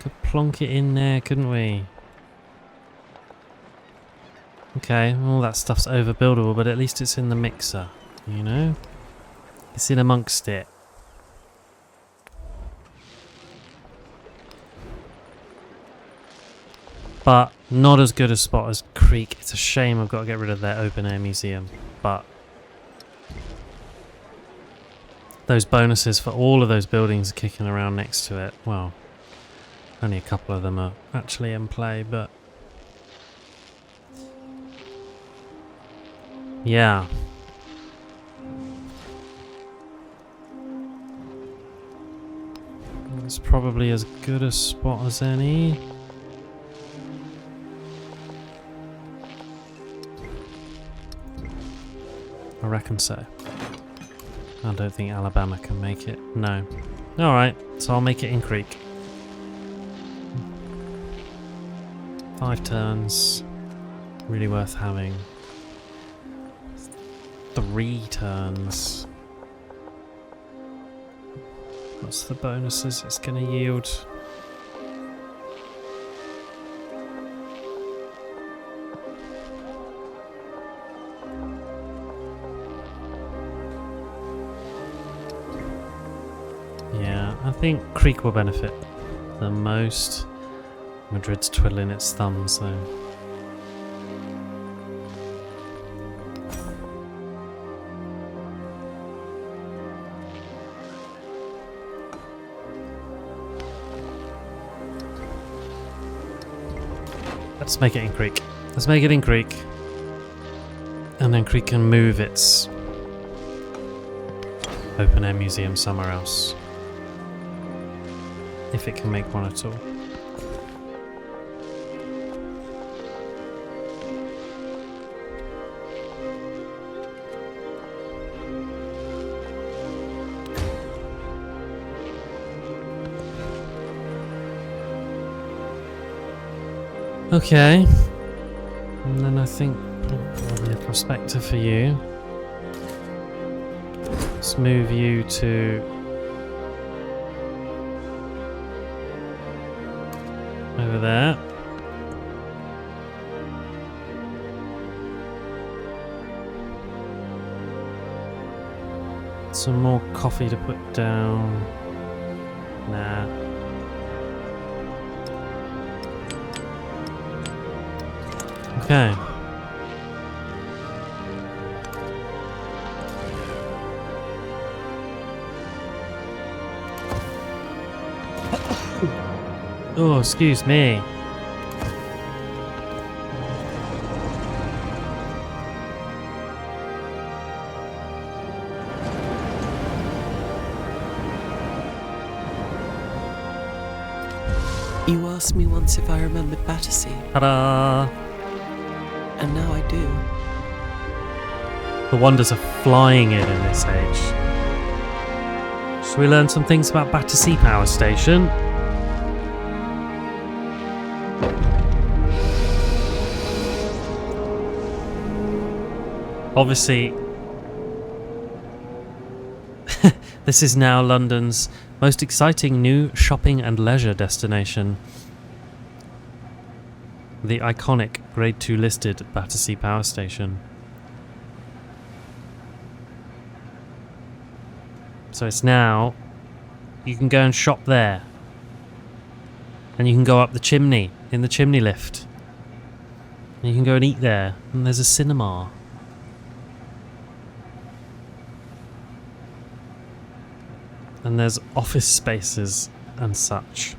Could plonk it in there, couldn't we? Okay, all that stuff's overbuildable, but at least it's in the mixer, you know? It's in amongst it. But not as good a spot as Creek. It's a shame I've got to get rid of their open air museum. But those bonuses for all of those buildings are kicking around next to it. Well, only a couple of them are actually in play, but yeah. It's probably as good a spot as any. I reckon so. I don't think Alabama can make it. No. Alright, so I'll make it in Creek. 5 turns. Really worth having. 3 turns. What's the bonuses it's going to yield? Yeah, I think Creek will benefit the most. Madrid's twiddling its thumbs though. Let's make it in Creek. Let's make it in Creek. And then Creek can move its open air museum somewhere else. If it can make one at all. Okay. And then I think probably a prospector for you. Let's move you to over there. Some more coffee to put down. Nah. Okay. Oh, excuse me. You asked me once if I remembered Battersea, Ta-da! and now I do. The wonders of flying it in this age. Should we learn some things about Battersea Power Station? Obviously, this is now London's most exciting new shopping and leisure destination. The iconic Grade 2 listed Battersea Power Station. So it's now, you can go and shop there. And you can go up the chimney, in the chimney lift. And you can go and eat there. And there's a cinema. And there's office spaces and such.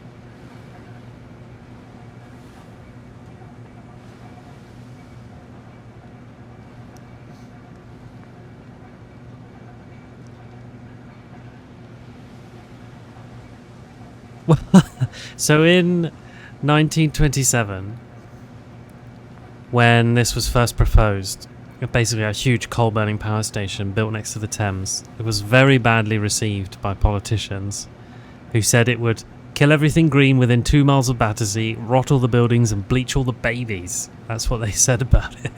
So in 1927, when this was first proposed. Basically a huge coal-burning power station built next to the Thames. It was very badly received by politicians who said it would kill everything green within 2 miles of Battersea, rot all the buildings and bleach all the babies. That's what they said about it.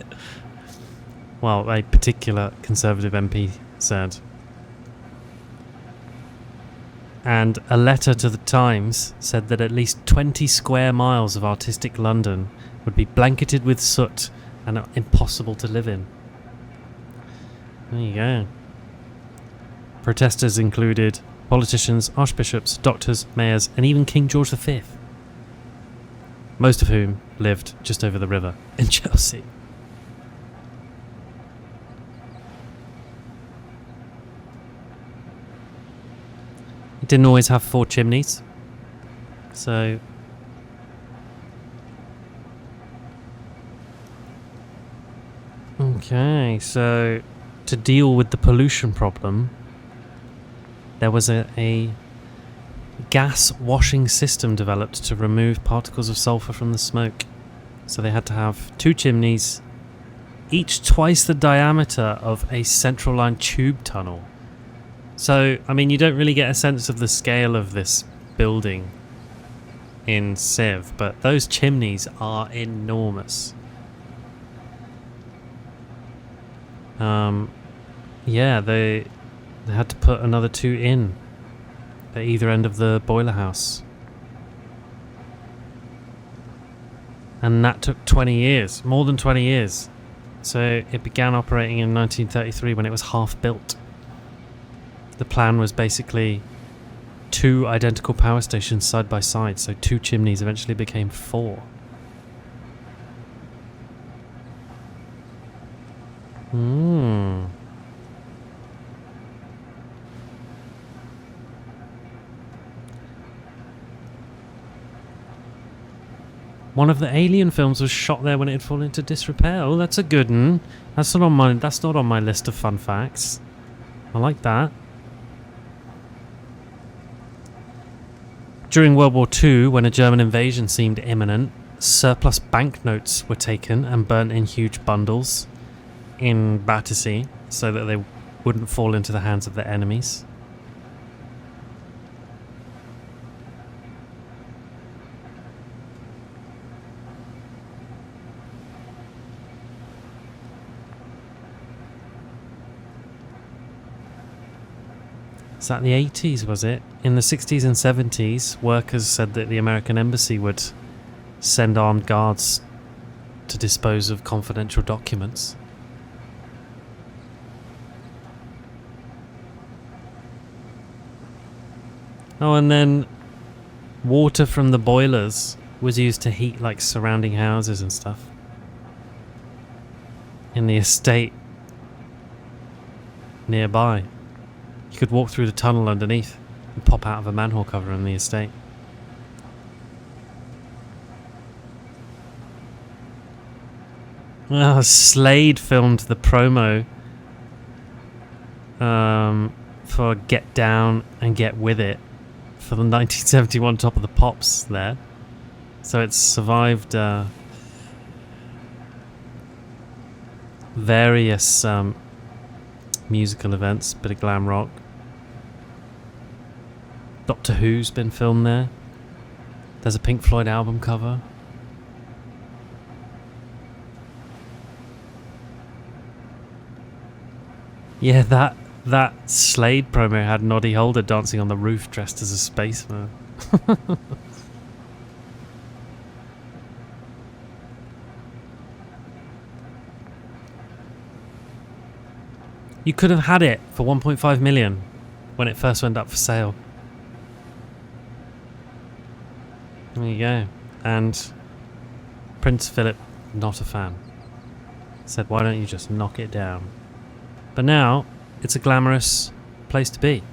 Well, a particular Conservative MP said. And a letter to the Times said that at least 20 square miles of artistic London would be blanketed with soot and impossible to live in. There you go. Protesters included politicians, archbishops, doctors, mayors, and even King George V. Most of whom lived just over the river in Chelsea. It didn't always have 4 chimneys, so okay, so to deal with the pollution problem, there was a gas washing system developed to remove particles of sulfur from the smoke. So they had to have 2 chimneys, each twice the diameter of a central line tube tunnel. So, I mean, you don't really get a sense of the scale of this building in Civ, but those chimneys are enormous. Yeah, they had to put another 2 in at either end of the boiler house. And that took 20 years, more than 20 years. So it began operating in 1933 when it was half built. The plan was basically 2 identical power stations side by side, so 2 chimneys eventually became 4. One of the Alien films was shot there when it had fallen into disrepair. Oh, that's a good one. That's not on my list of fun facts. I like that. During World War II, when a German invasion seemed imminent, surplus banknotes were taken and burnt in huge bundles in Battersea so that they wouldn't fall into the hands of their enemies. Is that the 80s, was it? In the 60s and 70s, workers said that the American embassy would send armed guards to dispose of confidential documents. Oh, and then water from the boilers was used to heat like surrounding houses and stuff. In the estate nearby. You could walk through the tunnel underneath and pop out of a manhole cover in the estate. Slade filmed the promo for Get Down and Get With It for the 1971 Top of the Pops there. So it's survived various musical events, bit of glam rock. Doctor Who's been filmed there. There's a Pink Floyd album cover. Yeah, that Slade promo had Noddy Holder dancing on the roof dressed as a spaceman. You could have had it for 1.5 million when it first went up for sale. There you go. And Prince Philip, not a fan, said, why don't you just knock it down? But now, it's a glamorous place to be.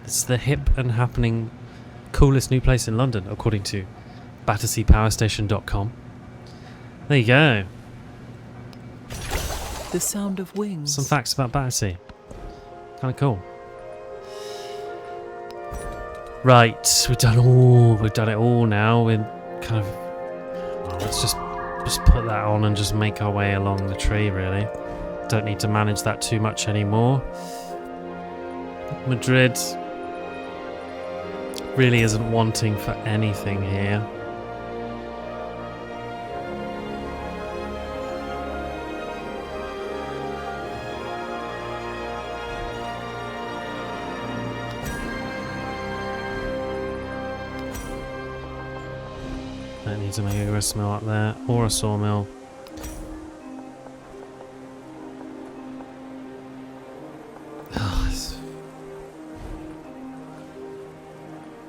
It's the hip and happening coolest new place in London, according to BatterseaPowerStation.com. There you go. The sound of wings. Some facts about Battersea. Kind of cool. Right, we've done it all now. We're kind of... let's just just put that on and just make our way along the tree, really. Don't need to manage that too much anymore. Madrid really isn't wanting for anything here. Don't need to make a grist mill up there, or a sawmill.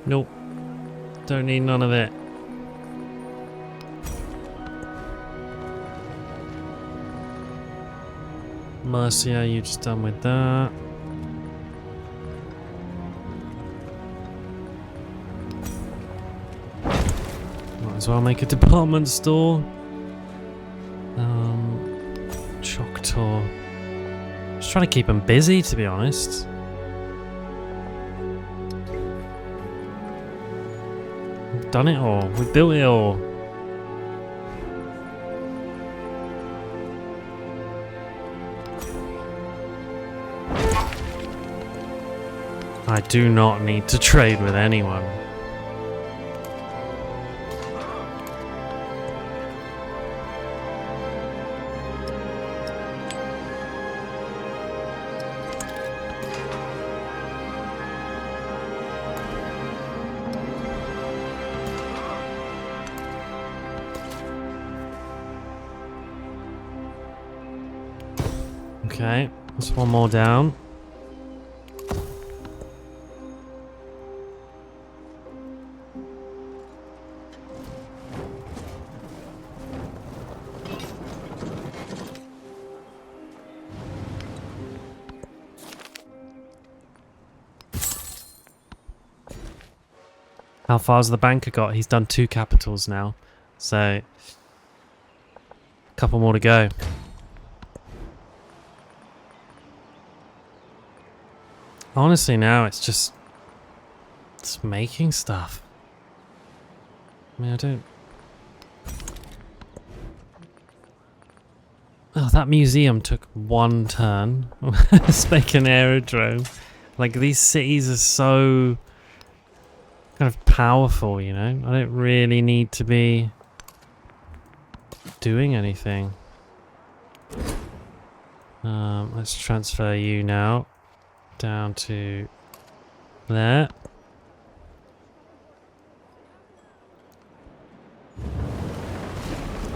Nope. Don't need none of it. Mercia, you just done with that. Might as well make a department store. Choctaw. Just trying to keep them busy, to be honest. We've done it all. We've built it all. I do not need to trade with anyone. Okay, there's one more down. How far's the banker got? He's done 2 capitals now, so a couple more to go. Honestly, now it's just making stuff. I mean, I don't. Oh, that museum took 1 turn. Let's make an aerodrome. Like, these cities are so kind of powerful, you know? I don't really need to be doing anything. Let's transfer you now down to there.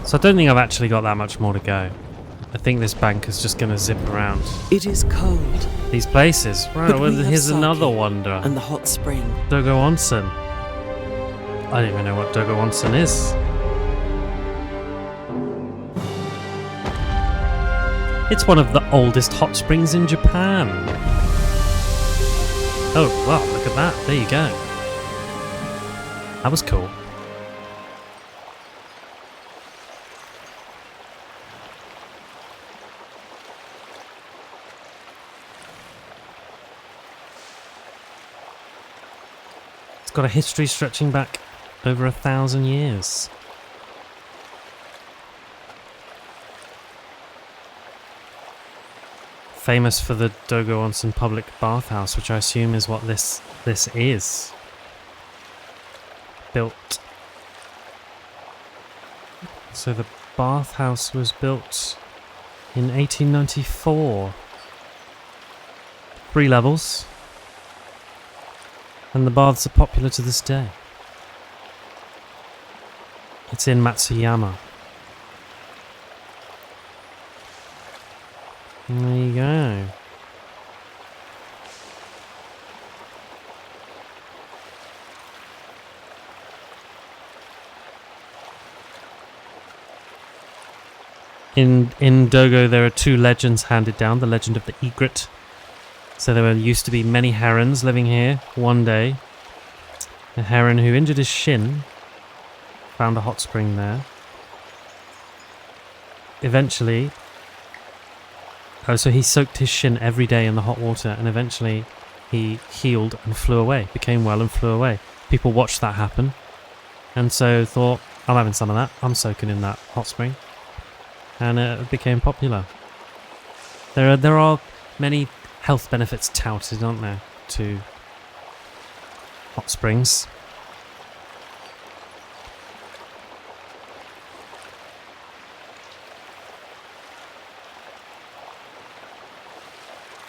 So I don't think I've actually got that much more to go. I think this bank is just going to zip around. It is cold. These places. Right, But well, we have here's sake another wonder. And the hot spring. Dogo Onsen. I don't even know what Dogo Onsen is. It's one of the oldest hot springs in Japan. Oh, wow, look at that. There you go. That was cool. It's got a history stretching back over 1,000 years. Famous for the Dogo Onsen public bathhouse, which I assume is what this is. Built. So the bathhouse was built in 1894. 3 levels. And the baths are popular to this day. It's in Matsuyama. There you go. In Dogo there are 2 legends handed down. The legend of the egret. So there used to be many herons living here. One day, a heron who injured his shin found a hot spring there. Eventually, so he soaked his shin every day in the hot water, and eventually he healed and flew away, became well and flew away. People watched that happen, and so thought, I'm having some of that. I'm soaking in that hot spring. And it became popular. There are many health benefits touted, aren't there, to hot springs.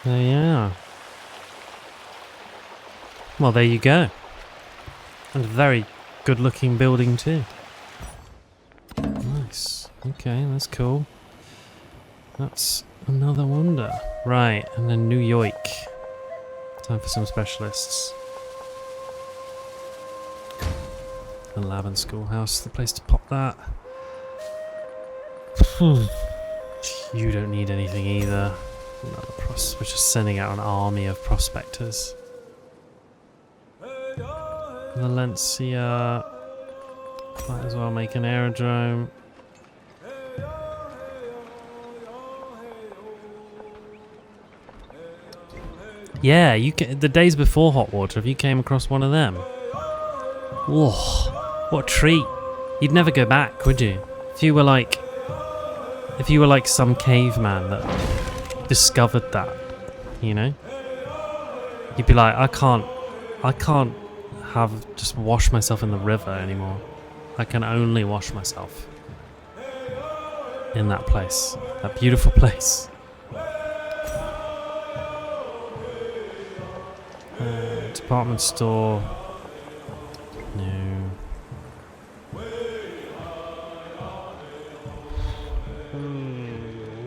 Yeah. Well, there you go. And a very good looking building too. Nice. Okay, that's cool. That's another wonder. Right, and then New York. Time for some specialists. The lab and schoolhouse, the place to pop that. You don't need anything either. We're just sending out an army of prospectors. Valencia. Might as well make an aerodrome. Yeah, the days before hot water, if you came across one of them. Whoa, what a treat. You'd never go back, would you? If you were like some caveman that discovered that, you know? You'd be like, I can't just wash myself in the river anymore. I can only wash myself in that place, that beautiful place. Department store. No.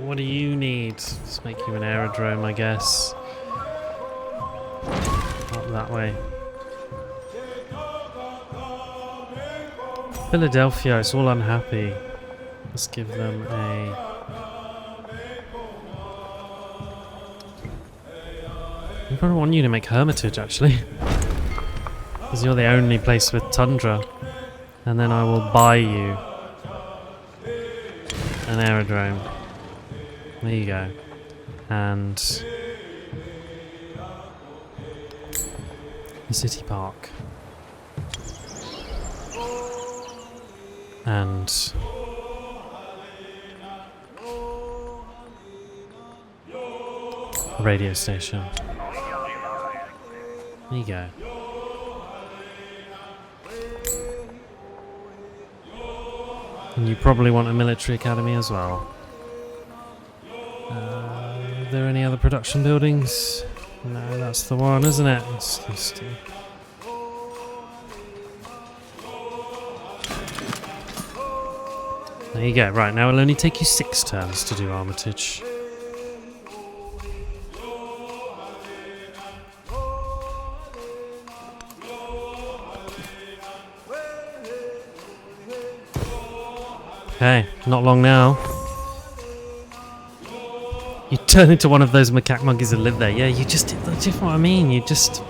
What do you need? Let's make you an aerodrome, I guess. Up that way. Philadelphia is all unhappy. Let's give them a... I probably want you to make Hermitage, actually. Because you're the only place with tundra. And then I will buy you an aerodrome. There you go. And a city park. And a radio station. There you go. And you probably want a military academy as well. Are there any other production buildings? No, that's the one, isn't it? There you go. Right, now it'll only take you 6 turns to do Armitage. Okay, not long now. You turn into one of those macaque monkeys that live there. Yeah, that's just what I mean. You just...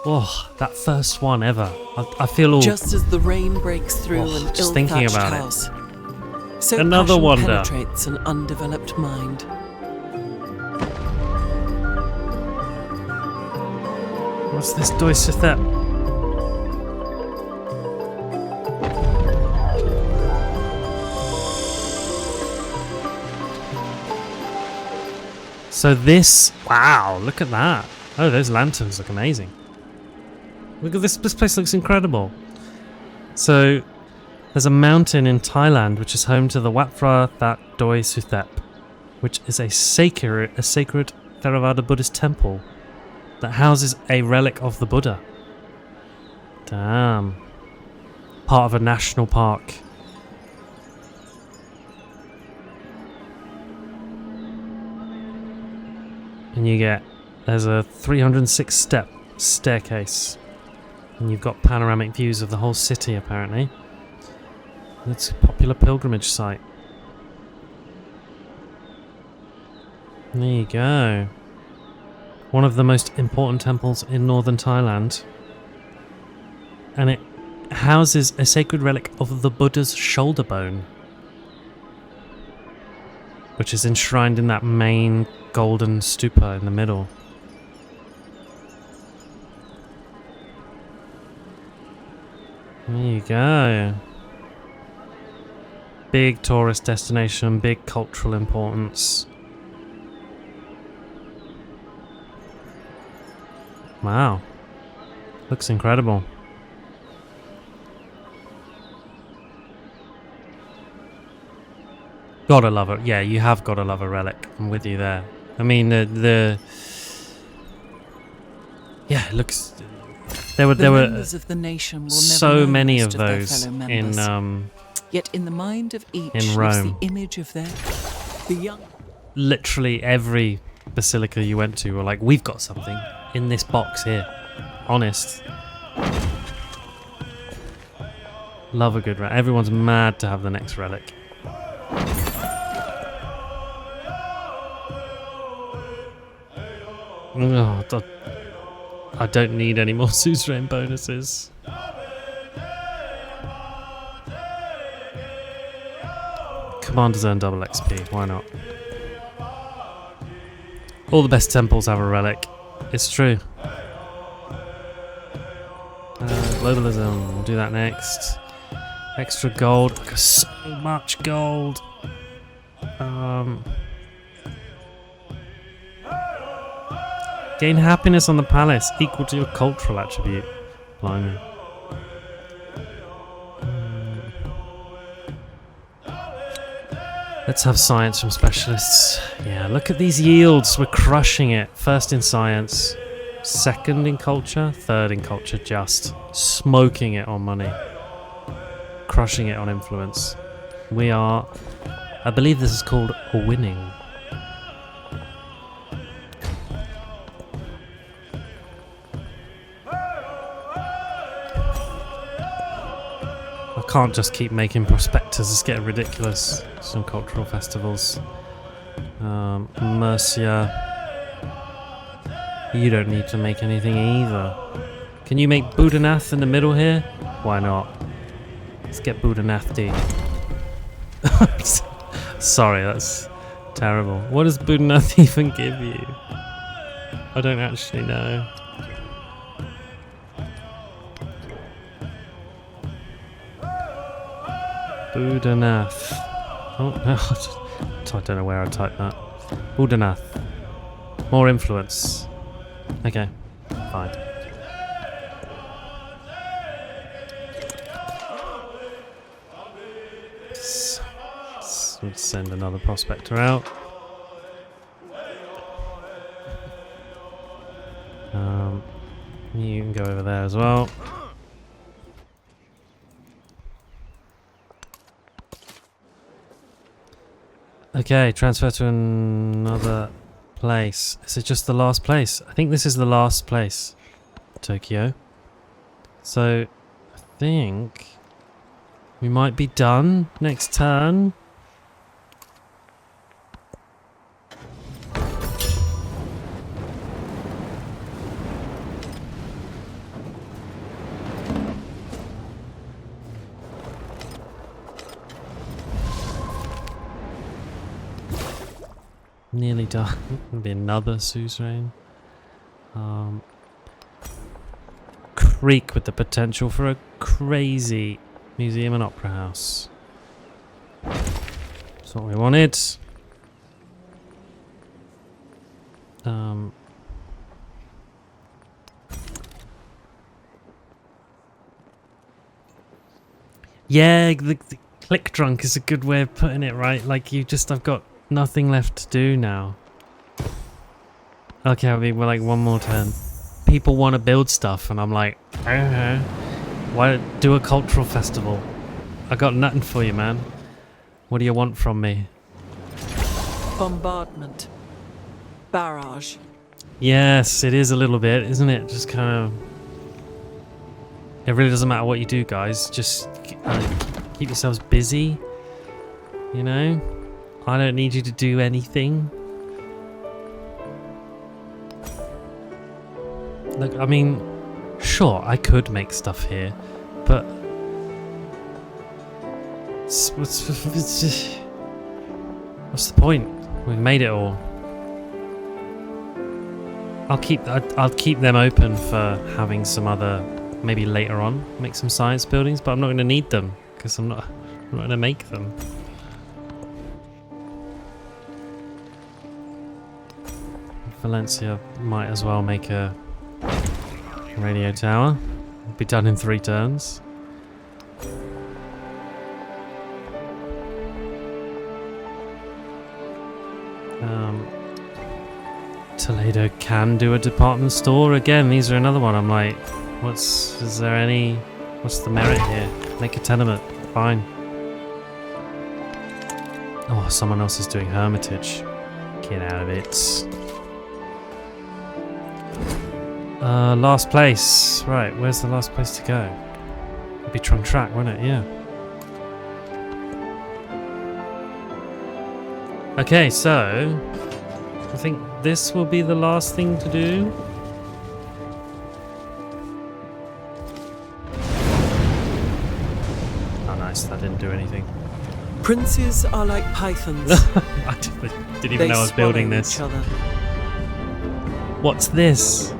Oh, that first one ever. I feel all... Just as the rain breaks through an just thinking ill-thatched about house, so Another passion wonder. penetrates an undeveloped mind. What's this Doi Suthep? So this... Wow, look at that. Oh, those lanterns look amazing. Look at this. This place looks incredible. So, there's a mountain in Thailand which is home to the Wat Phra That Doi Suthep, which is a sacred Theravada Buddhist temple that houses a relic of the Buddha. Damn. Part of a national park. And there's a 306 step staircase. And you've got panoramic views of the whole city, apparently. It's a popular pilgrimage site. There you go. One of the most important temples in northern Thailand. And it houses a sacred relic of the Buddha's shoulder bone, which is enshrined in that main golden stupa in the middle. There you go. Big tourist destination, big cultural importance. Wow. Looks incredible. Gotta love it. Yeah, you have gotta love a relic. I'm with you there. I mean, yeah, it looks. There were members of the nation will so never know many most of their those fellow members. in Yet in the mind of each in lives Rome. the image of the young. Literally every basilica you went to were like, we've got something in this box here. Honest. Love a good relic. Everyone's mad to have the next relic. Oh, I don't need any more suzerain bonuses. Commanders earn double XP, why not? All the best temples have a relic. It's true. Globalism, we'll do that next. Extra gold. I've got so much gold. Gain happiness on the palace equal to your cultural attribute. Blimey. Let's have science from specialists. Yeah, look at these yields. We're crushing it. First in science, second in culture, third in culture just. Smoking it on money. Crushing it on influence. We are, I believe this is called winning. I can't just keep making prospectors, it's getting ridiculous. Some cultural festivals. Mercia. You don't need to make anything either. Can you make Boudhanath in the middle here? Why not? Let's get Boudhanath D. Sorry, that's terrible. What does Boudhanath even give you? I don't actually know. Boudhanath. Oh, no. I don't know where I typed that. Boudhanath. More influence. Okay, fine. Let's send another prospector out. You can go over there as well. Okay, transfer to another place. Is it just the last place? I think this is the last place. Tokyo. So, I think we might be done next turn. Nearly done. Gonna be another suzerain. Creek with the potential for a crazy museum and opera house. That's what we wanted. Yeah, the click drunk is a good way of putting it, right? Like I've got nothing left to do now. Okay, we're like one more turn. People want to build stuff, and I'm like, why do a cultural festival? I got nothing for you, man. What do you want from me? Bombardment. Barrage. Yes, it is a little bit, isn't it? Just kind of. It really doesn't matter what you do, guys. Just keep yourselves busy. You know? I don't need you to do anything. Look, I mean, sure, I could make stuff here, but what's the point? We've made it all. I'll keep them open for having some other maybe later on make some science buildings, but I'm not going to need them because I'm not going to make them. Valencia might as well make a radio tower. It'll be done in 3 turns. Toledo can do a department store. Again, these are another one. I'm like, what's the merit here? Make a tenement. Fine. Oh, someone else is doing Hermitage. Get out of it. Last place. Right, where's the last place to go? It'd be Trunk Track, wouldn't it? Yeah. Okay, so I think this will be the last thing to do. Oh, nice. That didn't do anything. Princes are like pythons. I didn't even know I was building this. What's this?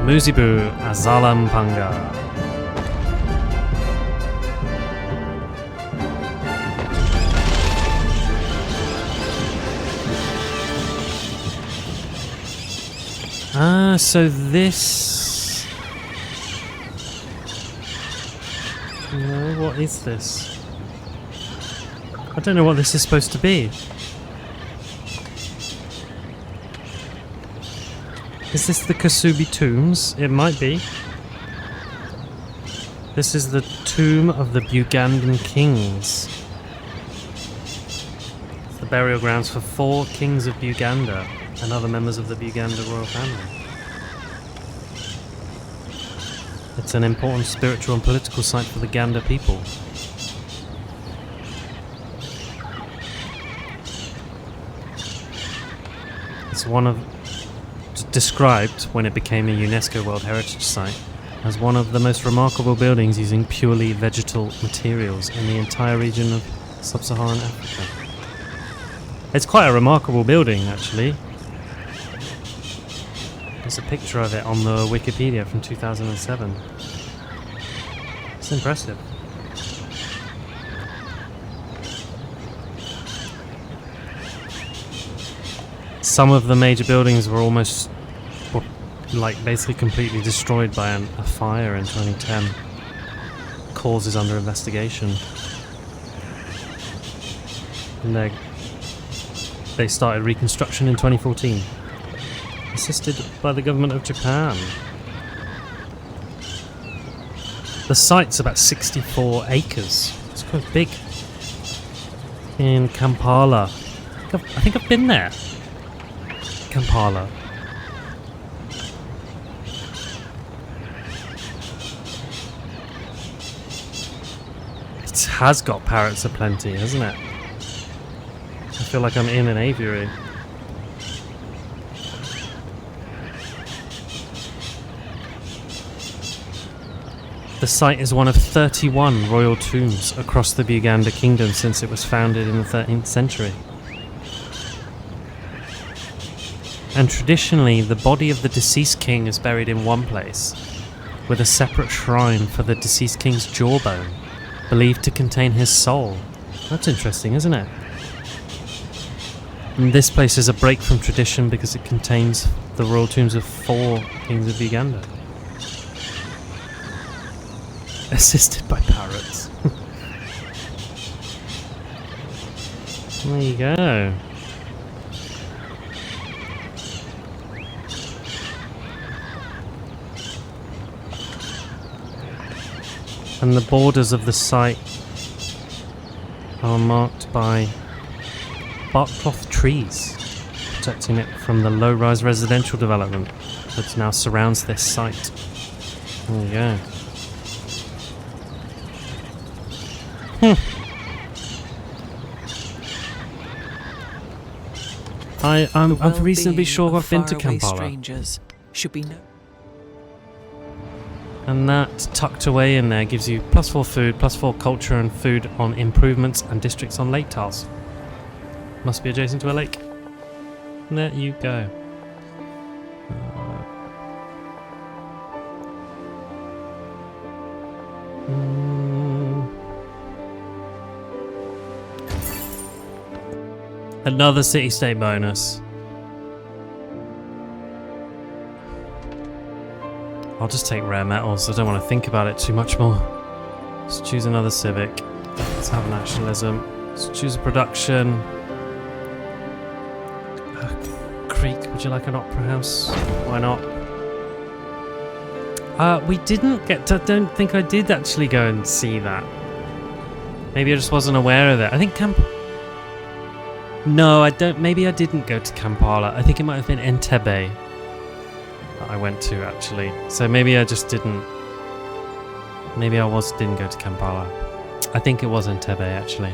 Muzibu, Azaala, Mpanga. Ah, so this... No, what is this? I don't know what this is supposed to be. Is this the Kasubi tombs? It might be. This is the tomb of the Bugandan kings. It's the burial grounds for 4 kings of Buganda and other members of the Buganda royal family. It's an important spiritual and political site for the Ganda people. It's one of... described, when it became a UNESCO World Heritage Site, as one of the most remarkable buildings using purely vegetal materials in the entire region of sub-Saharan Africa. It's quite a remarkable building, actually. There's a picture of it on the Wikipedia from 2007. It's impressive. Some of the major buildings were almost, like, basically completely destroyed by a fire in 2010. Cause is under investigation. And they started reconstruction in 2014. Assisted by the government of Japan. The site's about 64 acres. It's quite big. In Kampala. I think I've been there. Kampala. It has got parrots aplenty, hasn't it? I feel like I'm in an aviary. The site is one of 31 royal tombs across the Buganda kingdom since it was founded in the 13th century. And traditionally, the body of the deceased king is buried in one place, with a separate shrine for the deceased king's jawbone, believed to contain his soul. That's interesting, isn't it? And this place is a break from tradition because it contains the royal tombs of 4 kings of Uganda. Assisted by parrots. There you go. And the borders of the site are marked by barkcloth trees, protecting it from the low-rise residential development that now surrounds this site. There you go. I'm reasonably sure I've been to Kampala. Strangers should be And that tucked away in there gives you +4 food, +4 culture and food on improvements and districts on lake tiles. Must be adjacent to a lake. There you go. Another city-state bonus. I'll just take rare metals. I don't want to think about it too much more. Let's choose another civic. Let's have nationalism. Let's choose a production. Creek, would you like an opera house? Why not? We didn't get to... I don't think I did actually go and see that. Maybe I just wasn't aware of it. I think No, I don't... Maybe I didn't go to Kampala. I think it might have been Entebbe that I went to, actually. So maybe I just didn't... Maybe I didn't go to Kampala. I think it was Entebbe, actually.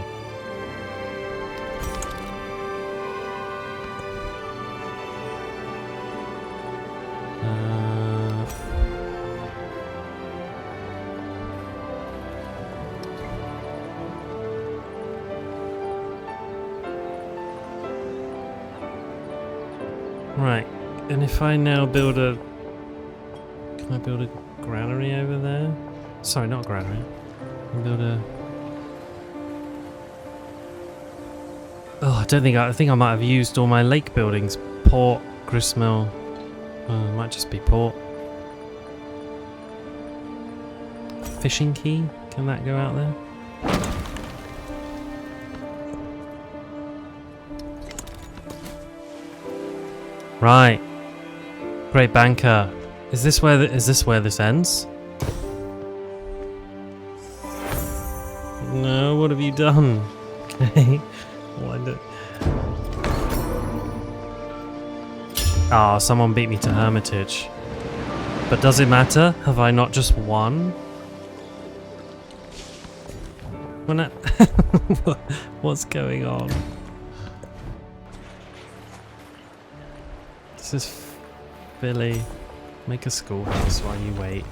Right, and if I now build a... Can I build a granary over there? Sorry, not a granary. I can build a... Oh, I think I might have used all my lake buildings. Port, gristmill... Oh, it might just be port. Fishing quay? Can that go out there? Right. Great banker. Is this where this ends? No, what have you done? Okay. Ah, someone beat me to Hermitage. But does it matter? Have I not just won? What's going on? This is Billy. Make a schoolhouse while you wait.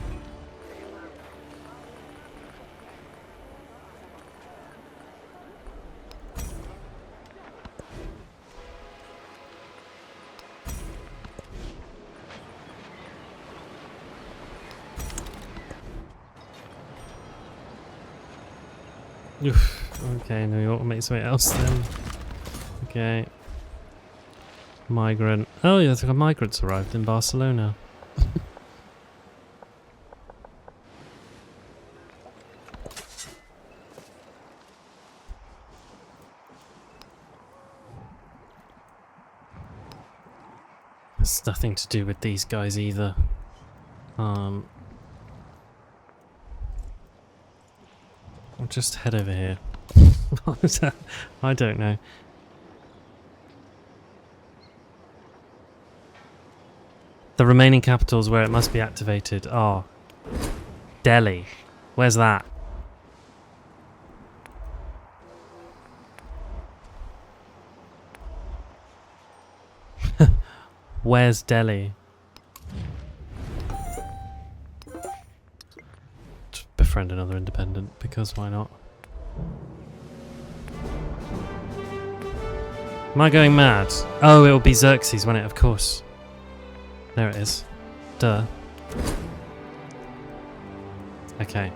Oof. Okay, no, you want to make something else then. Okay. Migrant. Oh, yeah, the migrants arrived in Barcelona. It's nothing to do with these guys either. I'll just head over here. I don't know. The remaining capitals where it must be activated are Delhi. Where's that? Where's Delhi? Just befriend another independent, because why not? Am I going mad? Oh, it'll be Xerxes, won't it? Of course. There it is. Duh. Okay.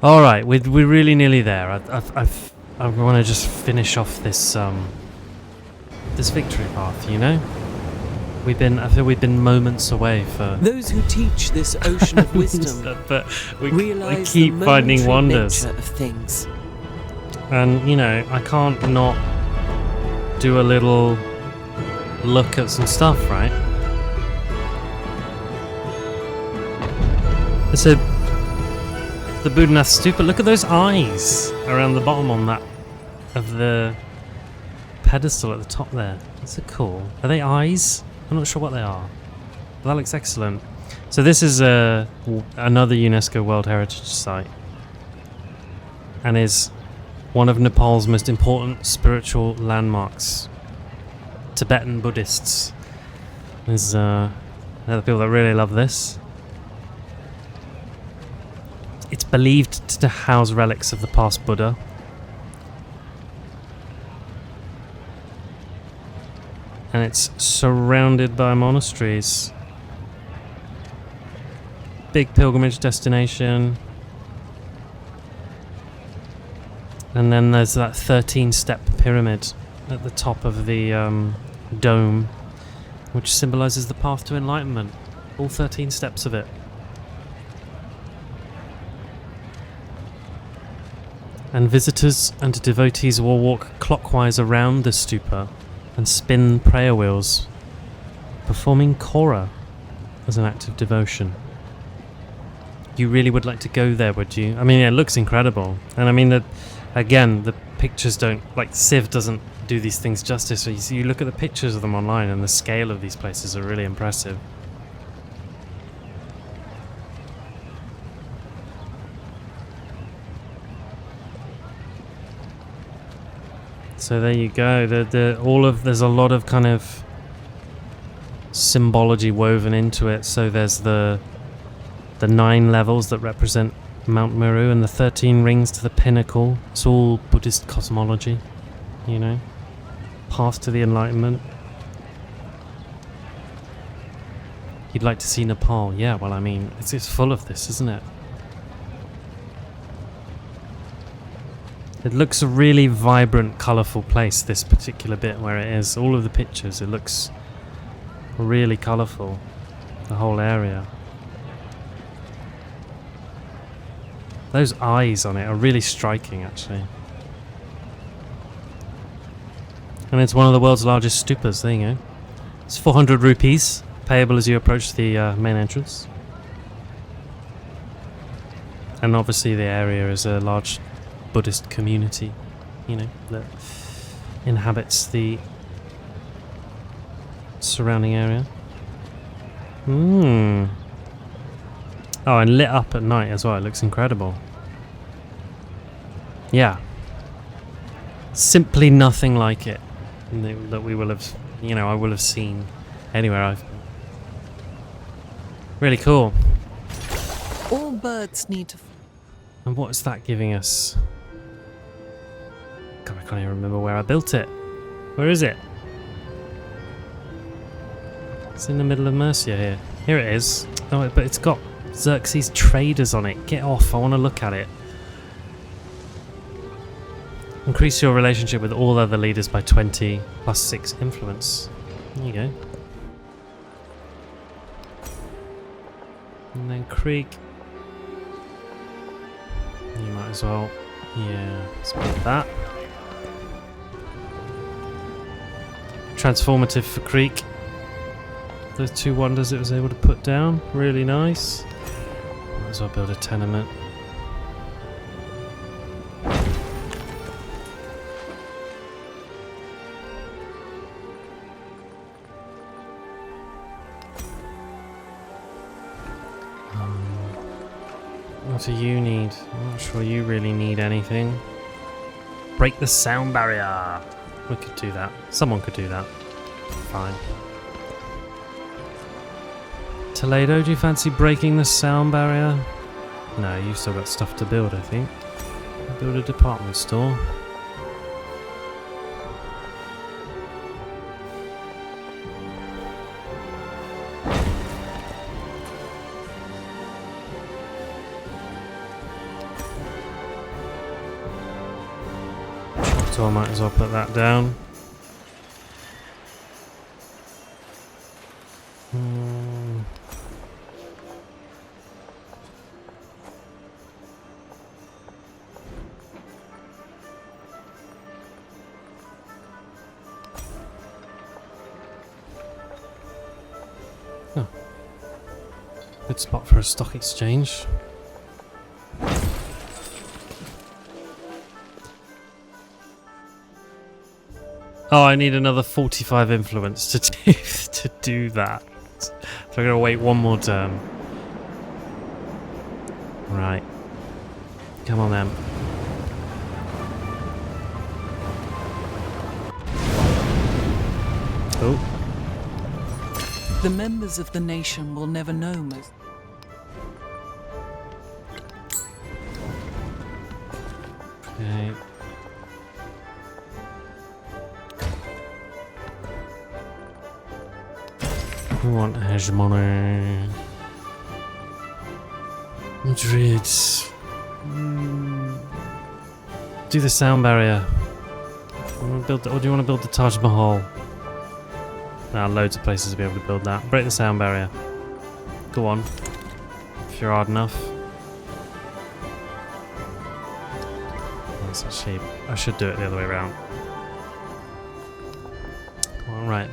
All right, we're really nearly there. I want to just finish off this this victory path. You know, I feel we've been moments away for those who teach this ocean of wisdom. But we realize keep the finding momentary wonders. nature of things. And you know, I can't not do a little look at some stuff, right? So the Boudhanath stupa. Look at those eyes around the bottom on that of the pedestal at the top there. That's so cool. Are they eyes? I'm not sure what they are. But that looks excellent. So this is another UNESCO World Heritage Site, and is one of Nepal's most important spiritual landmarks. Tibetan Buddhists. There's other people that really love this. It's believed to house relics of the past Buddha. And it's surrounded by monasteries. Big pilgrimage destination. And then there's that 13-step pyramid at the top of the dome, which symbolises the path to enlightenment. All 13 steps of it. And visitors and devotees will walk clockwise around the stupa and spin prayer wheels, performing kora as an act of devotion. You really would like to go there, would you? I mean, it looks incredible. And I mean, again, the pictures don't, like, Civ doesn't do these things justice. So you look at the pictures of them online and the scale of these places are really impressive. So there you go. There's a lot of kind of symbology woven into it. So there's the 9 levels that represent Mount Meru and the 13 rings to the pinnacle. It's all Buddhist cosmology, you know. Path to the enlightenment. You'd like to see Nepal? Yeah, well, I mean, it's full of this, isn't it? It looks a really vibrant, colourful place, this particular bit where it is. All of the pictures, it looks really colourful, the whole area. Those eyes on it are really striking, actually. And it's one of the world's largest stupas, there you go. It's 400 rupees, payable as you approach the main entrance. And obviously the area is a large Buddhist community, you know, that inhabits the surrounding area. Oh, and lit up at night as well. It looks incredible. Yeah. Simply nothing like it that we will have, you know, I will have seen anywhere I've been. Really cool. All birds need to... And what is that giving us? God, I can't even remember where I built it. Where is it? It's in the middle of Mercia here. Here it is. Oh, but it's got Xerxes traders on it. Get off, I want to look at it. Increase your relationship with all other leaders by 20 plus 6 influence. There you go. And then Creek. You might as well, yeah, let's put that. Transformative for Creek. Those 2 wonders it was able to put down, really nice. Might as well build a tenement. What do you need? I'm not sure you really need anything. Break the sound barrier. We could do that. Someone could do that. Fine. Toledo, do you fancy breaking the sound barrier? No, you've still got stuff to build, I think. Build a department store. So I might as well put that down. Oh. Good spot for a stock exchange. Oh, I need another 45 influence to do that. So I'm gonna wait one more turn. Right. Come on then. Oh. The members of the nation will never know most. Okay. We want hegemony. Madrid. Do the sound barrier. Build, or do you want to build the Taj Mahal? Nah, loads of places to be able to build that. Break the sound barrier. Go on. If you're hard enough. That's actually... I should do it the other way around. Alright.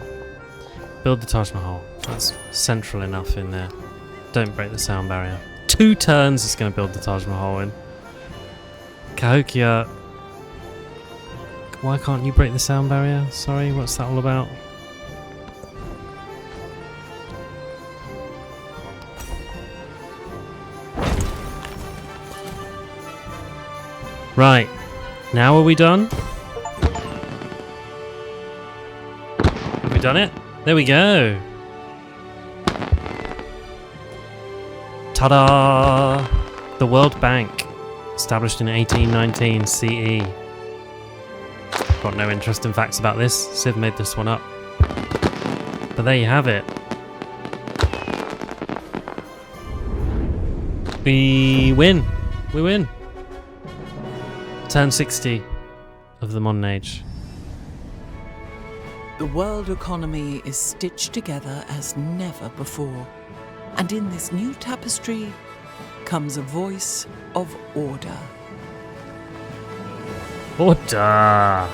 Build the Taj Mahal. That's central enough in there. Don't break the sound barrier. 2 turns it's going to build the Taj Mahal in. Cahokia... Why can't you break the sound barrier? Sorry, what's that all about? Right. Now are we done? Have we done it? There we go. Ta-da! The World Bank. Established in 1819 CE. Got no interesting facts about this. Civ made this one up. But there you have it. We win. We win. Turn 60 of the modern age. The world economy is stitched together as never before. And in this new tapestry comes a voice of order. Order!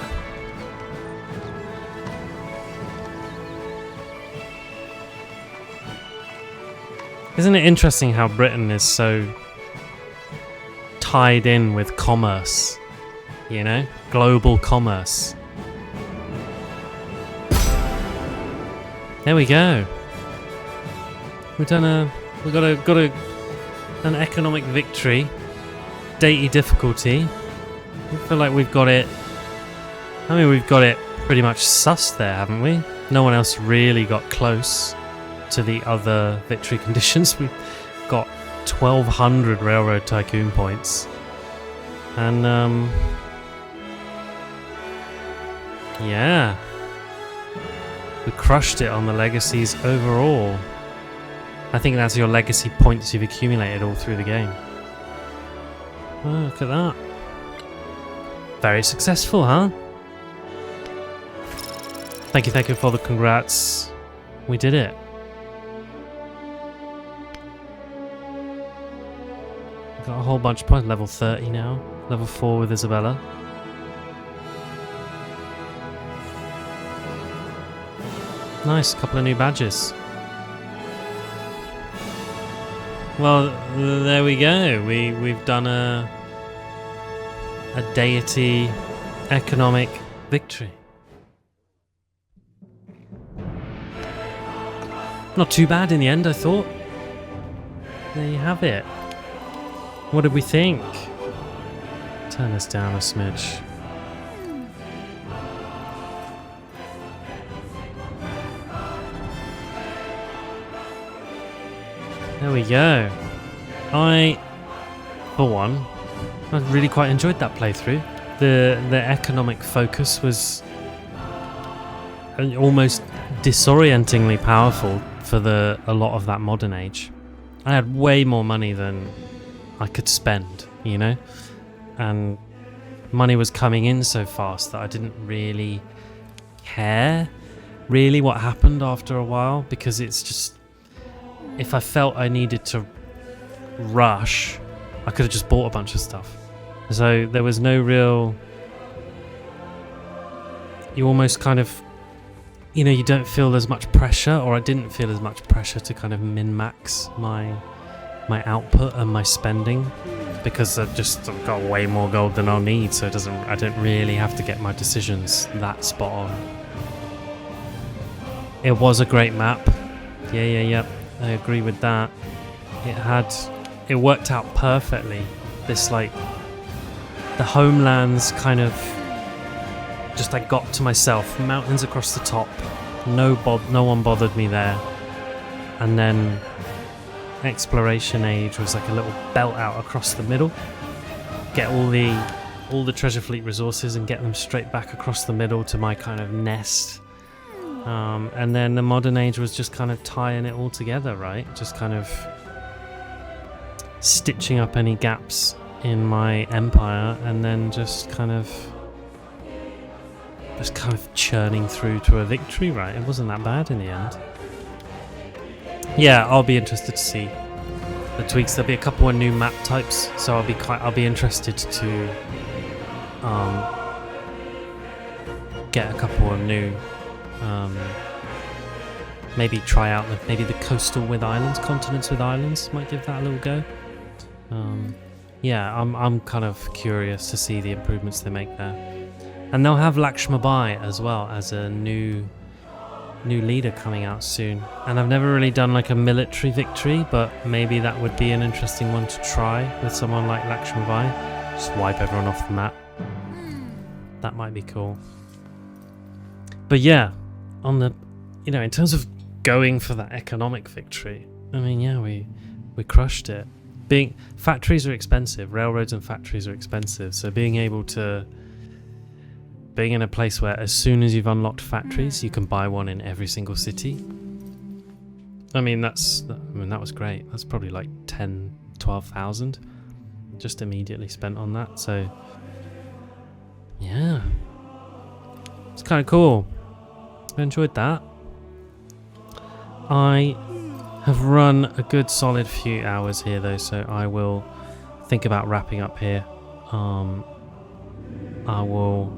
Isn't it interesting how Britain is so tied in with commerce? You know? Global commerce. There we go. We got an economic victory. Deity difficulty. I feel like we've got it. I mean, we've got it pretty much sussed there, haven't we? No one else really got close to the other victory conditions. We've got 1,200 railroad tycoon points, and yeah, we crushed it on the legacies overall. I think that's your legacy points you've accumulated all through the game. Oh, look at that. Very successful, huh? Thank you for the congrats. We did it. Got a whole bunch of points. Level 30 now. Level 4 with Isabella. Nice, couple of new badges. Well, there we go. We've done a deity economic victory. Not too bad in the end, I thought. There you have it. What did we think? Turn this down a smidge. There we go. For one, I really quite enjoyed that playthrough. The economic focus was almost disorientingly powerful for a lot of that modern age. I had way more money than I could spend, you know? And money was coming in so fast that I didn't really care really what happened after a while, because it's just, if I felt I needed to rush, I could have just bought a bunch of stuff. So there was no real... You almost kind of... You know, you don't feel as much pressure, or I didn't feel as much pressure to kind of min-max my output and my spending, because I've got way more gold than I'll need, so I don't really have to get my decisions that spot on. It was a great map. Yeah. I agree with that. It worked out perfectly. This, like, the homelands kind of just, I got to myself. Mountains across the top. No one bothered me there. And then exploration age was like a little belt out across the middle. Get all the treasure fleet resources and get them straight back across the middle to my kind of nest. And then the modern age was just kind of tying it all together, right? Just kind of stitching up any gaps in my empire, and then just kind of just kind of churning through to a victory, right? It wasn't that bad in the end. Yeah, I'll be interested to see the tweaks. There'll be a couple of new map types, so I'll be interested to get a couple of new maybe try out maybe the coastal with islands, continents with islands, might give that a little go. Yeah, I'm kind of curious to see the improvements they make there. And they'll have Lakshma Bai as well as a new leader coming out soon. And I've never really done like a military victory, but maybe that would be an interesting one to try with someone like Lakshma Bai. Just wipe everyone off the map. That might be cool. But yeah, on the, in terms of going for that economic victory, I mean, yeah, we crushed it. Factories are expensive, railroads and factories are expensive, so being in a place where as soon as you've unlocked factories, you can buy one in every single city. I mean, that was great. That's probably like 12,000 just immediately spent on that. So yeah, it's kind of cool. I enjoyed that. I have run a good solid few hours here though, so I will think about wrapping up here. I will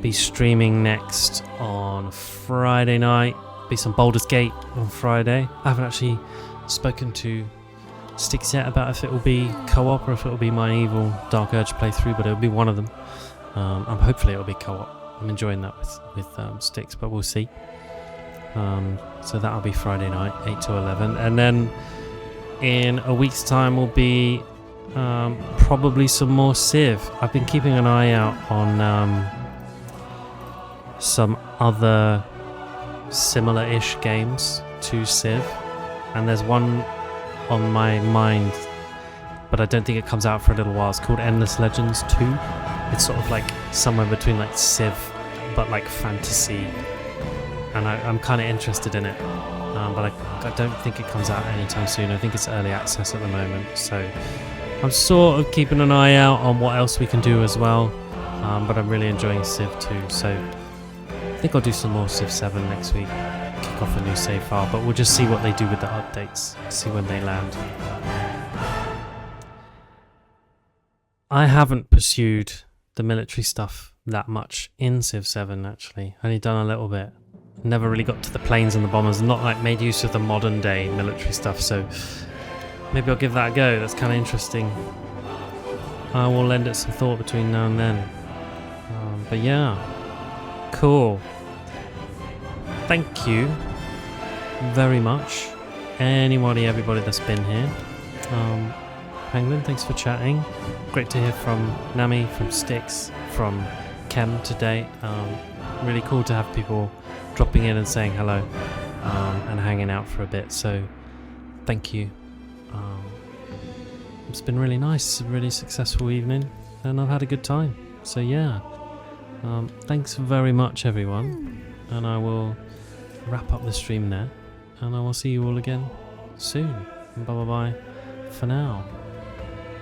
be streaming next on Friday night. Be some Baldur's Gate on Friday. I haven't actually spoken to Styx yet about if it will be co-op or if it will be my evil Dark Urge playthrough, but it'll be one of them. Hopefully it'll be co-op. I'm enjoying that with Styx, but we'll see. So that'll be Friday night, 8 to 11, and then in a week's time will be probably some more Civ. I've been keeping an eye out on some other similar-ish games to Civ, and there's one on my mind, but I don't think it comes out for a little while. It's called Endless Legends 2. It's sort of like somewhere between like Civ but like fantasy, and I'm kind of interested in it, but I don't think it comes out anytime soon. I think it's early access at the moment, so I'm sort of keeping an eye out on what else we can do as well, but I'm really enjoying Civ 2, so I think I'll do some more Civ 7 next week, kick off a new save file, but we'll just see what they do with the updates, see when they land. I haven't pursued the military stuff that much in Civ 7 actually, only done a little bit. Never really got to the planes and the bombers, not like made use of the modern day military stuff, so maybe I'll give that a go. That's kind of interesting. I will lend it some thought between now and then. But yeah, cool. Thank you very much, everybody that's been here. Penguin, thanks for chatting. Great to hear from Nami, from Styx, from Kem today. Really cool to have people dropping in and saying hello, and hanging out for a bit, so thank you. It's been really nice, a really successful evening, and I've had a good time, so yeah. Thanks very much everyone, and I will wrap up the stream there, and I will see you all again soon. Bye bye bye for now.